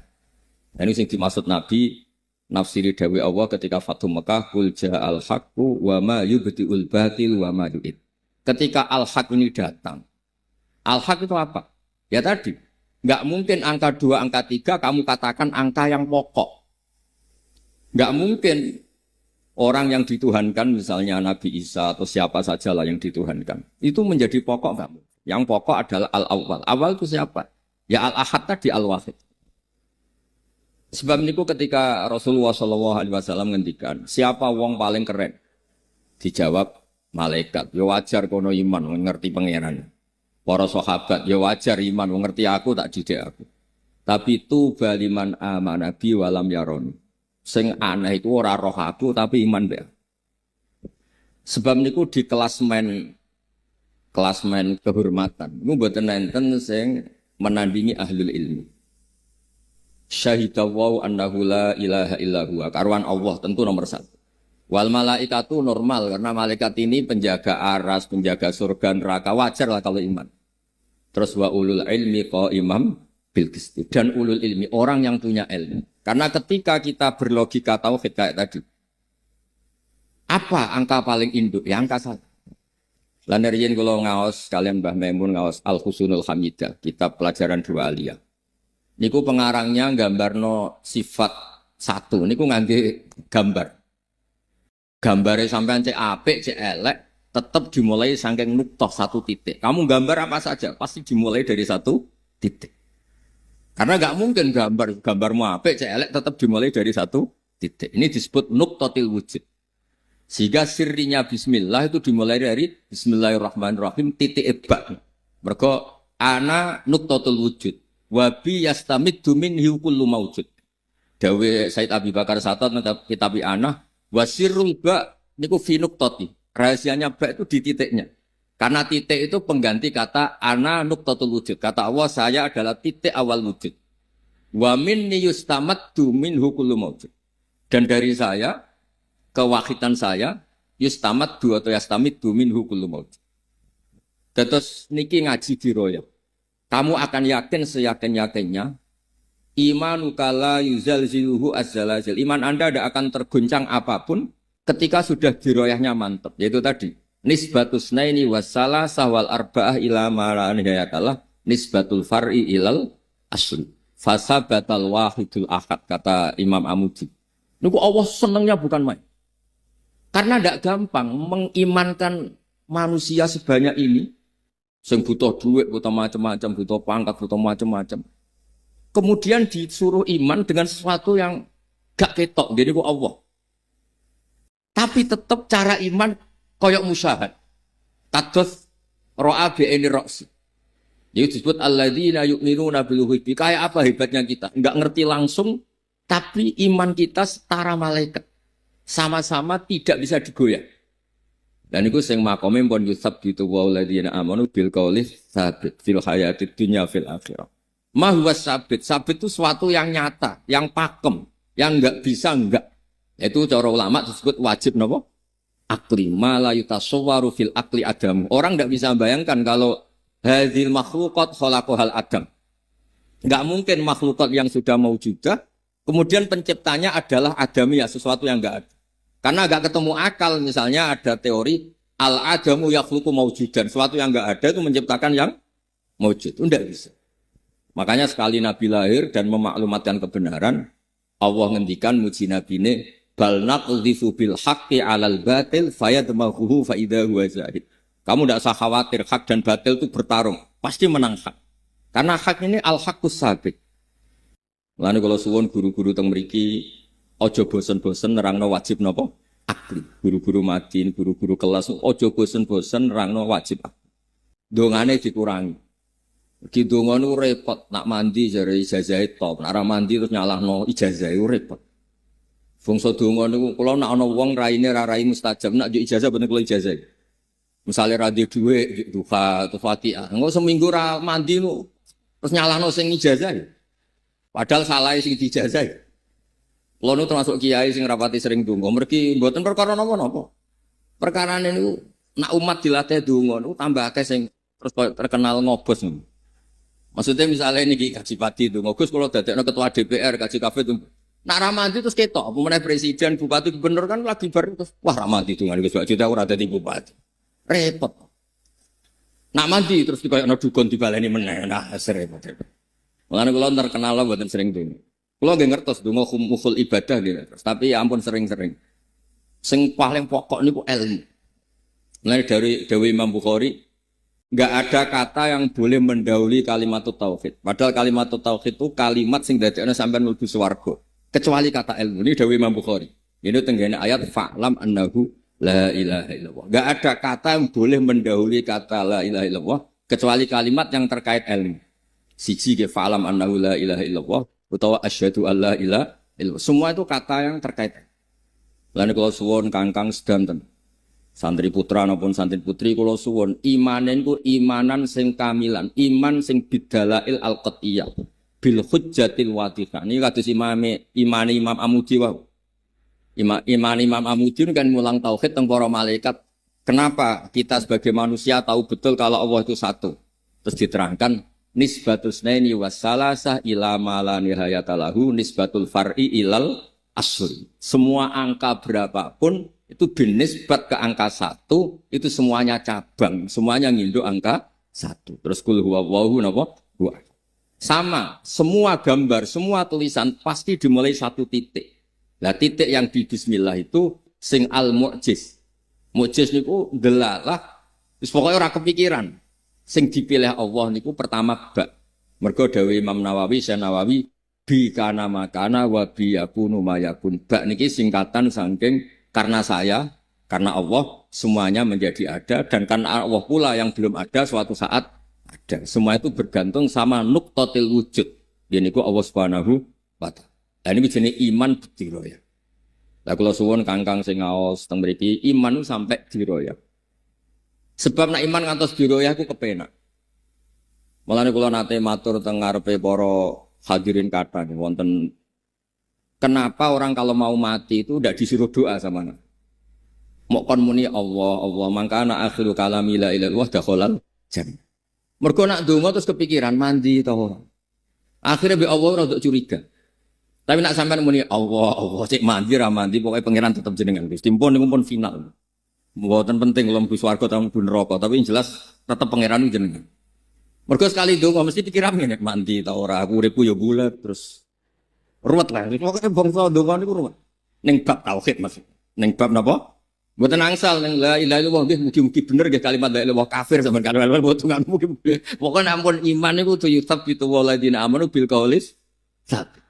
Dan ini yang dimaksud Nabi nafsiri dawi Allah ketika Fathu Mekah qul ja'al haqqu wa ma yubtiul batil wa ma yu'id. Ketika al-haq ini datang. Al-haq itu apa? Ya tadi, enggak mungkin angka 2, angka 3 kamu katakan angka yang pokok. Enggak mungkin orang yang dituhankan misalnya Nabi Isa atau siapa sajalah yang dituhankan. Itu menjadi pokok enggak mungkin. Yang pokok adalah al-awwal. Awal itu siapa? Ya al-ahad tadi al-wahid. Sebab niku ketika Rasulullah SAW ngendikan, siapa wong paling keren? Dijawab malaikat. Ya wajar kono iman mengerti pangeran. Para sahabat ya wajar iman mengerti aku tak didik aku. Tapi tu baliman amanabi walam yaroni. Sing aneh itu ora roh aku tapi iman be. Sebab niku di klasmen kehormatan. Niku mboten enten sing menandingi ahlul ilmi. Syahidallahu annahu la ilaha illa huwa. Karuan Allah tentu nomor 1. Wal malaikatu normal karena malaikat ini penjaga aras, penjaga surga neraka, wajar lah kalau iman. Terus wa ulul ilmi qaimam bil qisti. Dan ulul ilmi orang yang punya ilmu. Karena ketika kita berlogika tauhid kayak tadi. Apa angka paling induk? Ya angka 1. Lan riyen kula ngaos kalian Mbah Maimun ngaos Al-Husnul Hamidah, kitab pelajaran dua aliyah. Niku pengarangnya gambarno sifat 1. Niku ngangge gambar. Gambare sampean cek apik, cek elek, tetap dimulai saking nuktah 1 titik. Kamu gambar apa saja, pasti dimulai dari 1 titik. Karena nggak mungkin gambarmu apik, cek elek, tetap dimulai dari 1 titik. Ini disebut nuktatil wujud. Sehingga sirrinya bismillah itu dimulai dari bismillahirrahmanirrahim titik ibak. Mergo ana nuktatul wujud. Wabi yastamiddu minhu kullu maujud. Dawe Said Abi Bakar Satot kitab Anah wasirul ba niku fi nuqtati. Rahasianya ba itu di titiknya. Karena titik itu pengganti kata ana nuqtatul wujud. Kata Allah saya adalah titik awal wujud. Wa minni yustamaddu minhu kullu maujud. Dan dari saya kewahidan saya yustamaddu atau yastamiddu minhu kullu maujud. Terus niki ngaji di roya. Kamu akan yakin seyakin-yakinnya imanuka la yuzalziluhu az-zalazil. Iman Anda tidak akan terguncang apapun ketika sudah diroyahnya mantap. Yaitu tadi nisbatus naini wassalah sahwal arba'ah ila mara'anihayatalah nisbatul far'i ilal asli. Fasabatal wahidul ahad kata Imam Amudi. Niku Allah senangnya bukan main. Karena tidak gampang mengimankan manusia sebanyak ini. Sing butuh duit, butuh macam-macam, butuh pangkat, butuh macam-macam. Kemudian disuruh iman dengan sesuatu yang gak ketok, jadi ku Allah. Tapi tetap cara iman koyok musyahad. Kados ro'a bi'ini ro'si. Jadi disebut alladzina yu'minuna bil ghaibi. Kayak apa hebatnya kita? Enggak ngerti langsung, tapi iman kita setara malaikat. Sama-sama tidak bisa digoyah. Dan itu sing makome pun yusab gitu wa alladzina amanu bil qauli sabit fil hayatid dunya fil akhirah. Ma huwa sabit. Sabit itu sesuatu yang nyata, yang pakem, yang enggak bisa enggak. Itu cara ulama disebut wajib napa? Akli ma la yutasawwaru fil akli adam. Orang enggak bisa bayangkan kalau hadzil makhluqat khalaqahal adam. Enggak mungkin makhlukat yang sudah maujudah kemudian penciptanya adalah adami ya, sesuatu yang enggak ada. Karena agak ketemu akal, misalnya ada teori al-adamu yakhluqu maujudan, sesuatu yang enggak ada itu menciptakan yang maujud, itu enggak bisa. Makanya sekali Nabi lahir dan memaklumatkan kebenaran, Allah ngendikan muji Nabi ini, bal naqdhifu bil haqqi 'alal batil fayadmaghuhu fa idza huwa zahid. Kamu tidak usah khawatir, hak dan batil itu bertarung, pasti menang hak. Karena hak ini al-haqqus sabit. Lalu kalau suwun guru-guru teng mriki ojo bosen-bosen nerangno wajib napa? Akli. Guru-guru madin, guru-guru kelas ojo bosen-bosen nerangno wajib akli. Dongane dikurangi. Ki donga nu repot, nak mandi jare ijazah top, nak ora mandi terus nyalahno ijazah itu repot. Fungsi donga niku kula nak ana wong raine ra rai mustajab, nak njuk ijazah bener kula ijazah. Misale ra duwe dhuwit, duha atau Fatihah. Engko seminggu ra mandi nu terus nyalahno sing ijazah. Padahal salah sing dijazah. Kulo nu termasuk kiai sing rapati sering donga, mergi mboten perkara napa-napa. Perkarane niku Nak umat dilatih donga niku tambah akeh sing terus koyo terkenal ngobos. Maksudnya misalnya ini kaji pati itu, Gus kalau dadekno ketua DPR kaji kafe itu, nak ramadi terus ketok, apa meneh presiden, bupati, gubernur kan lagi bar terus wah ramadi itu nggak Gus Wajid aku rada di bupati, repot. Nak mandi terus dikoyokno dukun dibaleni meneh, nah serepot. Mulane kula terkenal lah mboten sering donga. Kula nggih ngertos donga khumul ibadah gitu, terus tapi ya ampun sering-sering. Sing paling pokok niku ilmu. Mulai dari Dewi Imam Bukhari, nggak ada kata yang boleh mendahului kalimat tauhid. Padahal kalimat tauhid itu kalimat sing dadekno sampean mlebu swarga. Kecuali kata ilmu. Ini Dewi Imam Bukhari. Ini tenggene ayat fa'lam annahu la ilaha illallah. Nggak ada kata yang boleh mendahului kata la ilaha illallah kecuali kalimat yang terkait ilmu. Siji ke fa'lam annahu la ilaha illallah utawa asyhadu alla ilaha illallah. Semua itu kata yang terkait. Lan kula suwun Kangkang sedanten. Santri putra maupun santri putri kula suwun imanen ku imanan sing kamilan, iman sing bidalail al-qat'iyah bil hujjatil wadihah. Niki kados imane Imam Amudi wae. Imam Amudi kan mulang tauhid teng para malaikat. Kenapa kita sebagai manusia tahu betul kalau Allah itu satu? Terus diterangkan nisbatus naini wassalasah ila ma la nihayata lahu nisbatul far'i ilal asli. Semua angka berapapun itu binisbat ke angka 1 itu semuanya cabang, semuanya nginduk angka 1. Terus kul huwallahu napa? Sama, semua gambar, semua tulisan pasti dimulai satu titik. Lah titik yang di bismillah itu sing al mu'jiz. Mu'jiz niku delalah wis pokoke ora kepikiran. Sing dipilih Allah niku pertama ba. Mergo dawuh Imam Nawawi, Syekh Nawawi bi kana makana wa bi yakunu mayakun. Ba niki singkatan saking karena saya, karena Allah semuanya menjadi ada dan karena Allah pula yang belum ada suatu saat ada. Semua itu bergantung sama nuqtatil wujud. Yaiku Allah Subhanahu wa taala. Lah ini jenenge iman bediroya. Lah kula suwun Kangkang sing ngaos teng mriki iman sampai diroya. Sebab nek iman ngantos diroya ku kepenak. Mulane kula nate matur teng ngarepe para hadirin kathah wonten. Kenapa orang kalau mau mati itu tidak disuruh doa sama anak? Mau kon muni Allah, mangkana akhiru kalami la ilaha illallah dakhalal jannah. Mergo nak donga terus kepikiran mandi ta ora. Akhirnya be Allah rada curiga. Tapi nak sampean muni Allah, cek mandi ra mandi pokoke pangeran tetep jenengan Gusti. Pun niku pun final. Mboten penting mlebu swarga ta mlebu neraka, tapi yang jelas tetep pangeran jenengan. Mergo sekali donga mesti pikiran ngene mandi ta ora, aku uripku ya bulat terus ruwet lah, pokoknya bangsa donga niku ruwet. Ning bab tauhid Mas. Ning bab napa? Mboten angsal ning la ilaha illallah nggih mugi-mugi bener nggih kalimat la ilaha illallah kafir sampean kalimat mboten mugi-mugi. Pokoke ampun iman niku tuyutab itu waladina amanu bil qaulis sabit.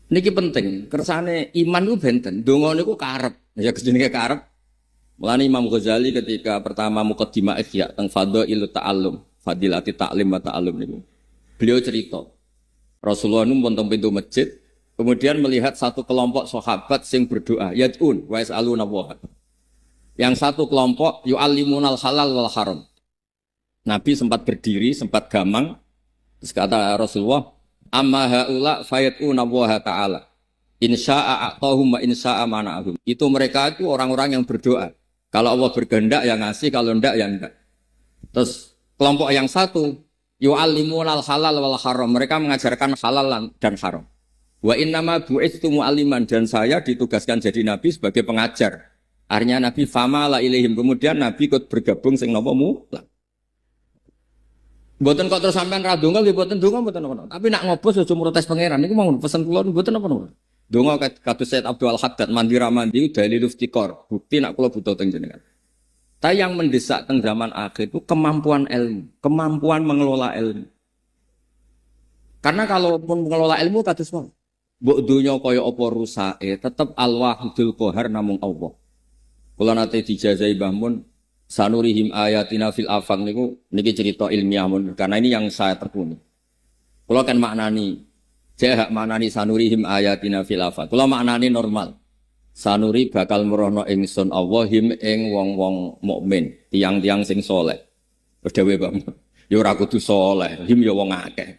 Niki penting, kersane iman niku benten, donga niku karep. Ya jenenge karep. Mulane Imam Ghazali ketika pertama muqaddimah Ihya teng Fadhailut Ta'allum, Fadilati Ta'lim wa Ta'allum niku. Beliau cerita Rasulullah nu pun pintu masjid, kemudian melihat satu kelompok sahabat sing berdoa, yad'un wa yas'aluna Allah. Yang satu kelompok yu'allimunal halal wal haram. Nabi sempat berdiri, sempat gamang, terus kata Rasulullah, amma haula fayat'una Allah ta'ala. Insya'a a'tahum wa insya'a mana'ahum. Itu mereka itu orang-orang yang berdoa. Kalau Allah berkehendak ya ngasih, kalau enggak ya enggak. Terus kelompok yang satu yu'allimunal halal wal haram. Mereka mengajarkan halal dan haram. Wa innama bu'itsu mu'alliman, dan saya ditugaskan jadi nabi sebagai pengajar. Akhirnya Nabi fama la ilaihim. Kemudian Nabi ikut bergabung sing napa mutlak. Mboten kok terus sampean ra donga nggih mboten donga mboten apa. Tapi nak ngobos aja protes pangeran niku mau pesen kula mboten apa-apa. Donga kados Said Abdul Haddad mandi ra mandi dalil iftikar. Bukti nak kula butuh teng jenengan. Tapi yang mendesak teng zaman akhir itu kemampuan ilmu, kemampuan mengelola ilmu. Karena kalau pun mengelola ilmu kados wae. Mbok donya kaya apa rusake, tetep Al-Wahidul Qahar namung Allah. Kula nate dijazahi Mbah Mun sanurihim ayatina fil afaq niku niki cerita ilmiah mun karena ini yang saya tekuni. Kula kan maknani saya hak maknani sanurihim ayatina fil afaq. Kula maknani normal. Sanuri bakal merono ingsun Allahim ing wong-wong mukmin, tiang-tiang sing saleh. Terus dhewe Bang, ya ora kudu saleh, him ya wong akeh.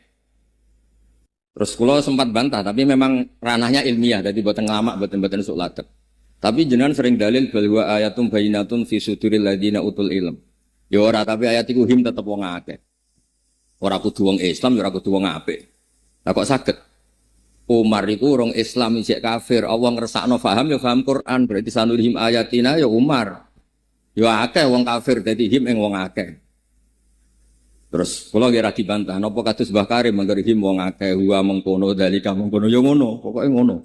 Terus kula sempat bantah, tapi memang ranahnya ilmiah, dadi boten nglamak, boten sok ladeg. Tapi jenengan sering dalil bahwa ayatum bayinatun fi suduril ladina utul ilm. Ya ora tapi ayat iku him tetep wong akeh. Ora kudu wong Islam, ya ora kudu wong apik. Lah kok saged? Umar iku orang Islam isih kafir, Allah ngersakno paham ya paham Quran, berarti sanurihim ayatina ya Umar. Ya akeh wong kafir dadi him ing wong akeh. Terus kula kira dibantah napa kados Mbah Karim mangger him wong akeh wa mengkono dalika mengkono ya ngono, pokoke ngono.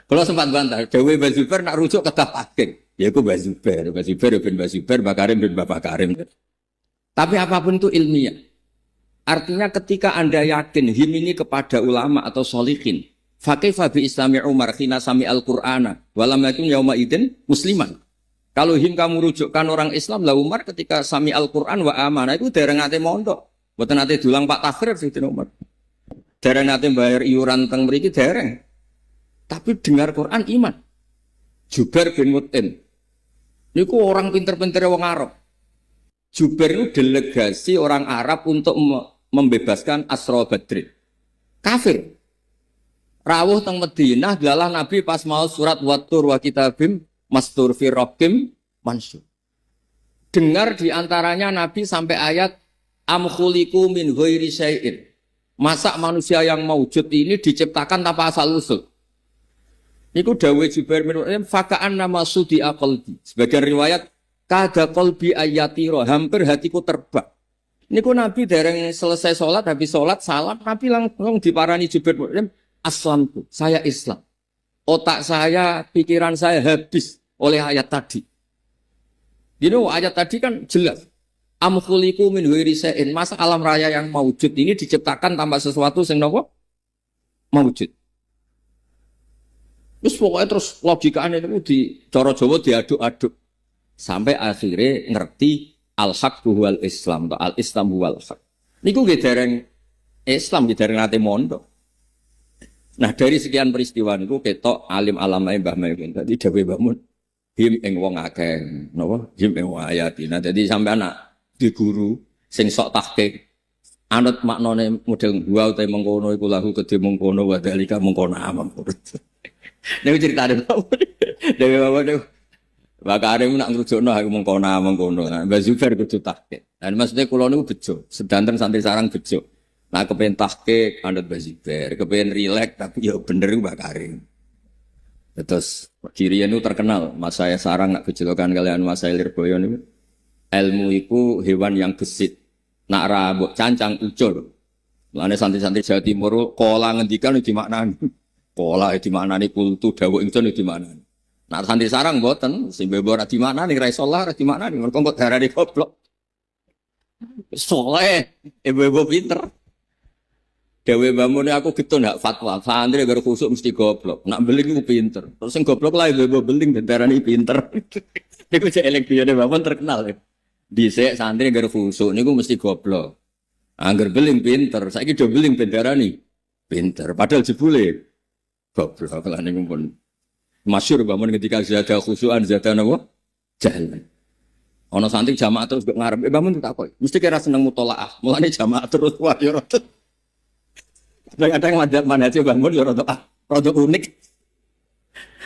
Kula sempat bantah, dewe Mbah Zubair nak rujuk kedah hakim. Ya iku Mbah Zubair ya ben Mbah Zubair, Mbah Karim ben Mbah Karim. Tapi apapun itu ilmiah. Artinya ketika Anda yakin him ini kepada ulama atau sholihin, fakaifa bi islami Umar khina sami al-Qur'ana walam yakun yauma idin musliman. Kalau him kamu rujukkan orang Islam, lah Umar ketika sami al-Qur'an wa amana itu dereng ate mondok. Mboten ate dulang Pak Takhrir Sayyidina Umar. Dereng ate bayar iuran teng mriki dereng. Tapi dengar Quran iman. Jubair bin Mut'im. Niku orang pinter-pintere wong Arab. Jubair itu delegasi orang Arab untuk membebaskan Asra Badrin. Kafir. Rawuh teng Madinah dalah Nabi pas mau surat Wattur wa kitabim mastur fi rabbim mansur. Dengar di antaranya Nabi sampai ayat am khuliqu min ghairi syai'in. Masa manusia yang maujud ini diciptakan tanpa asal usul. Niku dawuh Jubair bin Mut'im faka'an nama sudi aqalbi. Sebagian riwayat kada qalbi ayatiro, hampir hatiku terbang. Niku Nabi dereng selesai sholat, habis sholat salam, Nabi langsung diparani Jubair bin Mut'im, aslamtu, saya Islam. Otak saya, pikiran saya habis oleh ayat tadi. Ayat tadi kan jelas. Am khuliqu min ghairi syai'in. Masa alam raya yang maujud ini diciptakan tanpa sesuatu sing napa? Maujud. Terus pokoknya terus logikanya itu di cara Jawa diaduk-aduk. Sampai akhirnya ngerti al-haq huwal Islam atau al-Islam huwal haq. Niku nggih dereng Islam nggih dereng nate mondok. Nah, dari sekian peristiwa niku ketok alim alamae Mbah Maimun. Dadi dawuh Mbah Mun him ing wong akeh, napa? Him ing wong ayatina. Dadi sampe anak di guru sing sok tahqiq anut maknane model gua utawa mengkono iku lahu kedhe mengkono wa dalika mengkono amam. Niku critane Mbah Mun. Dewe bapak Mbak Karim nak ngerujukno aku mengkono. Mbak Zubair kudu tahqiq. Dan maksudnya kula niku bejo, sedanten santri sarang bejo. Nah kepen tahqiq anut Mbak Zubair, kepen rileks tapi ya bener Mbak Karim. Terus Kirian itu terkenal, Mas saya sarang nak kecelakaan kalian Mas saya Lirboyo niku. Ilmu iku hewan yang gesit. Nak ra mbok cancang ucul. Mulane santri-santri Jawa Timur kola ngendikan dimaknani. Kola dimaknani kultu dawuh ingsun dimaknani. Nah santri sarang mboten, sing bebo ora dimaknani ra iso lah, ra dimaknani mergo kok darane goblok. Soleh, ibu-ibu pinter. Dewe bamune aku getun hak fatwa, santri gara khusuk mesti goblok. Nak beling ku pinter. Terus sing goblok lah ibu-ibu beling ben darani pinter. Niku cek elek biyane bapun terkenal. Dhisik santri gara khusuk niku mesti goblok. Angger beling pinter, saiki do beling ben darani pinter. Padahal jebule goblok lah niku pun. Masyhur bangun ketika zada khusyuan zada napa? Jalan. Ana santri jamaah terus ngarep bangun tak kok. Mesti kira seneng mutolaah. Mulane jamaah terus wah ya rada. Kadang-kadang manhaj bangun ya rada unik.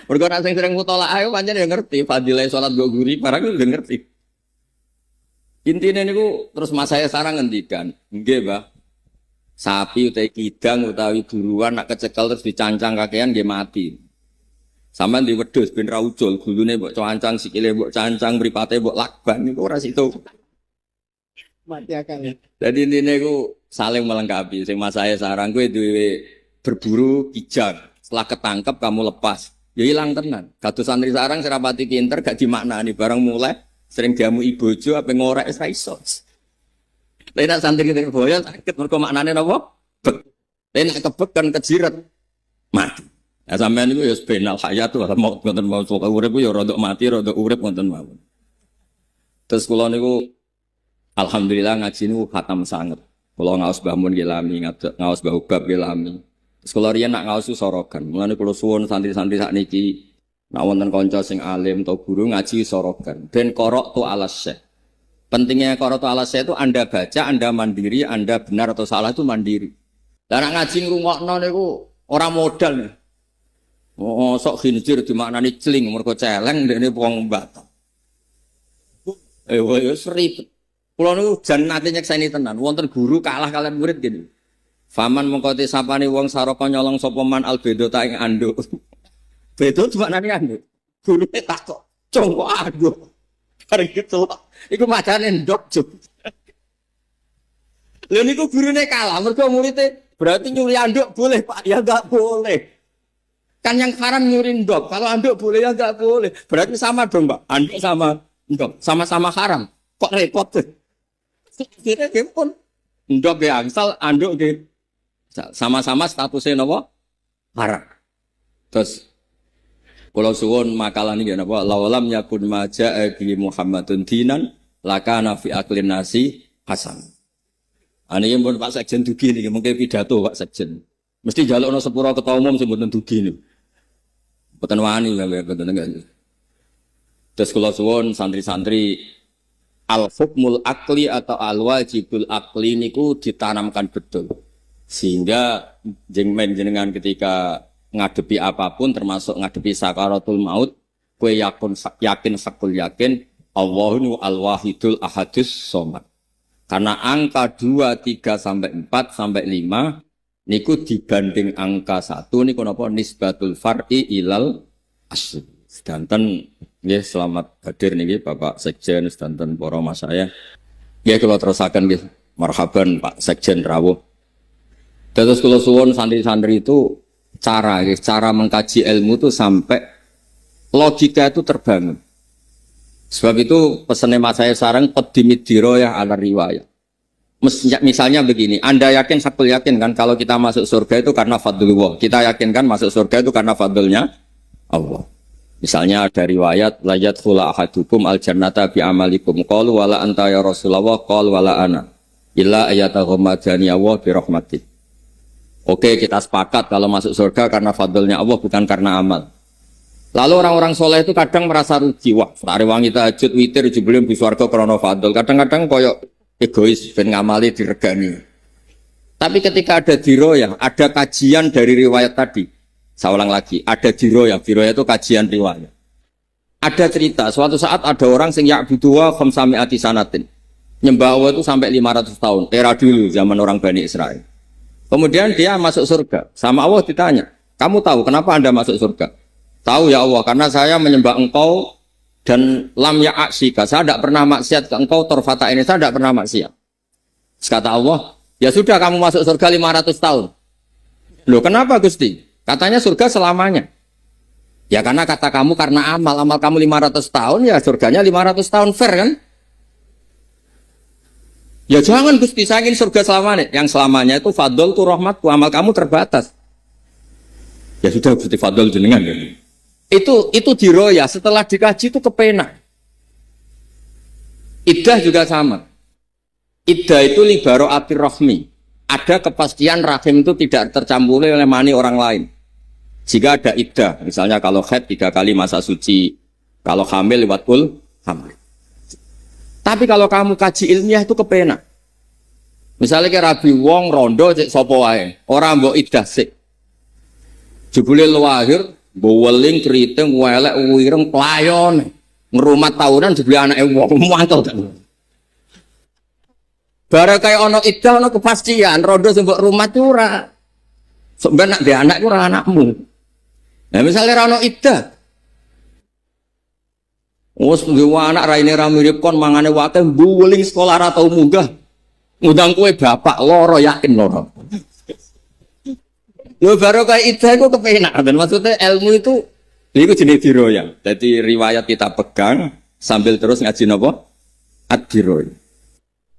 Mergo nek sing sering mutolaah yo pancen ya ngerti fadilah salat go guri barang udah ngerti. Intine niku terus mas saya sarang ngendikan, nggih, Mbah. Sapi utawi kidang utawi buruan nak kecekel terus dicancang kakean nggih mati. Sampeyan di wedhus ben ra ucul, gulune mbok cancang, sikile mbok cancang, mripate mbok lakban niku ora situ. Mati akal. Dadi intine iku saling melengkapi. Sing mas saya sarang kowe duwe berburu kijang, setelah ketangkep kamu lepas. Ya ilang tenan. Kados santri sarang sing rapati pinter gak dimaknani bareng mulai sering diamu ibojo ape ngorek wis ra iso. Nek santri kene boyo sakit mergo maknane napa? Bek. Nek kebek kan kejiret. Mati. Nah sampean niku ya benal hayat wa maut ngoten mau sok urip ya rada mati rada urip ngoten mawon. Terus kula niku alhamdulillah ngaji niku khatam sanget. Kula ngaos Mbah Mun nggih lami, ngaos Mbah Ubab nggih lami. Terus kula riyen nak ngaos sorogan. Mulane kula suwun santri-santri sakniki nak wonten kanca sing alim atau guru ngaji sorogan. Ben qara'tu ala syekh. Pentingnya qara'tu ala syekh itu Anda baca, Anda mandiri, Anda benar atau salah itu mandiri. Lah nak ngaji ngrungokno niku ora modal nih. Oh, sok khinzir dimaknani celing mergo celeng ndekne wong Batak. Wis ribet. Kula niku jan nate nyekseni tenan, wonten guru kalah kalian murid gini. Faman mengko te sapane wong saraka nyolong sapa man albedota ing anduk. Bedo dimaknani anduk. Gurune takok, "Cung kok anduk?" Bareng gitu. Iku macane ndok, Juk. Lha niku gurune kalah mergo muridé berarti nyuri anduk boleh, Pak. Ya enggak boleh. Kan yang haram nyuri ndok, kalau anduk boleh ya enggak boleh. Berarti sama dong, Pak. Anduk sama ndok, sama-sama haram. Kok repot tuh? Kira pun ndok ge angsal, anduk ge sama-sama statusnya napa? Haram. Terus kula suwun makalah niki napa lawalam yakun maja'a bi Muhammadun dinan lakana fi aqlin nasi hasan. Aniki pun Pak Sekjen dugi niki mungkin pidato Pak Sekjen. Mesti njalukno sepura ketua umum sing mboten dugi niku. Mboten wani lho mboten enggak. Terus kula suwun santri-santri al-hukmul akli atau al-wajibul akli niku ditanamkan betul. Sehingga jenengan ketika ngadepi apapun termasuk ngadepi sakaratul maut, kowe yakin sakul yakin Allahu al-wahidul ahadus somad. Karena angka 2, 3 sampai 4 sampai 5 niku dibanding angka 1 niku napa nisbatul far'i ilal asli. Sedanten nggih selamat hadir niki Bapak Sekjen sedanten para mas saya. Nggih kula terusaken nggih. Marhaban Pak Sekjen rawuh. Terus kula suwun santri-santri itu cara mengkaji ilmu itu sampai logika itu terbangun. Sebab itu pesannya mas saya sekarang qaddimid dirayah ala riwayah. Misalnya begini, Anda yakin, sakul yakin kan kalau kita masuk surga itu karena fadlullah. Kita yakin kan masuk surga itu karena fadlnya Allah. Misalnya ada riwayat la yadkhulu ahadukum al-jannata bi amalikum qalu wala anta ya Rasulullah qala wala ana illa ayataghammadani Allah bi rahmatih. Oke, kita sepakat kalau masuk surga karena fadlnya Allah bukan karena amal. Lalu orang-orang soleh itu kadang merasa rugi. Wah, tari wangi tahajud, witir, jublim di surga karena fadl. Kadang-kadang koyok egois, ben ngamali diregani. Tapi ketika ada diroyah, ada kajian dari riwayat tadi. Saya ulang lagi, ada diroyah itu kajian riwayat. Ada cerita, suatu saat ada orang sing ya'buduwa khamsami'ati sanatin. Nyembah Allah itu sampai 500 tahun. Era dulu, zaman orang Bani Israel. Kemudian dia masuk surga. Sama Allah ditanya, kamu tahu kenapa Anda masuk surga? Tahu ya Allah, karena saya menyembah engkau dan lam ya'aksika. Saya tidak pernah maksiat ke engkau, torfata ini saya tidak pernah maksiat. Kata Allah, ya sudah kamu masuk surga 500 tahun. Loh kenapa Gusti? Katanya surga selamanya. Ya karena kata kamu karena amal kamu 500 tahun, ya surganya 500 tahun, fair kan? Ya jangan Gusti, saya ingin surga selamanya. Yang selamanya itu fadl tu rahmatku, amal kamu terbatas. Ya sudah Gusti fadl jenengan ya. Itu diroya, setelah dikaji itu kepenak. Iddah juga sama. Iddah itu libaro atir rahmi. Ada kepastian rahim itu tidak tercampuri oleh mani orang lain. Jika ada iddah, misalnya kalau haid 3 kali masa suci, kalau hamil lewat hamil. Tapi kalau kamu kaji ilmiah itu kepenak. Misalnya kayak Rabi Wong rondo cek sopo wae, orang mbok iddah sik. Jebule lahir boweling keriting welek wireng playon ngerumat tahunan jebule anake wong mantel kan. Bare kaya ana iddah ana kepastian rondo sing mbok rumat ora. Sok ben nak ndek anak ku ora anakmu. Nah misalnya ra ana iddah. Wes duwe anak raine ra mirip kon mangane wate boweling sekolah ra tau munggah. Ngundang kowe bapak loro yakin loro. Lho baru kayak iddah itu kepenak, dan maksudnya ilmu itu jenis diroyah. Jadi riwayat kita pegang sambil terus ngaji nopo ad-diroyah.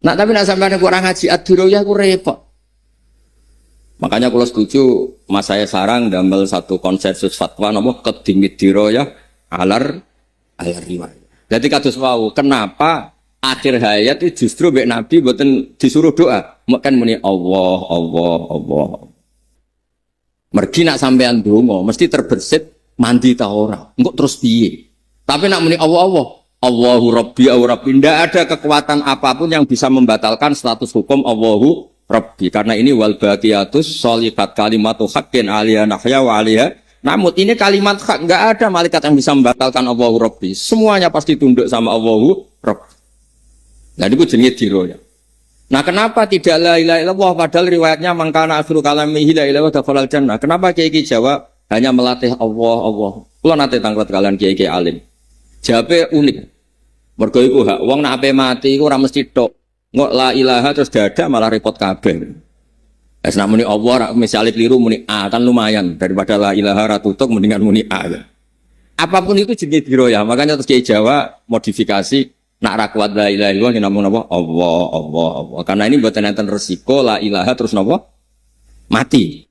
Nah tapi nak sampai kurang ngaji ad-diroyah aku repot. Makanya kalau setuju mas saya sarang damel satu konsensus fatwa nopo qadimid diroyah alar riwayah. Jadi kados wau kenapa akhir hayat itu justru mbek Nabi mboten disuruh doa, kan muni Allah. Mergi nak sampean donga mesti terbersit mandi ta ora. Engko terus piye? Tapi nak muni Allahu Rabbi au Rabbi, ndak ada kekuatan apapun yang bisa membatalkan status hukum Allahu Rabbi. Karena ini wal baqiyatus sholihat kalimatu haqqin 'alaiha nahya wa 'alaiha Namun ini kalimat hak, nggak ada malaikat yang bisa membatalkan Allahu Rabbi. Semuanya pasti tunduk sama Allahu Rabbi. Nah itu jenenge diroya. Nah kenapa tidak la ilaha illallah padahal riwayatnya mangkana akhiru kalamihi la ilaha dakhalal jannah. Kenapa kiai jawab hanya melatih Allah Allah. Kula nate tanglet kalian kiai alim. Jawabe unik. Mergo iku hak wong nek ape mati iku ora mesti tok. Ngok la ilaha terus dadak malah repot kabeh. Wis nek muni Allah misale keliru muni A kan lumayan daripada la ilaha ra tutuk mendingan muni A. Apapun itu jenenge diroya. Makanya terus kiai Jawa modifikasi nak ra kuat la ilaha illallah namung napa Allah Allah Allah. Karena ini mboten enten resiko la ilaha terus napa mati.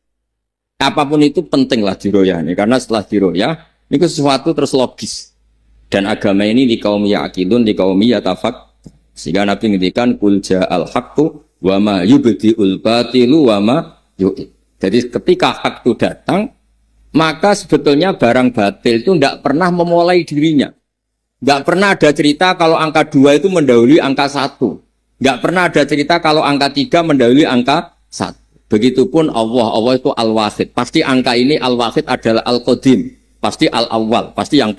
Apapun itu pentinglah diroya nih karena setelah diroya ini sesuatu terus logis. Dan agama ini di kaum ya'qilun di kaum yatafak. Sehingga Nabi ngendikan kul ja'al haqqu wa ma yubdi'ul batilu wa ma yu'id. Jadi ketika hak itu datang, maka sebetulnya barang batil itu tidak pernah memulai dirinya. Tidak pernah ada cerita kalau angka 2 itu mendahului angka 1. Tidak pernah ada cerita kalau angka 3 mendahului angka 1. Begitupun Allah itu al-wahid. Pasti angka ini al-wahid adalah al-qadim. Pasti al-awwal. Pasti yang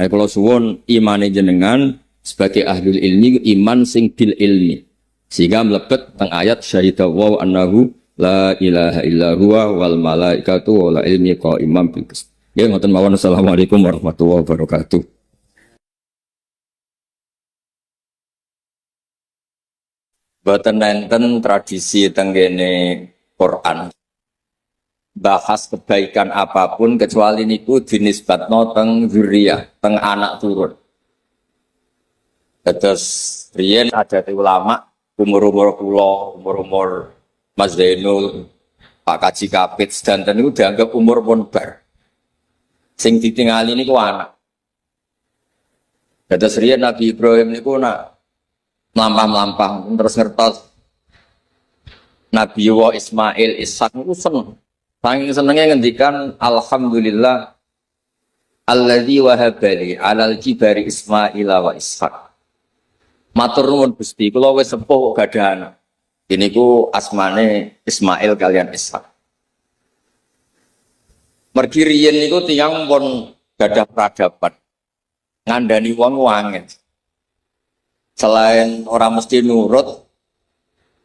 kalau suwun imane jenengan sebagai ahlul ilmi iman sing bil ilmi sehingga melebet teng ayat syahidallahu annahu la ilaha illa huwa wal malaikatu wal ilmi qaiman bil qist. Nggih ngoten mawon. Assalamualaikum warahmatullahi wabarakatuh. Boten nenten tradisi teng kene Quran bahas kebaikan apapun kecuali niku dinisbatno teng zuriyah, teng anak turun. Terus riyen ada ulama umur-umur kula, umur-umur Mas Zainul, Pak Kaji Kapit sedanten niku dianggap umur pun bar. Sing ditingali niku anak. Terus riyen Nabi Ibrahim niku nak mlampah-mlampah terus ngertos Nabi wa Ismail Ishak niku seneng. Saking senengnya ngendikan alhamdulillah alladzi wahabali alal kibari Ismail wa Ishak. Matur nuwun Gusti, kula wis sepuh gak ada anak. Ini ku asmane Ismail kalian Ishak. Mergi riyen niku tiyang pun gadah peradaban. Ngandani wong wangen. Selain orang mesti nurut,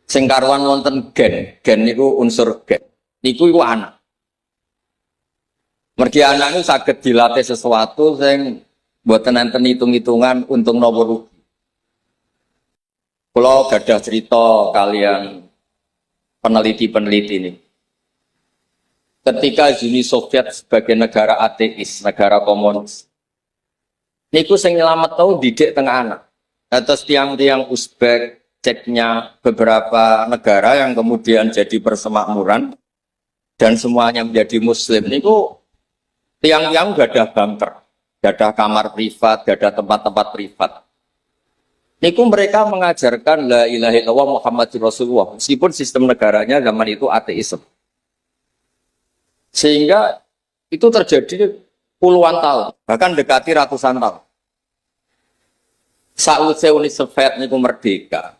sing karuan wonten gen niku unsur gen. Niku iku anak. Mergi anak itu saged dilatih sesuatu sing mboten enten hitung-hitungan untung napa rugi. Kula gadah cerita kalian peneliti-peneliti ini. Ketika Uni Soviet sebagai negara ateis, negara komunis, niku sing nyelamet tau didik tengah anak. Atas tiang-tiang Uzbek, Ceknya, beberapa negara yang kemudian jadi persemakmuran dan semuanya menjadi Muslim. Niku tiang-tiang gak ada bunker, gak ada kamar privat, gak ada tempat-tempat privat. Niku mereka mengajarkan la ilaha illallah Muhammadur Rasulullah, meskipun sistem negaranya zaman itu ateisme. Sehingga itu terjadi puluhan tahun, bahkan dekati ratusan tahun. Saat Uni Soviet niku merdeka,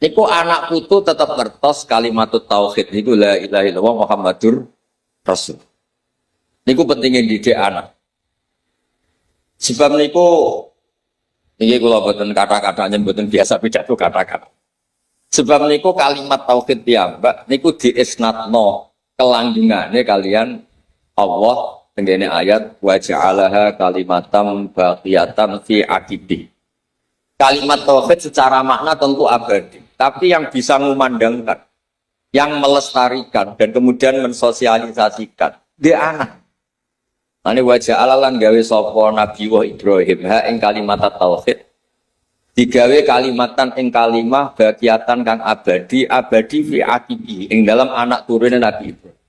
niku anak putu tetap ngertos kalimat tauhid niku la ilaha illallah Muhammadur Rasul. Niku pentingnya didik anak. Sebab niku iki kula boten kata-katanya boten biasa pidato kata-kata. Sebab niku kalimat tauhid piyambak niku diisnatno kelanggengane kalian Allah tenggene ayat wa ja'alaha kalimatam baqiyatan fi aqidi. Kalimat tauhid secara makna tentu abadi, tapi yang bisa memandangkan, yang melestarikan dan kemudian mensosialisasikan dia anak. Ane wa ja'alalan gawe sapa Nabi wa Ibrahim ha ing kalimat tauhid digawe kalimatan ing kalimah baqiyatan kang abadi fi aqidi ing dalam anak turune Nabi Ibrahim.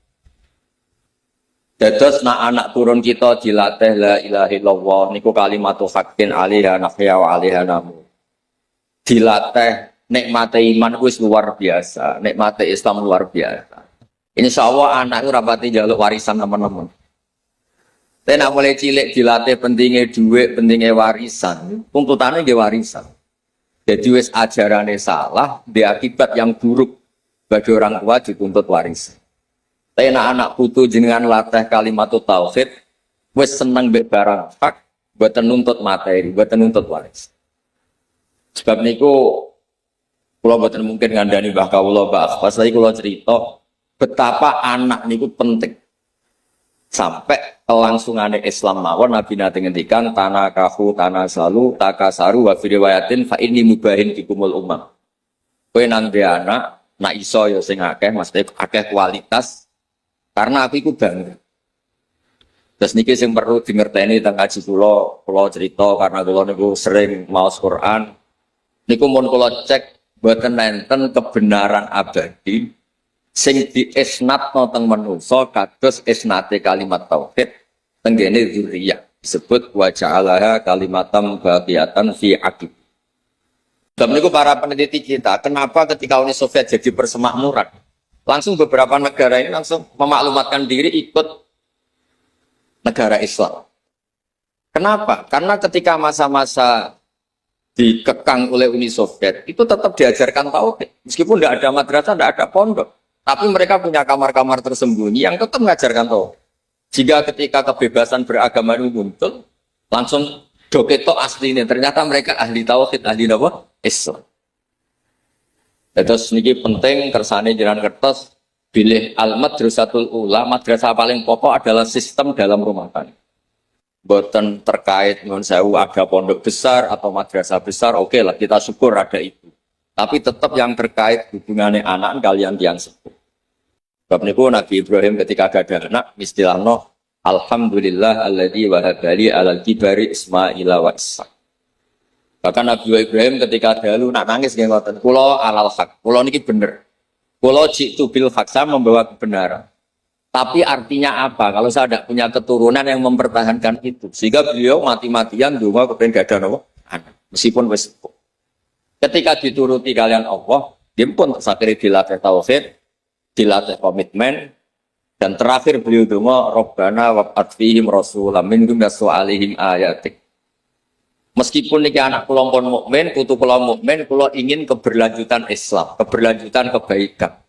Dados nak anak turun kita dilatih la ilaha illallah niku kalimatu haqqin alaiha nahya wa alaiha namu. Dilatih nikmate iman wis luar biasa, nikmate Islam luar biasa. Insyaallah anak itu rapati njaluk warisan teman-teman. Tapi nak mulai cilik dilatih pentingnya duit, pentingnya warisan, tuntutannya nggih warisan. Jadi wis ajarane salah, dia akibat yang buruk bagi orang tua dituntut warisan. Tapi anak putu jenengan latih kalimat tauhid, wis seneng mbek barang hak, mboten nuntut materi, mboten nuntut waris. Sebab niku kula mboten mungkin ngandani Mbah kawula Mbah pas lagi kula cerita betapa anak niku penting. Sampai kelangsungane Islam mawon Nabi nate ngendikan tanakahu tanasalu takasaru wa fi riwayatin fa inni mubahin bikumul umam. Kowe nang duwe anak, nak iso ya sing akeh, mesti akeh kualitas karena aku iku bangga. Terus niki sing perlu dingerteni teng kaji kula cerita karena kula niku sering maos Quran. Niku mun kula cek mboten nenten kebenaran abadi sing diisnatno teng manungsa kados isnate kalimat tauhid teng kene dzurriyyah disebut wa ja'alaha kalimatam baqiyatan fi aqib. Sebab niku para peneliti kita, kenapa ketika Uni Soviet jadi persemakmuran, langsung beberapa negara ini langsung memaklumatkan diri ikut negara Islam. Kenapa? Karena ketika masa-masa dikekang oleh Uni Soviet, itu tetap diajarkan tauhid. Meskipun tidak ada madrasah, tidak ada pondok. Tapi mereka punya kamar-kamar tersembunyi yang tetap mengajarkan tauhid. Jika ketika kebebasan beragama itu muncul, langsung doketo asli ini. Ternyata mereka ahli tauhid, ahli apa? Islam. Terus niki penting kersane jenengan kertas pilih al-madrasatul ula, madrasah paling pokok adalah sistem dalam rumah tangga. Boten terkait dengan sewu ada pondok besar atau madrasah besar, oke lah kita syukur ada itu. Tapi tetap yang terkait hubungannya anak kalian yang sepuh. Sebab niku Nabi Ibrahim ketika ada anak istilahno alhamdulillah alladzi wahabali alal kibari Ismaila wa Ishaq. Bahkan Nabi Ibrahim ketika dahulu nak nangis nggih ngoten, kula alal haq, kula niki bener. Kula jitu bil haq, saya membawa kebenaran. Tapi artinya apa? Kalau saya tidak punya keturunan yang mempertahankan itu, sehingga beliau mati-matian donga kepen gadah napa? Anak. Meskipun wis sepuh. Ketika dituruti kalian Allah, dia pun sakire dilatih tauhid, dilatih komitmen, dan terakhir beliau donga Rabbana wab'ats fihim rasulam minhum yatlu 'alaihim ayatik. Meskipun niki anak kula pun mukmin, putu kula mukmin, kula ingin keberlanjutan Islam, keberlanjutan kebaikan,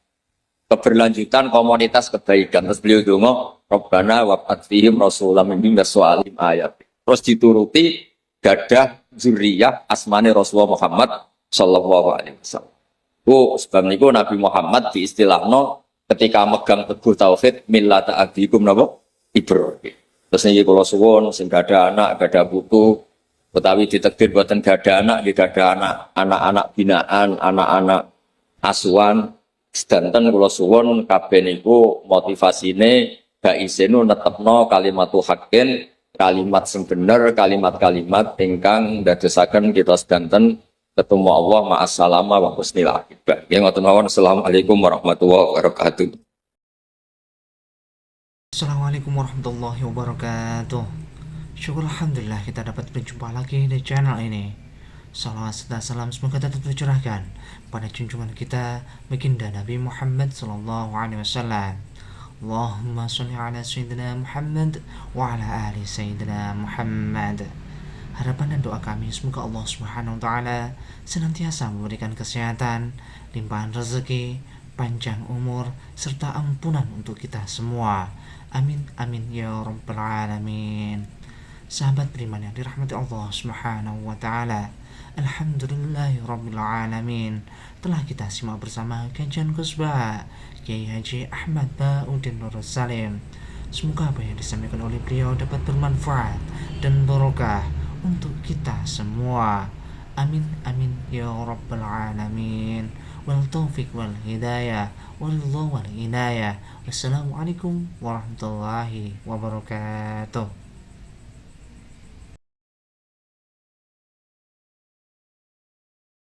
keberlanjutan komunitas kebaikan. Terus beliau donga, Rabbana wab'ats fihim rasulam minhum yatlu 'alaihim ayatik. Terus dituruti gadah zuriyah asmane Rasulullah Muhammad sallallahu alaihi wasallam. Sebab niku Nabi Muhammad diistilahno ketika megang teguh tauhid millata abikum napa Ibrahim. Terus niki kula suwun sing gadah anak, gadah putu utawi ditakdir buatan gak ada anak, gak ada anak-anak binaan, anak-anak asuhan, sedanten kula suwun kabeh niku motivasine gak isenu netepno kalimatu haqqin, kalimat sing bener, kalimat-kalimat ingkang ndadosaken kita sedanten ketemu Allah ma'assalama wa husnil akibah. Nggih ngoten mawon. Assalamualaikum warahmatullahi wabarakatuh. Assalamualaikum warahmatullahi wabarakatuh. Syukur Alhamdulillah kita dapat berjumpa lagi di channel ini. Salawat serta salam semoga tetap tercurahkan pada junjungan kita baginda Nabi Muhammad sallallahu alaihi wasallam. Allahumma sholli ala sayyidina Muhammad wa ala ali sayyidina Muhammad. Harapan dan doa kami semoga Allah Subhanahu wa taala senantiasa memberikan kesehatan, limpahan rezeki, panjang umur serta ampunan untuk kita semua. Amin amin ya rabbal alamin. Sahabat beriman yang dirahmati Allah Subhanahu wa taala, alhamdulillahirabbil alamin. Telah kita simak bersama kajian khutbah Kiai Haji Ahmad Ba'udin Nur Salim. Semoga apa yang disampaikan oleh beliau dapat bermanfaat dan barokah untuk kita semua. Amin amin ya rabbal alamin. Wal taufiq wal hidayah wal inayah. Wassalamualaikum warahmatullahi wabarakatuh.